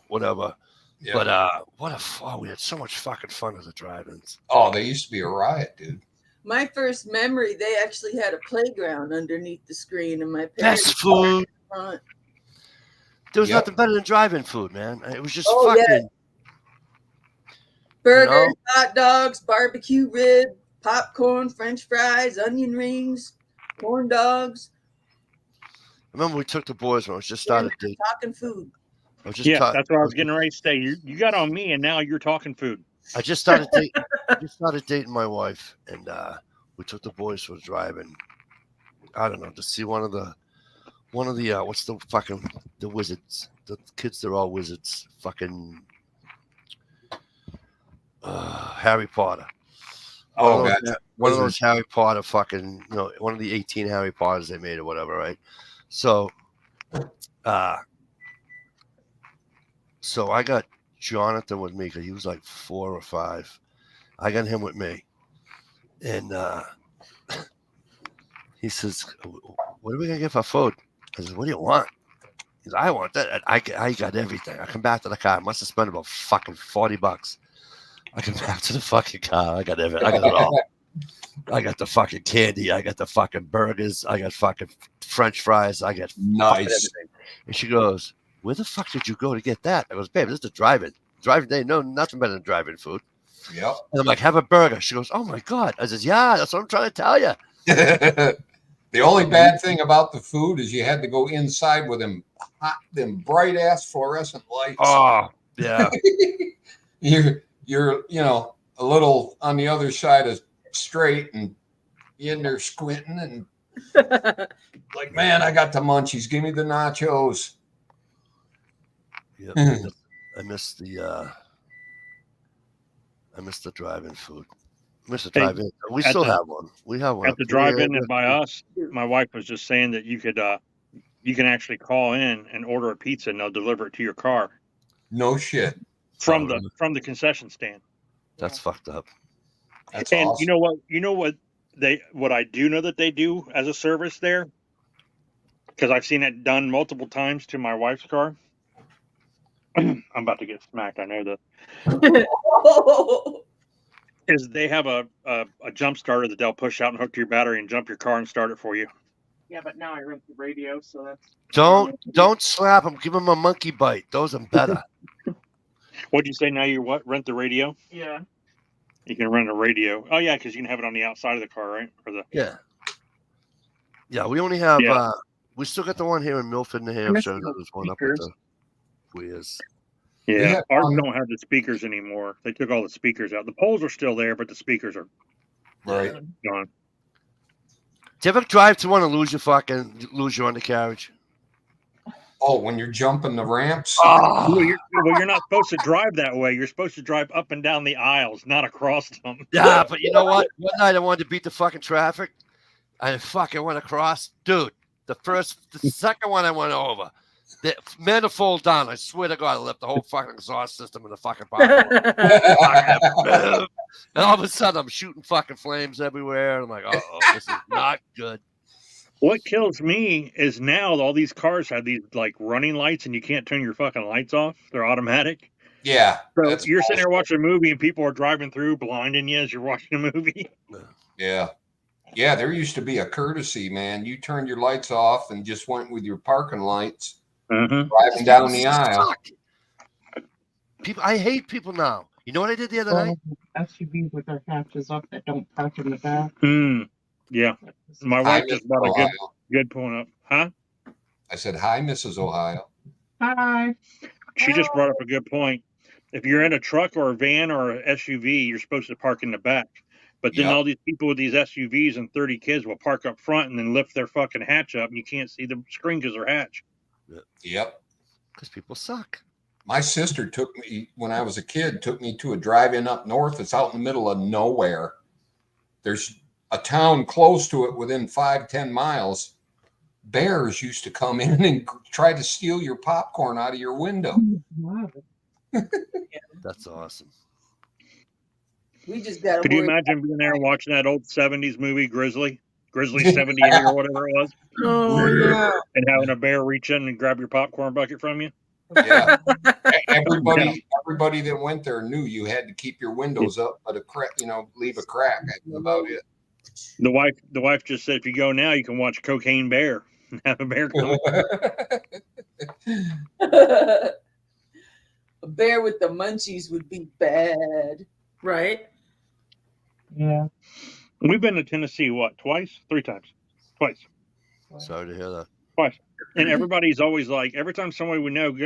whatever. Yeah. But we had so much fucking fun as a drive-ins. Oh, they used to be a riot, dude. My first memory, they actually had a playground underneath the screen, and my Best parents. food. Front. There was nothing better than drive-in food, man. It was just Oh, fucking. yeah. Burgers, hot dogs, barbecue rib, popcorn, French fries, onion rings, corn dogs. Remember, we took the boys when I was just started dating. Talking food. That's what I was getting ready to say. You got on me, and now you're talking food. I just started dating my wife, and we took the boys for a drive-in. I don't know, to see one of the what's the wizards? The kids, they're all wizards. Fucking Harry Potter. Oh, gotcha. One of those Harry Potter fucking, one of the 18 Harry Potters they made or whatever, right? So I got Jonathan with me because he was like 4 or 5. I got him with me. And he says, what are we going to get for food? I said, what do you want? He said, I want that. I got everything. I come back to the car. I must have spent about fucking $40. I come back to the fucking car. I got everything. I got it all. I got the fucking candy. I got the fucking burgers. I got fucking French fries. I got nice everything. And she goes, where the fuck did you go to get that? I goes, babe, this is a drive-in. Drive-in, they know nothing better than drive-in food. Yep. And I'm like, have a burger. She goes, oh my God. I says, yeah, that's what I'm trying to tell you. The only bad thing about the food is you had to go inside with them bright ass fluorescent lights. Oh, yeah. You're a little on the other side of straight and you in there squinting and like, man, I got the munchies. Give me the nachos. Yep. I miss the drive-in food. Mr. Drive-In. We at still the- have one. We have one At up the here. drive-in and by us, my wife was just saying that you can actually call in and order a pizza and they'll deliver it to your car No shit. from Oh, really? the concession stand. That's fucked up. That's And awesome. you know what I do know that they do as a service there, because I've seen it done multiple times to my wife's car. I'm about to get smacked. I know that. Is they have a jump starter that they'll push out and hook to your battery and jump your car and start it for you. Yeah, but now I rent the radio, so that's. Don't slap him. Give him a monkey bite. Those are better. What'd you say? Now you what? Rent the radio? Yeah. You can rent a radio. Oh yeah, because you can have it on the outside of the car, right? Or the Yeah. We only have. Yeah. We still got the one here in Milford, New Hampshire. There's one up at the Weirs. Yeah, ours don't have the speakers anymore. They took all the speakers out. The poles are still there, but the speakers are Right. gone. Do you ever drive to one and lose your undercarriage? Oh, when you're jumping the ramps. Well, you're not supposed to drive that way. You're supposed to drive up and down the aisles, not across them. Yeah, but you know what? One night I wanted to beat the fucking traffic. I fucking went across. Dude, the second one I went over. The manifold down. I swear to God, I left the whole fucking exhaust system in the fucking parking lot. And all of a sudden, I'm shooting fucking flames everywhere. And I'm like, uh-oh, this is not good. What kills me is now all these cars have these like running lights, and you can't turn your fucking lights off. They're automatic. Yeah. So you're sitting there watching a movie, and people are driving through, blinding you as you're watching a movie. Yeah. Yeah, there used to be a courtesy, man. You turned your lights off and just went with your parking lights, driving down the aisle. People, I hate people now. You know what I did the other night? SUVs with their hatches up that don't park in the back. Yeah. My wife just bought a good point up. Huh? I said, hi, Mrs. Ohio. Hi. She just brought up a good point. If you're in a truck or a van or an SUV, you're supposed to park in the back. But then all these people with these SUVs and 30 kids will park up front and then lift their fucking hatch up, and you can't see the screen because they're hatch. Yep. Because people suck. My sister took me, when I was a kid, took me to a drive-in up north. It's out in the middle of nowhere. There's a town close to it within 5-10 miles. Bears used to come in and try to steal your popcorn out of your window. That's awesome. We just got. Could you imagine being there and watching that old 70s movie, Grizzly 78 or whatever it was? Oh, yeah. And having a bear reach in and grab your popcorn bucket from you? Yeah. Everybody that went there knew you had to keep your windows up, but leave a crack. That's about it. The wife just said, if you go now, you can watch Cocaine Bear and have a bear come. A bear with the munchies would be bad, right? Yeah. We've been to Tennessee, what, twice? 3 times. Twice. Sorry to hear that. Twice. And everybody's always like, every time somebody we know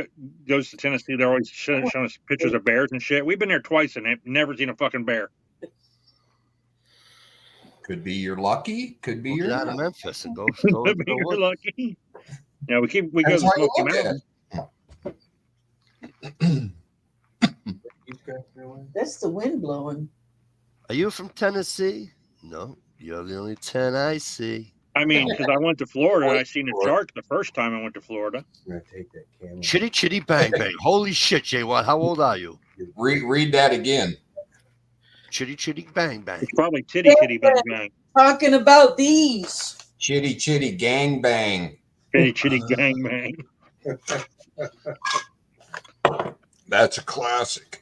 goes to Tennessee, they're always showing us pictures of bears and shit. We've been there twice and have never seen a fucking bear. Could be you're lucky. Could be you're out of not. Memphis and go. Could be you're lucky. Yeah, we go to That's how you Smoky look at Mountains. That's the wind blowing. Are you from Tennessee? No, you're the only 10 I see. I mean, because I went to Florida and I seen a shark the first time I went to Florida. Chitty chitty bang bang. Holy shit, Jay Watt. How old are you? Read that again. Chitty chitty bang bang. It's probably titty titty bang bang. Talking about these. Chitty chitty gang bang. Chitty chitty gang bang. That's a classic.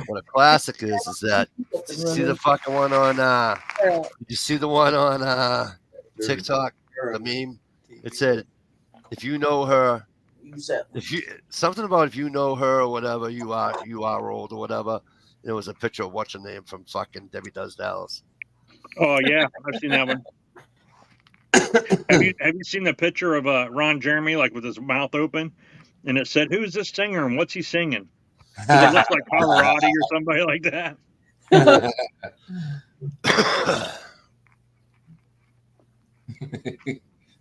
What a classic is that did you see the fucking one on did you see the one on TikTok, the meme? It said, if you know her, if you know her or whatever, you are old or whatever. It was a picture of what's her name from fucking Debbie Does Dallas. Oh yeah, I've seen that one. Have you seen the picture of Ron Jeremy like with his mouth open, and it said, "Who's this singer and what's he singing?" It looks like Pavarotti or somebody like that.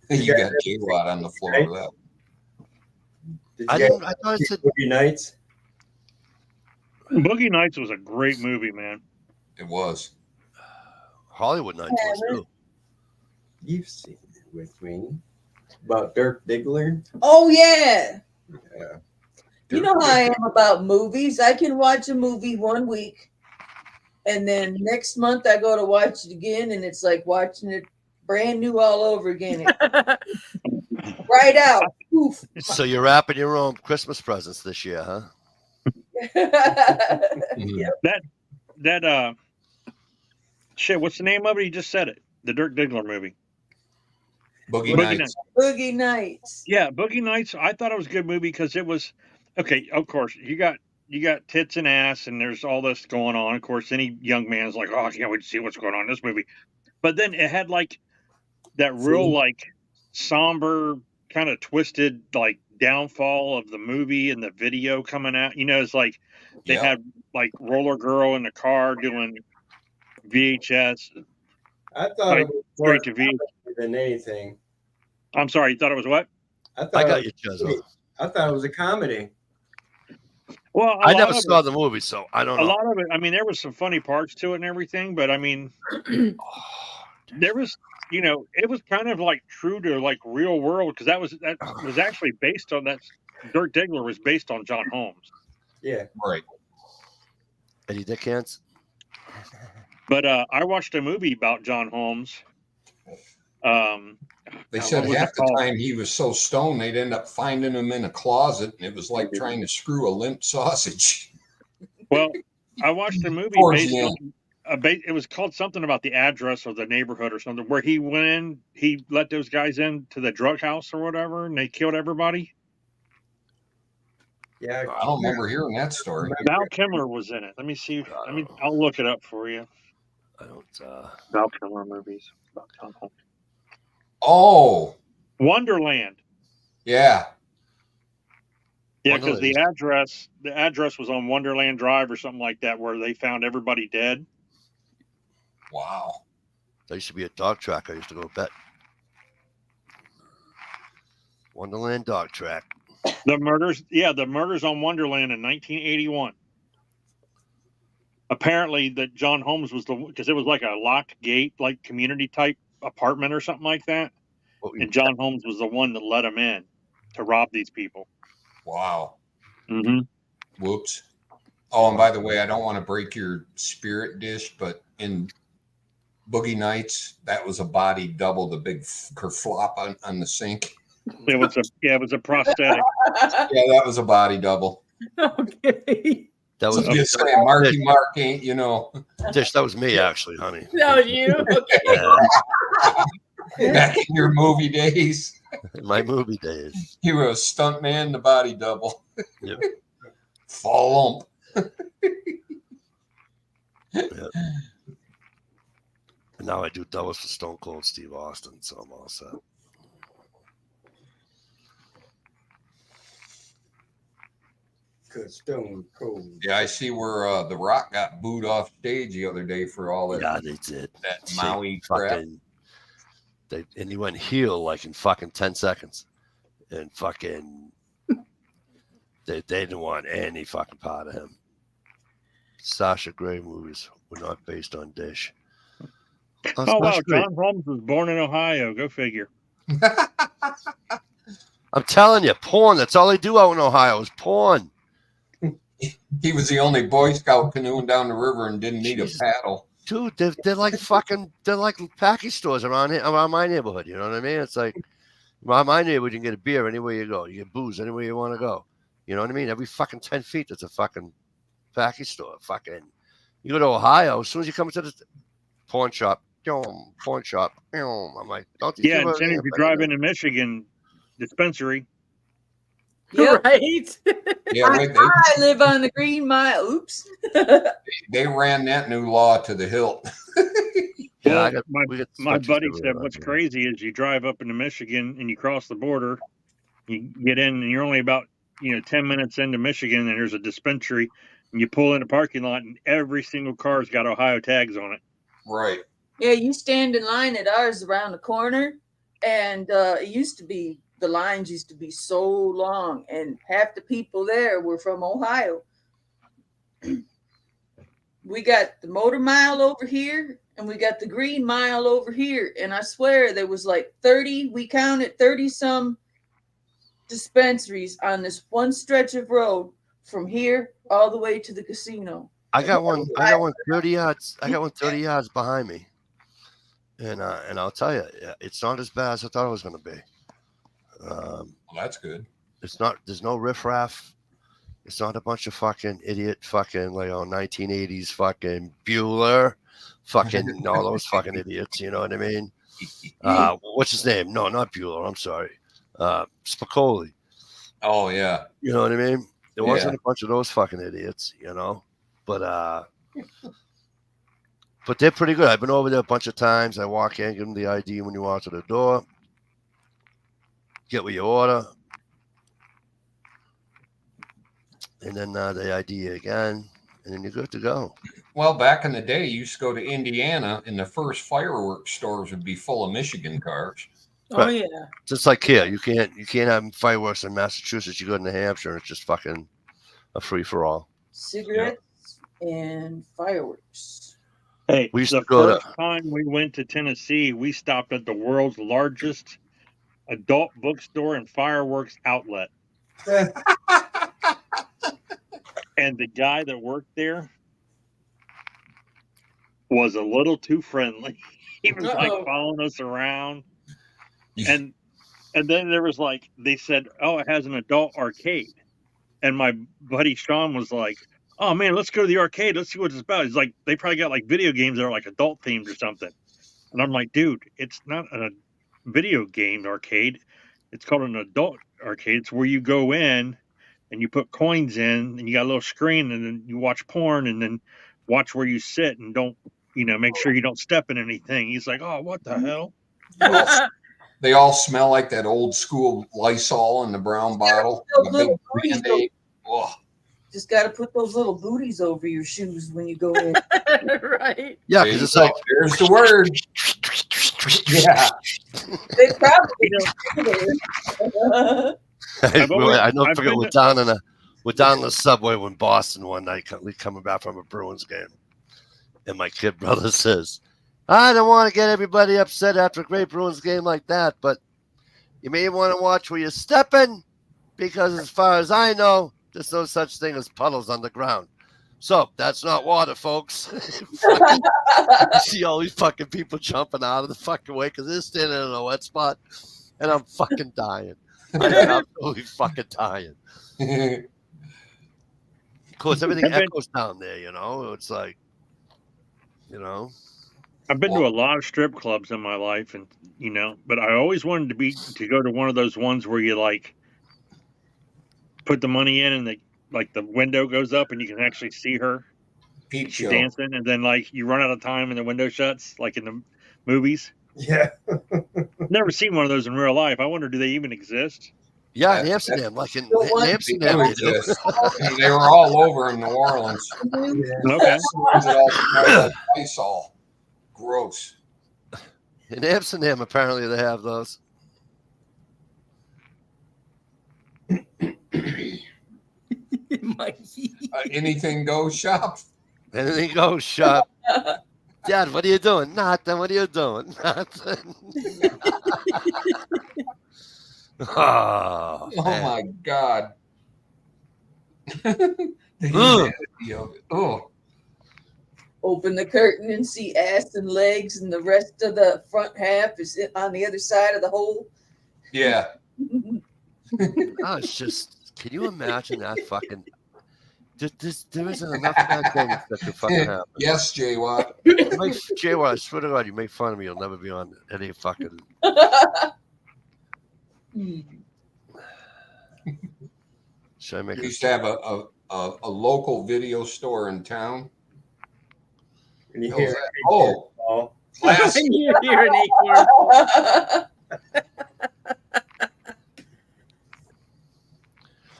You got J-Rod on the floor of that. I thought it said Boogie Nights. Boogie Nights was a great movie, man. It was. Hollywood Nights was too. You've seen it with me about Dirk Diggler. Oh yeah. Yeah. You know how I am about movies. I can watch a movie one week, and then next month I go to watch it again, and it's like watching it brand new all over again. Right out. Poof. So you're wrapping your own Christmas presents this year, huh? That shit. What's the name of it? You just said it. The Dirk Diggler movie. Boogie Nights. Boogie Nights. Yeah, Boogie Nights. I thought it was a good movie because it was okay. Of course, you got tits and ass, and there's all this going on. Of course, any young man's like, "Oh, I can't wait to see what's going on in this movie." But then it had like that real like somber, kind of twisted like downfall of the movie and the video coming out. You know, it's like they had like Roller Girl in the car doing VHS. I thought it was more straight to VHS than anything. I'm sorry, you thought it was what? I got you, Chezzo. I thought it was a comedy. Well, I never saw the movie, so I don't know. A lot of it. I mean, there was some funny parts to it and everything, but I mean, there was, you know, it was kind of like true to like real world because that was actually based on that. Dirk Diggler was based on John Holmes. Yeah, right. Eddie Dickens. But I watched a movie about John Holmes. They said half the time he was so stoned they'd end up finding him in a closet, and it was like trying to screw a limp sausage. Well, I watched a movie based on it was called something about the address or the neighborhood or something, where he went in, he let those guys in to the drug house or whatever, and they killed everybody. Yeah, I don't remember hearing that story. Val Kilmer was in it. Let me see. I'll look it up for you. I don't. Val Kilmer movies about John Holmes. Oh, Wonderland. Yeah. Yeah, because the address was on Wonderland Drive or something like that, where they found everybody dead. Wow. There used to be a dog track I used to go bet. Wonderland dog track. The murders on Wonderland in 1981. Apparently, that John Holmes was because it was like a locked gate, like community type apartment or something like that. And John Holmes was the one that let him in to rob these people. Wow. Mm-hmm. Whoops. Oh, and by the way, I don't want to break your spirit dish, but in Boogie Nights, that was a body double, the big kerflop on the sink. It was a prosthetic. Yeah, that was a body double. Okay. That was just saying, Marky Mark ain't, you know. Dish, that was me actually, honey. That was you. Okay. Yeah. Back in your movie days. My movie days. You were a stunt man, the body double. Yep. Fall lump. Yep. And now I do doubles for Stone Cold Steve Austin, so I'm all set. Stone Cold. Yeah, I see where The Rock got booed off stage the other day for all that. Yeah, they did. That Maui crap. And he went heel like in fucking 10 seconds. And fucking they didn't want any fucking part of him. Sasha Grey movies were not based on Dish. Oh wow, John Holmes was born in Ohio. Go figure. I'm telling you, porn. That's all they do out in Ohio is porn. He was the only Boy Scout canoeing down the river and didn't need a paddle. Dude, they're like package stores around my neighborhood. You know what I mean? It's like around my neighborhood, you can get a beer anywhere you go. You get booze anywhere you want to go. You know what I mean? Every fucking 10 feet, there's a fucking package store. Fucking, you go to Ohio, as soon as you come to the porn shop, porn shop. I'm like, don't you? Yeah, and then if you drive into Michigan, dispensary. Yep. Right? Yeah, I live on the Green Mile. Oops. They ran that new law to the hilt. Yeah, my buddy said what's crazy is you drive up into Michigan and you cross the border, you get in and you're only about 10 minutes into Michigan and there's a dispensary and you pull in a parking lot and every single car's got Ohio tags on it. Right. Yeah, you stand in line at ours around the corner, and it used to be. The lines used to be so long, and half the people there were from Ohio. we got the Motor Mile over here, and we got the Green Mile over here. And I swear there was like 30, we counted 30 some dispensaries on this one stretch of road from here all the way to the casino. I got one 30 yards. I got one 30 yards behind me. And I'll tell you, it's not as bad as I thought it was going to be. Well, that's good. It's not. There's no riffraff. It's not a bunch of fucking idiot fucking 1980s fucking Bueller, fucking all those fucking idiots. You know what I mean? What's his name? No, not Bueller. I'm sorry. Spicoli. Oh yeah. You know what I mean? There wasn't a bunch of those fucking idiots. You know, but they're pretty good. I've been over there a bunch of times. I walk in, give them the ID when you walk to the door. Get what you order. And then they ID you again, and then you're good to go. Well, back in the day, you used to go to Indiana, and the first fireworks stores would be full of Michigan cars. Oh yeah. Just like here, you can't have fireworks in Massachusetts. You go to New Hampshire, and it's just fucking a free for all. Cigarettes and fireworks. Hey, we used the to go first time we went to Tennessee, we stopped at the world's largest adult bookstore and fireworks outlet. And the guy that worked there was a little too friendly. He was like following us around. And then there was like, they said, oh, it has an adult arcade. And my buddy Sean was like, oh man, let's go to the arcade. Let's see what it's about. He's like, they probably got like video games that are like adult themed or something. And I'm like, dude, it's not a video game arcade. It's called an adult arcade. It's where you go in and you put coins in, and you got a little screen, and then you watch porn, and then watch where you sit, and don't, make sure you don't step in anything. He's like, oh, what the hell? They all smell like that old school Lysol in the brown bottle. Just got to put those little booties over your shoes when you go in. Right. Yeah, because it's like, there's the word. Yeah. They probably don't. I don't forget we're down in the subway when Boston one night coming back from a Bruins game, and my kid brother says, I don't want to get everybody upset after a great Bruins game like that, but you may want to watch where you're stepping, because as far as I know, there's no such thing as puddles on the ground. So that's not water, folks. You see all these fucking people jumping out of the fucking way because they're standing in a wet spot, and I'm fucking dying. I'm absolutely fucking dying. Of course, everything echoes down there, It's like, I've been to a lot of strip clubs in my life, and but I always wanted to go to one of those ones where you like put the money in, and the window goes up, and you can actually see her dancing, and then like you run out of time, and the window shuts, like in the movies. Yeah. Never seen one of those in real life. I wonder, do they even exist? Yeah, in Amsterdam, like in Amsterdam. They were all over in New Orleans. Okay. It all smelled like Lysol. Gross. In Amsterdam, apparently they have those. Anything goes shop. Anything goes shop. Dad, what are you doing? Nothing. What are you doing? Nothing. Oh my God. Open the curtain and see ass and legs, and the rest of the front half is on the other side of the hole. Yeah. It's just, can you imagine that fucking? There isn't enough bad things that could fucking happen. Yes, J-Watt. J-Watt, I swear to God, you make fun of me, you'll never be on any fucking. Should I make? We used to have a local video store in town. And you hear class. You hear an acorn.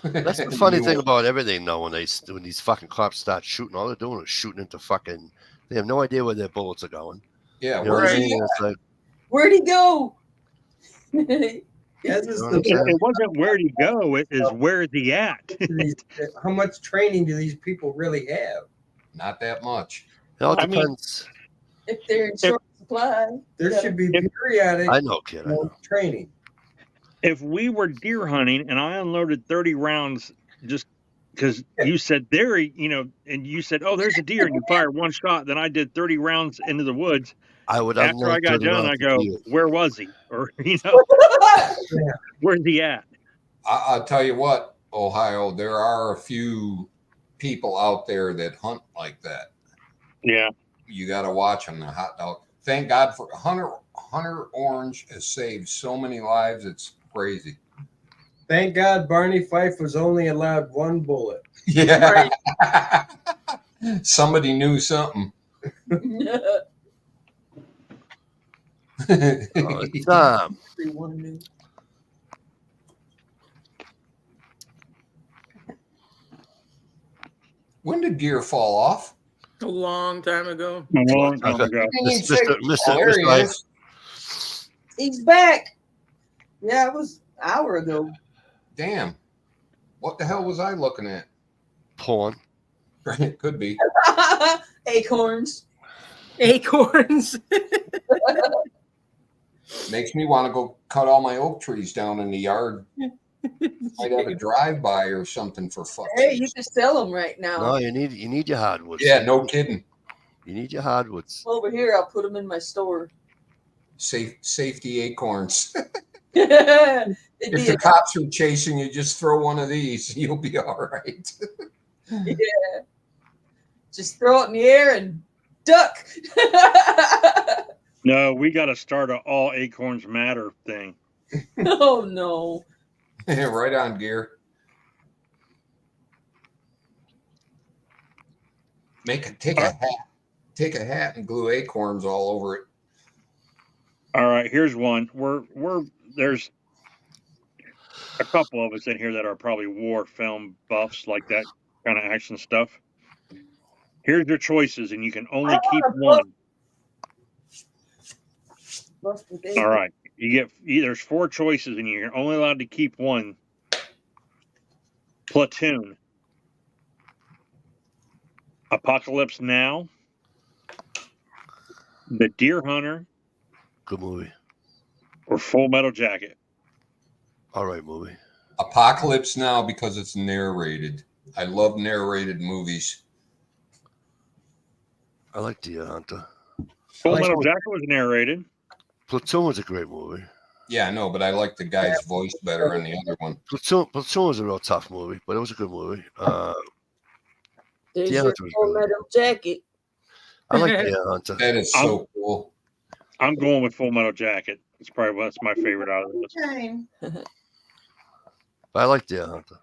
That's the funny thing about everything, though. When these fucking cops start shooting, all they're doing is shooting into fucking. They have no idea where their bullets are going. Yeah, like, where'd he go? It wasn't where'd he go. It is where's he at? How much training do these people really have? Not that much. It all I mean- depends. If they're in short supply. There yeah. should be If- periodic I know, kid. I know. training. If we were deer hunting and I unloaded 30 rounds just because you said there, and you said, oh, there's a deer, and you fired one shot, then I did 30 rounds into the woods. I would After I unload got 30 done, I rounds go, of deer. where was he? Or, where's he at? I'll tell you what, Ohio, there are a few people out there that hunt like that. Yeah. You got to watch them. The hot dog. Thank God for Hunter Orange has saved so many lives. It's crazy. Thank God Barney Fife was only allowed one bullet. Yeah. Somebody knew something. It's time. When did deer fall off? A long time ago. A long time ago. There he Mr. is. He's back. Yeah, it was an hour ago. Damn. What the hell was I looking at? Porn. It could be. Acorns. Acorns. Makes me want to go cut all my oak trees down in the yard. Might have a drive-by or something for fuck's Hey, sake. you can sell them right now. No, you need your hardwoods. Yeah, no kidding. You need your hardwoods. Over here, I'll put them in my store. Safety acorns. It'd If be the a- cops are chasing you, just throw one of these. You'll be all right. yeah. Just throw it in the air and duck. No, we got to start an all acorns matter thing. Oh no. Right on, Gear. Take a hat and glue acorns all over it. All right, here's one. There's a couple of us in here that are probably war film buffs, like that kind of action stuff. Here's your choices, and you can only keep one. All right, there's 4 choices, and you're only allowed to keep one. Platoon, Apocalypse Now, The Deer Hunter, Good movie. or Full Metal Jacket. All right, movie. Apocalypse Now because it's narrated. I love narrated movies. I like Deer Hunter. Full like Metal Full- Jacket was narrated. Platoon was a great movie. Yeah, I know, but I like the guy's voice better on the other one. Platoon was a real tough movie, but it was a good movie. There's Deer your Hunter was Full good. Metal Jacket. I like Deer Hunter. That is so cool. I'm going with Full Metal Jacket. That's my favorite out of this. But I like Deer Hunter.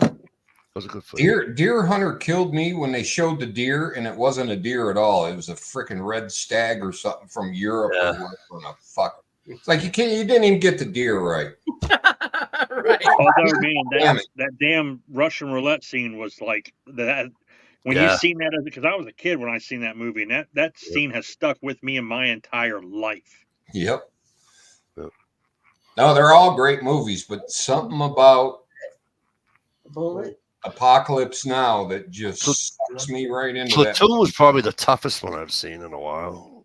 It was a good film. Deer Hunter killed me when they showed the deer, and it wasn't a deer at all. It was a freaking red stag or something from Europe. Yeah. Or whatever. Fuck. It's like you didn't even get the deer right. Right. Although, man, Damn it. that damn Russian roulette scene was like that. When Yeah. you seen that, because I was a kid when I seen that movie, and that scene has stuck with me in my entire life. Yep. Yep. No, they're all great movies, but something about Bullet. Apocalypse Now that just sucks me right into that. Platoon was probably the toughest one I've seen in a while.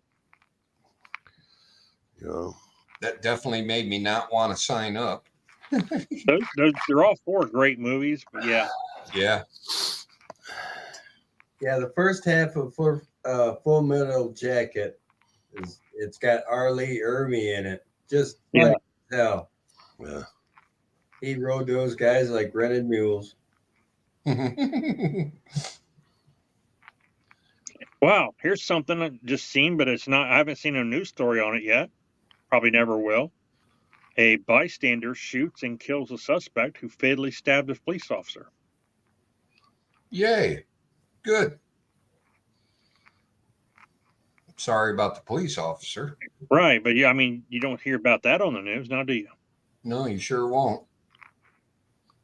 You know, That definitely made me not want to sign up. They're all 4 great movies, but yeah. Yeah. Yeah, the first half of Full Metal Jacket it's got Arlie Ermy in it. Just Yeah. like hell. yeah. He rode those guys like rented mules. Wow, here's something I just seen, but it's not. I haven't seen a news story on it yet. Probably never will. A bystander shoots and kills a suspect who fatally stabbed a police officer. Yay. Good. Sorry about the police officer. Right, but yeah, I mean, you don't hear about that on the news, now do you? No, you sure won't.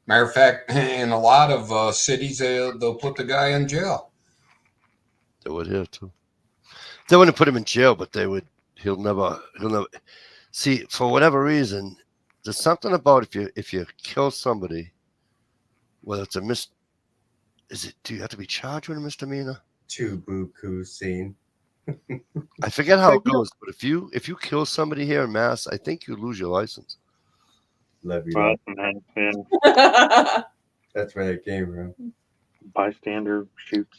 Matter of fact, in a lot of cities, they'll put the guy in jail. They would here too. They wouldn't put him in jail, but he'll never see, for whatever reason, there's something about if you kill somebody, whether it's do you have to be charged with a misdemeanor? too buku scene. I forget how it goes, but if you kill somebody here in Mass, I think you lose your license. Love you. Well, That's where it came from. bystander shoots.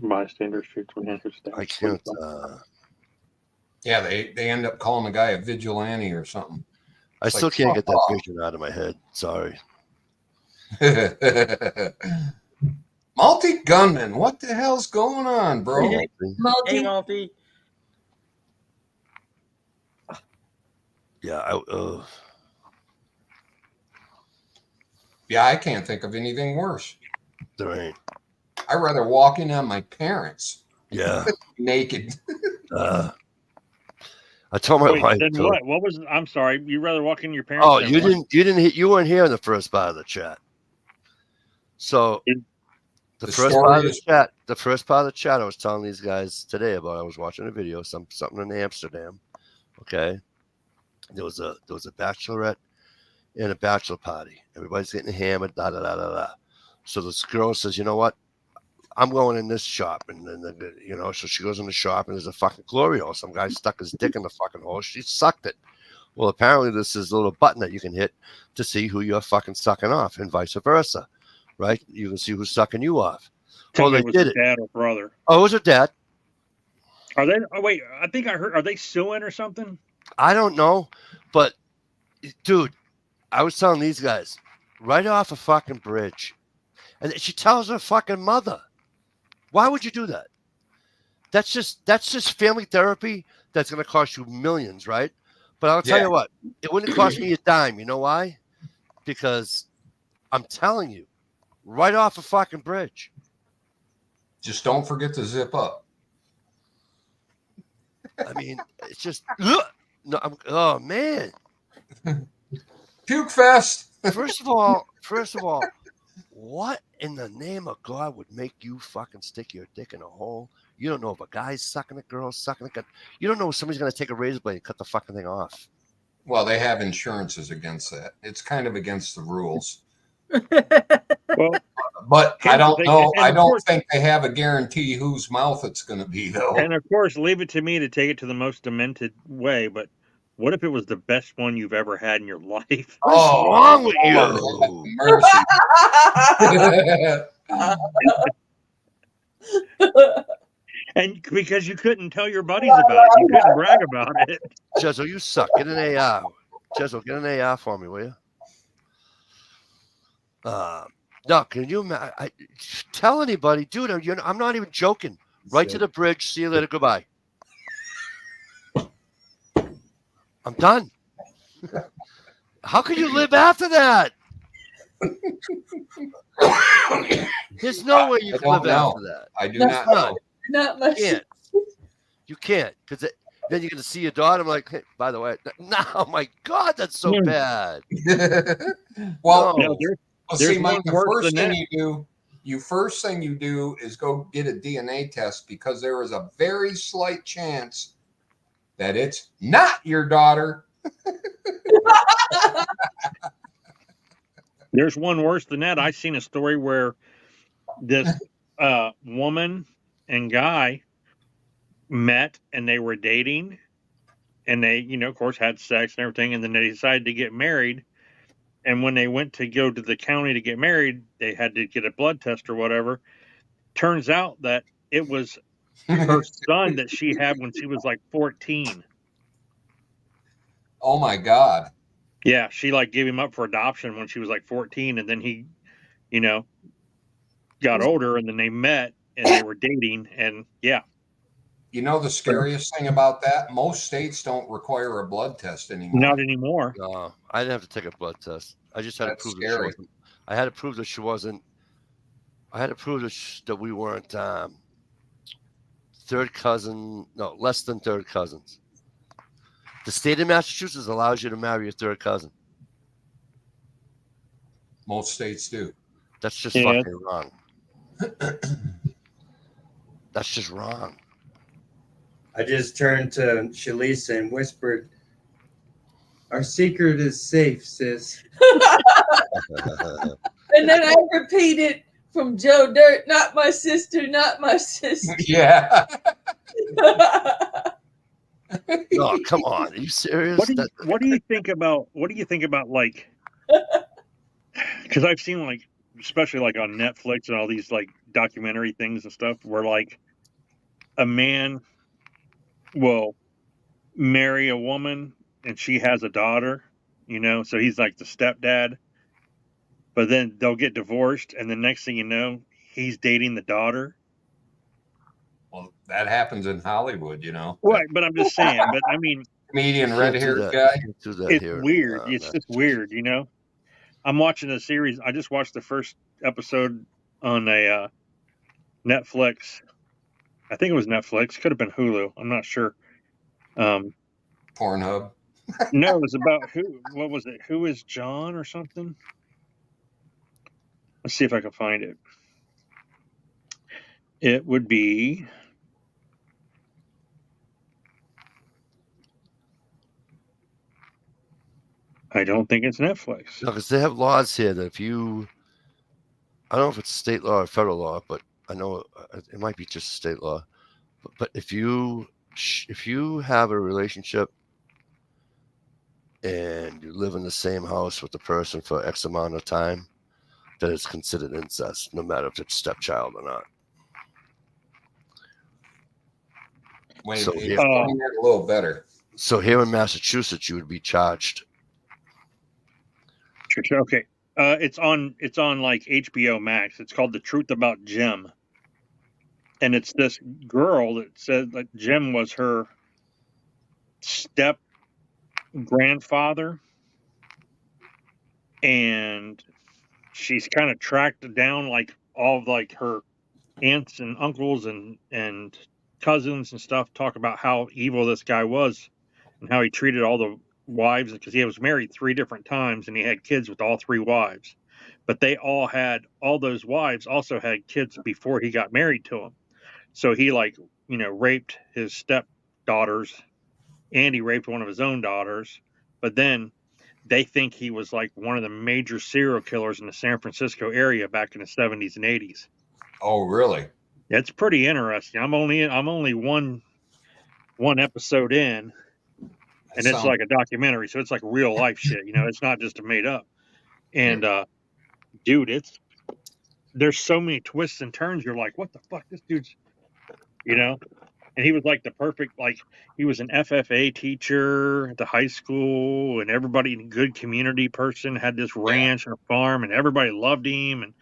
Bystander shoots when Andrew I stabs. can't. Yeah, they end up calling the guy a vigilante or something. I still can't get that vision out of my head. Sorry. Multi gunman, what the hell's going on, bro? Hey, Multi. Yeah, Yeah, I can't think of anything worse. there ain't. I'd rather walk in on my parents. Yeah. Naked. I told my Wait, wife. then to- what? What was? I'm sorry. You rather walk in your parents? Oh, than you what? you weren't here in the first part of the chat. So the first story part of the is- chat, I was telling these guys today about. I was watching a video, something in Amsterdam. Okay, there was a bachelorette and a bachelor party. Everybody's getting hammered. Da da da da da. So this girl says, "You know what? I'm going in this shop," and then so she goes in the shop, and there's a fucking glory hole. Some guy stuck his dick in the fucking hole. She sucked it. Well, apparently this is a little button that you can hit to see who you're fucking sucking off, and vice versa, right? You can see who's sucking you off. Tell Well, me they it was did her it. dad or brother. Oh, it was her dad. Are they? Oh wait, I think I heard. Are they suing or something? I don't know, but dude, I was telling these guys right off a fucking bridge, and she tells her fucking mother. Why would you do that? That's just family therapy that's going to cost you millions, right? But I'll tell you what, it wouldn't cost me a dime. You know why? Because I'm telling you, right off a fucking bridge. Just don't forget to zip up. I mean, it's just no. Oh man, Puke fest. First of all, what in the name of God would make you fucking stick your dick in a hole? You don't know if a guy's sucking a girl, sucking a. You don't know if somebody's going to take a razor blade and cut the fucking thing off. Well, they have insurances against that. It's kind of against the rules. Well, but I don't know. and I of don't course- think they have a guarantee whose mouth it's going to be, though. And of course, leave it to me to take it to the most demented way. But what if it was the best one you've ever had in your life? What's wrong with you? Mercy. And because you couldn't tell your buddies about it, you couldn't brag about it. Jezel, you suck. Get an AR. Jezel, get an AR for me, will you? No, can you tell anybody, dude? I'm not even joking. Right to the bridge. See you later. Goodbye. I'm done. How can you live after that? There's no way you can live after that. I do not know. Not much. You can't, because then you're going to see your daughter. I'm like, hey, by the way, no, my God, that's so bad. Well, No. see, there's Mike, one the worse first than thing first thing you do is go get a DNA test, because there is a very slight chance that it's not your daughter. There's one worse than that. I seen a story where this woman and guy met and they were dating, and they, of course, had sex and everything, and then they decided to get married. And when they went to go to the county to get married, they had to get a blood test or whatever. Turns out that it was her son that she had when she was like 14. Oh my God. Yeah, she gave him up for adoption when she was like 14, and then he, got older, and then they met and they were dating, and yeah. You know the scariest thing about that? Most states don't require a blood test anymore. Not anymore. No, I didn't have to take a blood test. I just had That's to prove scary. that she wasn't. I had to prove that she wasn't. I had to prove that we weren't third cousin. No, less than third cousins. The state of Massachusetts allows you to marry your third cousin. Most states do. That's just Yeah. fucking wrong. That's just wrong. I just turned to Shalisa and whispered, Our secret is safe, sis. And then I repeat it from Joe Dirt, not my sister, not my sister. Yeah. No, come on. Are you serious? What do you think about like, because I've seen like, especially like on Netflix and all these like documentary things and stuff where like a man will marry a woman and she has a daughter, so he's like the stepdad, but then they'll get divorced and the next thing you know, he's dating the daughter. Well, that happens in Hollywood, Right, but I'm just saying, but I mean, comedian red-haired guy. It's weird. It's just weird, I'm watching a series. I just watched the first episode on a Netflix. I think it was Netflix. Could have been Hulu. I'm not sure. Pornhub. No, it was about what was it? Who is John or something? Let's see if I can find it. It would be. I don't think it's Netflix. No, because they have laws here that if you, I don't know if it's state law or federal law, but I know it might be just state law. But if you have a relationship and you live in the same house with the person for X amount of time, that it's considered incest, no matter if it's stepchild or not. Wait, So explain that a little better. So here in Massachusetts, you would be charged. Okay, it's on like HBO Max. It's called The Truth About Jim, and it's this girl that said that Jim was her step grandfather, and she's kind of tracked down like all of like her aunts and uncles and cousins and stuff, talk about how evil this guy was and how he treated all the wives, because he was married 3 different times and he had kids with all 3 wives, but all those wives also had kids before he got married to them. So he raped his stepdaughters and he raped one of his own daughters, but then they think he was like one of the major serial killers in the San Francisco area back in the 70s and 80s. Oh, really? It's pretty interesting. I'm only one episode in, and it's like a documentary, so it's like real life shit. It's not just a made up. And dude, there's so many twists and turns. You're like, what the fuck? This dude's, And he was like the perfect, he was an FFA teacher at the high school, and everybody, good community person, had this ranch and a farm, and everybody loved him. And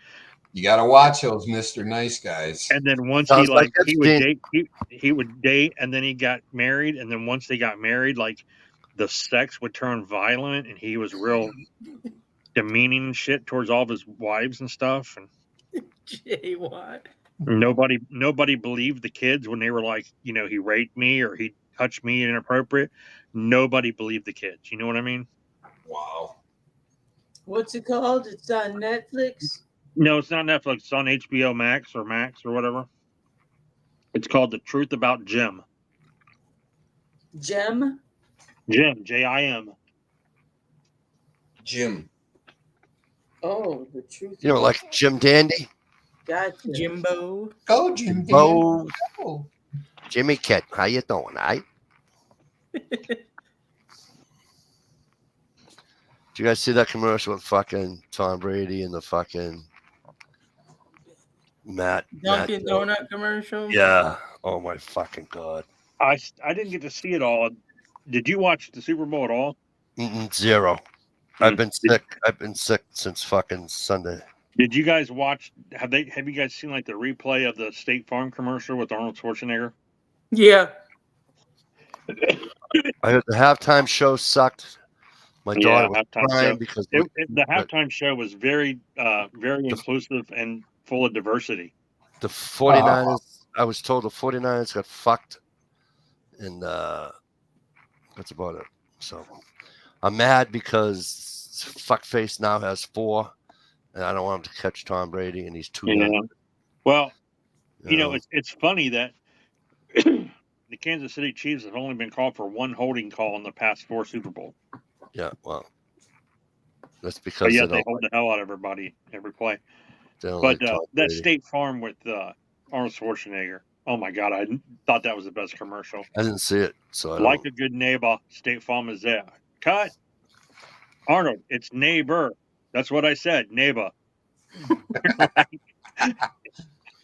you got to watch those Mr. Nice Guys. And then once he would date, and then he got married, and then once they got married, the sex would turn violent, and he was real demeaning and shit towards all of his wives and stuff. And Jay, what? Nobody believed the kids when they were like, he raped me or he touched me inappropriate. Nobody believed the kids. You know what I mean? Wow. What's it called? It's on Netflix? No, it's not Netflix. It's on HBO Max or whatever. It's called The Truth About Jim. Jim? Jim, Jim. Jim. Oh, The Truth. Like Jim Dandy? Gotcha. Jimbo. Go, Jim Dandy. Go. Jimmy Kid, how you doing, right? Did you guys see that commercial with fucking Tom Brady and the fucking Dunkin' Donut commercial? Yeah. Oh my fucking God. I didn't get to see it all. Did you watch the Super Bowl at all? Zero. I've been sick. I've been sick since fucking Sunday. Did you guys watch? Have you guys seen the replay of the State Farm commercial with Arnold Schwarzenegger? Yeah. I heard the halftime show sucked. My daughter was crying because the halftime show was very, very inclusive and full of diversity. The 49ers, I was told the 49ers got fucked, and that's about it. So I'm mad because fuckface now has 4. And I don't want him to catch Tom Brady, and he's too young. Well, it's funny that the Kansas City Chiefs have only been called for 1 holding call in the past 4 Super Bowls. Yeah, well, that's But because yet they hold the hell out of everybody every play. they don't But like Tom that Brady. State Farm with Arnold Schwarzenegger. Oh my God, I thought that was the best commercial. I didn't see it, so I Like don't. a good neighbor, State Farm is there. Cut. Arnold, it's neighbor. That's what I said, neighbor.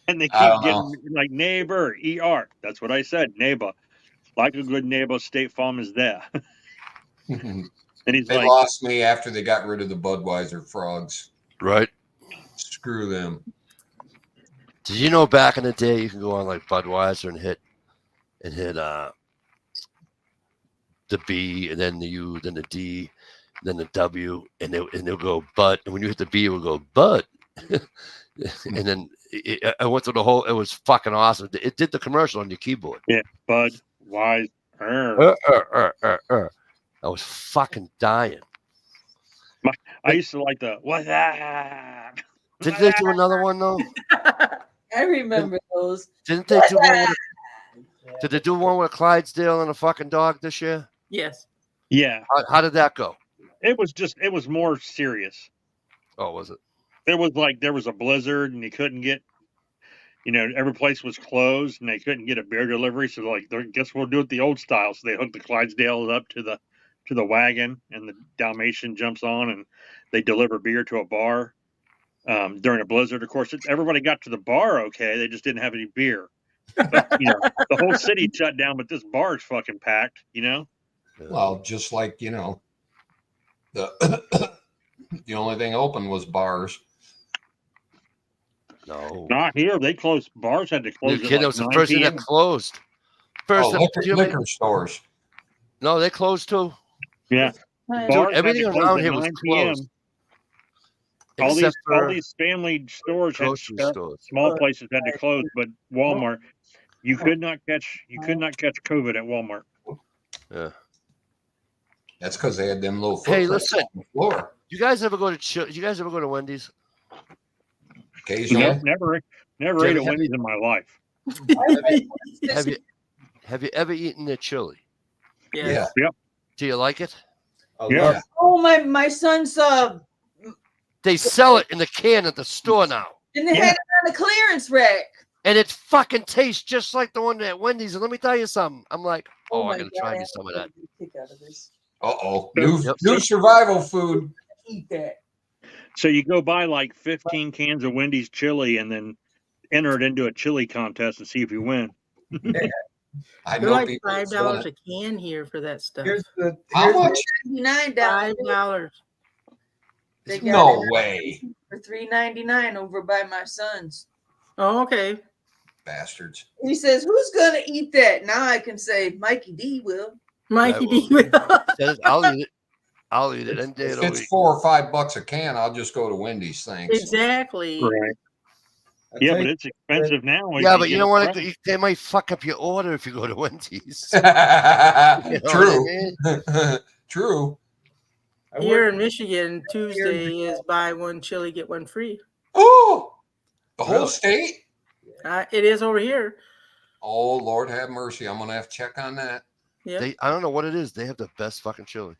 And they I keep don't getting know. like neighbor, ER. That's what I said, neighbor. Like a good neighbor, State Farm is there. And he's They like, lost me after they got rid of the Budweiser frogs. Right? Screw them. Did you know back in the day you can go on like Budweiser and hit the B and then the U, then the D, then the W, and they'll go Bud. And when you hit the B, it will go Bud. And then I went through the whole. It was fucking awesome. It did the commercial on your keyboard. yeah, Bud, Wise. I was fucking dying. I used to like the what's that? Did they do another one though? I remember those. Didn't they do one? Did they do one with a Clydesdale and a fucking dog this year? Yes. Yeah. How did that go? It was more serious. Oh, was it? It was like there was a blizzard and you couldn't get, every place was closed and they couldn't get a beer delivery. So like, guess we'll do it the old style. So they hooked the Clydesdale up to the wagon and the Dalmatian jumps on and they deliver beer to a bar during a blizzard. Of course, everybody got to the bar okay. They just didn't have any beer. But, the whole city shut down, but this bar is fucking packed, Well, just like, the the only thing open was bars. No. Not here. They closed. Bars had to close. You kidding? It was the first thing that closed. First, Liquor stores. No, they closed too. Yeah. Dude, everything around here was closed. All Except these family stores had grocery stores. small places had to close, but Walmart, you could not catch COVID at Walmart. Yeah. That's because they had them little Hey, footprints listen. on the floor. You guys ever go to Wendy's? Occasionally. Nope, never ate at Wendy's in my life. Have you ever eaten their chili? Yeah. Yep. Do you like it? Yeah. Oh, my son's They sell it in the can at the store now. and they had it on the clearance rack. And it fucking tastes just like the one at Wendy's. And let me tell you something. I'm like, I my gotta God, try I me some of that. have a kick out of this. Uh-oh. Yep. New survival food. Eat that. So you go buy like 15 cans of Wendy's chili and then enter it into a chili contest and see if you win. I They're know like people that's $5 done a can here for that stuff. How much? $99. $5. They got No it way. for $3.99 over by my son's. Oh, okay. Bastards. He says, "Who's gonna eat that?" Now I can say, "Mikey D will." Mikey D. I'll eat it. I'll eat it any day of If the it's week. $4 or $5 a can, I'll just go to Wendy's. Thanks. Exactly. Right. Yeah, but it's expensive now. Yeah, but you don't want to. They might fuck up your order if you go to Wendy's. You know what I True. mean? True. Here in Michigan, Tuesday is buy one chili, get one free. Oh, the whole Really? state? It is over here. Oh, Lord have mercy. I'm going to have to check on that. Yeah. I don't know what it is. They have the best fucking chili.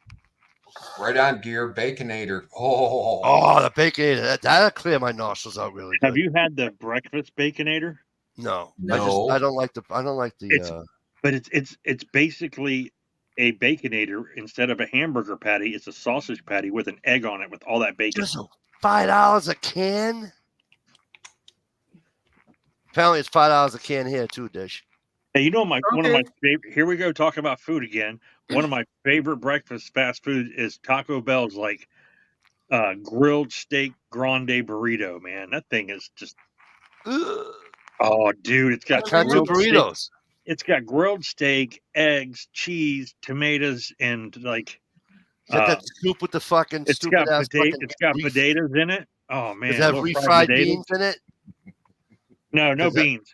Right on, Gear. Baconator. Oh. Oh, the baconator. That'll clear my nostrils out really good. Have you had the breakfast baconator? No. No. I don't like the. But it's basically a baconator instead of a hamburger patty. It's a sausage patty with an egg on it with all that bacon. Just $5 a can. Apparently, it's $5 a can here too, Dish. Hey, one of my favorite. Here we go talking about food again. One of my favorite breakfast fast food is Taco Bell's like grilled steak grande burrito. Man, that thing is just. Oh, dude, it's got I can't do burritos. Steak. It's got grilled steak, eggs, cheese, tomatoes, and like. Is that soup with the fucking It's stupid got ass fucking It's got beef? potatoes in it. Oh man, Does it have little refried potatoes. beans in it? No beans.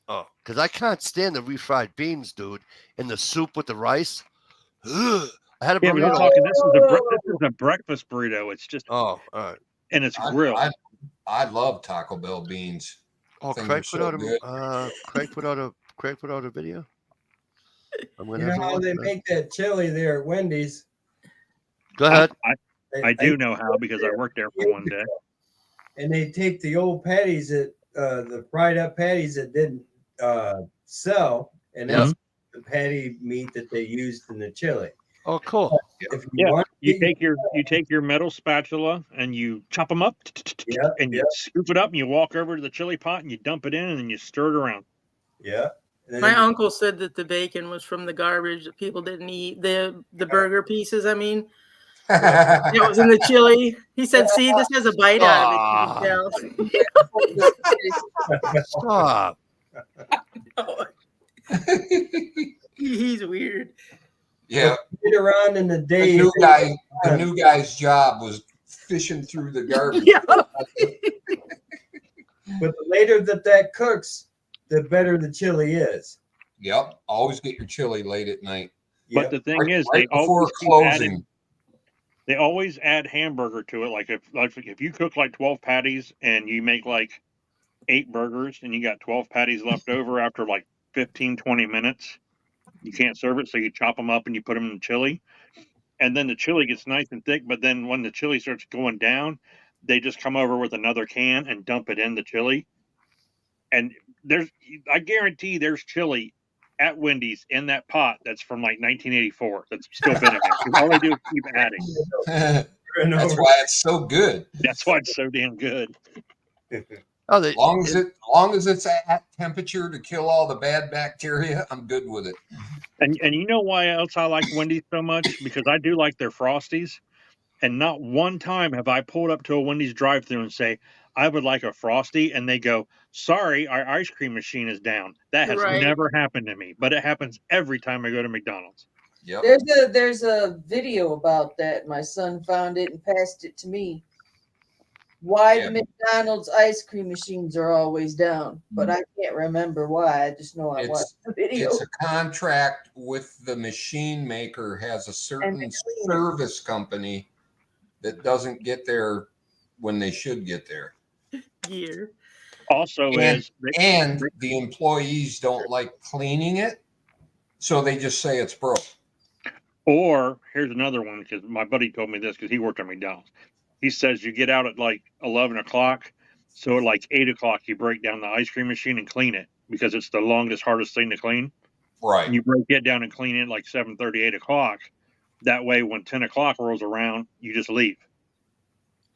Oh, because I can't stand the refried beans, dude. And the soup with the rice. Ugh. I had a Yeah, but I'm burrito. talking. This is a breakfast burrito. It's just. Oh, all right. And it's grilled. I love Taco Bell beans. Oh, Things Craig are put so out a good. Craig put out a video. I'm You gonna know have to how watch they that. make that chili there at Wendy's? Go ahead. I do know how because I worked there for one day. And they take the old patties that the fried up patties that didn't sell, and that's the patty meat that they used in the chili. Oh, cool. If you Yeah, want, you take your metal spatula and you chop them up, and you scoop it up, and you walk over to the chili pot and you dump it in, and then you stir it around. Yeah. My uncle said that the bacon was from the garbage that people didn't eat. The burger pieces, I mean. It was in the chili. He said, "See, this has a bite out of it." Stop. He's weird. Yeah. Later on in the day, The new guy's job was fishing through the garbage. Yeah. But the later that cooks, the better the chili is. Yep. Always get your chili late at night. But the thing is, right they always before keep closing. adding. They always add hamburger to it. Like if you cook like 12 patties and you make like 8 burgers and you got 12 patties left over after like 15, 20 minutes, you can't serve it. So you chop them up and you put them in the chili. And then the chili gets nice and thick. But then when the chili starts going down, they just come over with another can and dump it in the chili. And I guarantee there's chili at Wendy's in that pot that's from like 1984 that's still been in there. All they do is keep adding. That's why it's so good. That's why it's so damn good. As long as it's at temperature to kill all the bad bacteria, I'm good with it. And you know why else I like Wendy's so much? Because I do like their Frosties. And not one time have I pulled up to a Wendy's drive-thru and say, I would like a Frosty, and they go, sorry, our ice cream machine is down. That has never happened to me, but it happens every time I go to McDonald's. Yep. There's a video about that. My son found it and passed it to me. Why the McDonald's ice cream machines are always down, but I can't remember why. I just know I watched the video. It's a contract with the machine maker, has a certain service company that doesn't get there when they should get there. Gear. Also, and the employees don't like cleaning it, so they just say it's broke. Or here's another one, because my buddy told me this because he worked at McDonald's. He says you get out at like 11 o'clock, so at like 8 o'clock you break down the ice cream machine and clean it because it's the longest, hardest thing to clean. Right. And you break it down and clean it like 7:30, 8 o'clock. That way, when 10 o'clock rolls around, you just leave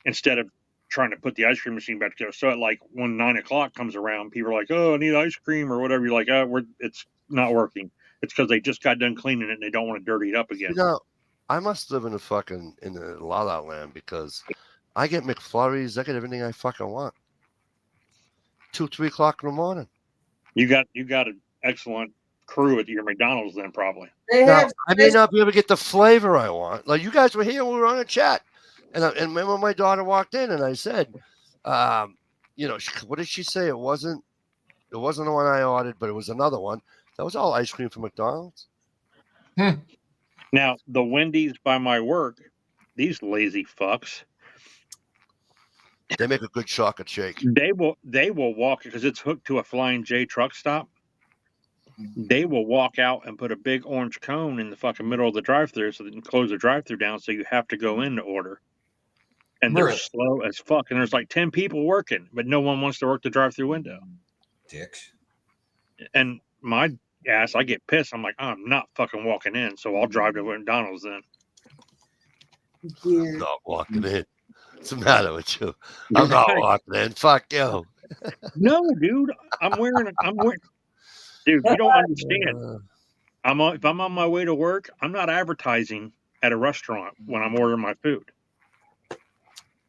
instead of trying to put the ice cream machine back together. So at like when 9 o'clock comes around, people are like, "Oh, I need ice cream" or whatever. You're like, "Oh, it's not working." It's because they just got done cleaning it and they don't want to dirty it up again. You know, I must live in in the La La Land because I get McFlurries. I get everything I fucking want. 2, 3 o'clock in the morning. You got an excellent crew at your McDonald's then, probably. Now, I may not be able to get the flavor I want. Like you guys were here, we were on a chat, and remember my daughter walked in, and I said, what did she say? It wasn't the one I ordered, but it was another one. That was all ice cream from McDonald's. Now the Wendy's by my work, these lazy fucks. They make a good chocolate shake. They will walk because it's hooked to a Flying J truck stop. They will walk out and put a big orange cone in the fucking middle of the drive-thru so they can close the drive-thru down. So you have to go in to order. And they're slow as fuck. And there's like 10 people working, but no one wants to work the drive-thru window. Dicks. And my ass, I get pissed. I'm like, I'm not fucking walking in, so I'll drive to McDonald's then. I'm not walking in. What's the matter with you? I'm not walking in. Fuck you. No, dude. I'm wearing. Dude, you don't understand. If I'm on my way to work, I'm not advertising at a restaurant when I'm ordering my food.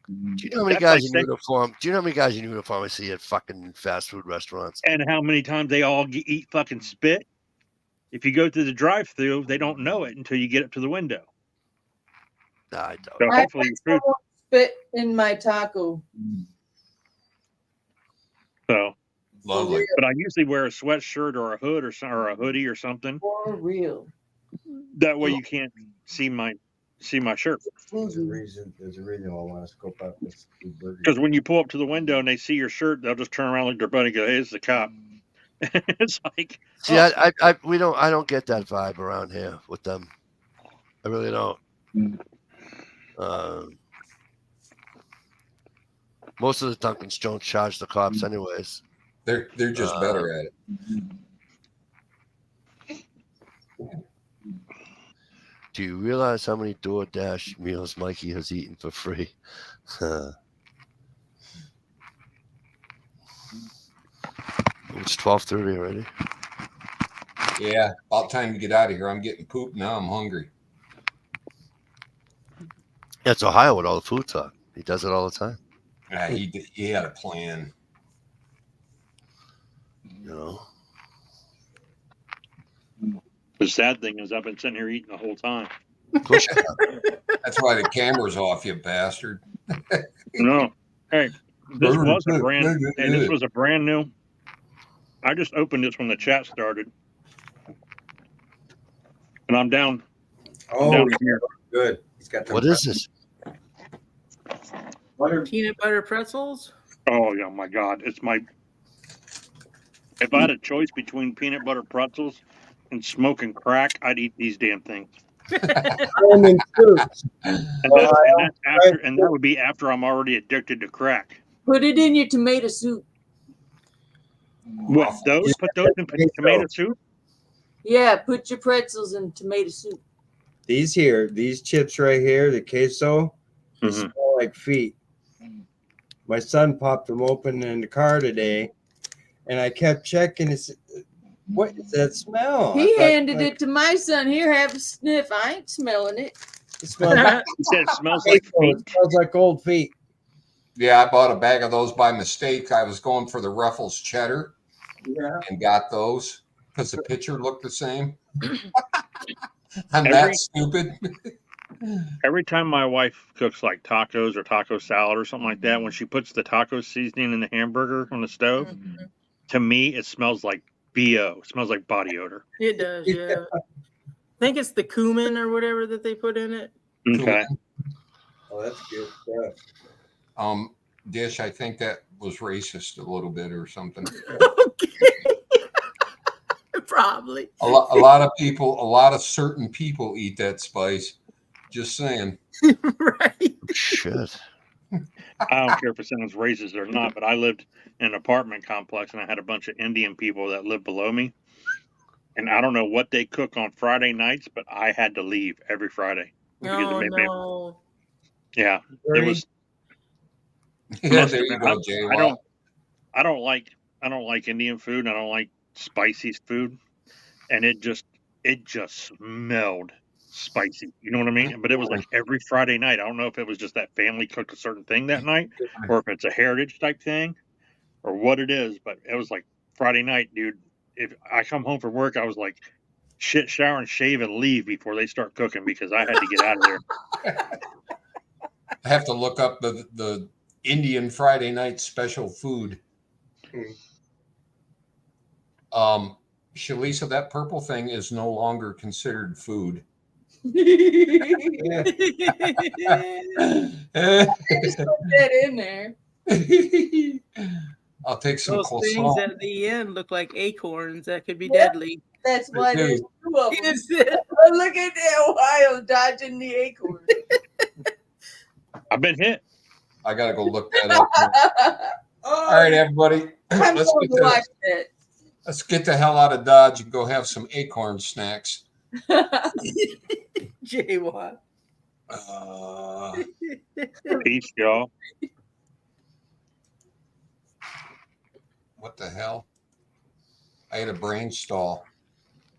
Do you know how many guys in uniform? Do you know how many guys in uniform I see at fucking fast food restaurants? And how many times they all eat fucking spit? If you go through the drive-thru, they don't know it until you get up to the window. I don't. So hopefully your food spit in my taco. So lovely. But I usually wear a sweatshirt or a hood or a hoodie or something. For real. That way you can't see my shirt. There's a reason I want to scope out this burger. Because when you pull up to the window and they see your shirt, they'll just turn around, look at their buddy, and go, "Hey, it's the cop." It's like, see, I don't get that vibe around here with them. I really don't. Most of the Dunkins don't charge the cops anyways. They're just better at it. Do you realize how many DoorDash meals Mikey has eaten for free? It's 12:30 already. Yeah, about time to get out of here. I'm getting pooped now. I'm hungry. Yeah, it's Ohio with all the food talk. He does it all the time. He had a plan. You know. The sad thing is, I've been sitting here eating the whole time. That's why the camera's off, you bastard. No, hey, this was a brand new. I just opened this when the chat started, and I'm down. Oh, down here. Good. He's got. What is this? Peanut butter pretzels. Oh yeah, my God! It's my. If I had a choice between peanut butter pretzels and smoking crack, I'd eat these damn things. And that would be after I'm already addicted to crack. Put it in your tomato soup. What, those? Put those in tomato soup? Yeah, put your pretzels in tomato soup. These chips right here, the queso, they smell like feet. My son popped them open in the car today, and I kept checking. And said, what is that smell? He handed it to my son. Here, have a sniff. I ain't smelling it. It smells like, he said it smells like feet. It smells like old feet. Yeah, I bought a bag of those by mistake. I was going for the Ruffles cheddar and got those because the picture looked the same. I'm that stupid. Every time my wife cooks like tacos or taco salad or something like that, when she puts the taco seasoning in the hamburger on the stove, to me, it smells like BO. It smells like body odor. It does, yeah. I think it's the cumin or whatever that they put in it. Okay. Oh, that's good stuff. Dish, I think that was racist a little bit or something. Okay. Probably. A lot of people, a lot of certain people eat that spice. Just saying. Right. Shit. I don't care if it's racist or not, but I lived in an apartment complex and I had a bunch of Indian people that lived below me. And I don't know what they cook on Friday nights, but I had to leave every Friday. Oh, no. Yeah. It was. Yeah, there you go, Jay. I don't like Indian food. I don't like spicy food. And it just smelled spicy. You know what I mean? But it was like every Friday night. I don't know if it was just that family cooked a certain thing that night or if it's a heritage type thing or what it is. But it was like Friday night, dude. If I come home from work, I was like, shit, shower and shave and leave before they start cooking because I had to get out of there. I have to look up the Indian Friday night special food. Shalisa, that purple thing is no longer considered food. Put that in there. I'll take some Those coleslaw. things at the end look like acorns that could be deadly. That's why there's two of them. Is it? Look at that Ohio dodging the acorn. I've been hit. I gotta go look that up. All right, everybody. I'm going to watch that. Let's get the hell out of Dodge and go have some acorn snacks. Jay Watt. Peace, y'all. What the hell? I had a brain stall.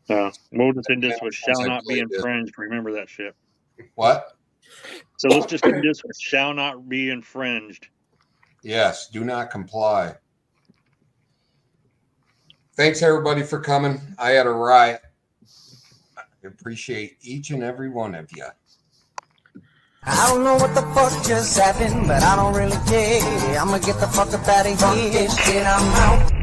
We'll just end this with shall not be infringed. Remember that shit. What? So let's just end this with shall not be infringed. Yes, do not comply. Thanks, everybody, for coming. I had a riot. I appreciate each and every one of you. I don't know what the fuck just happened, but I don't really care. I'ma get the fuck up out of here. Shit, I'm out.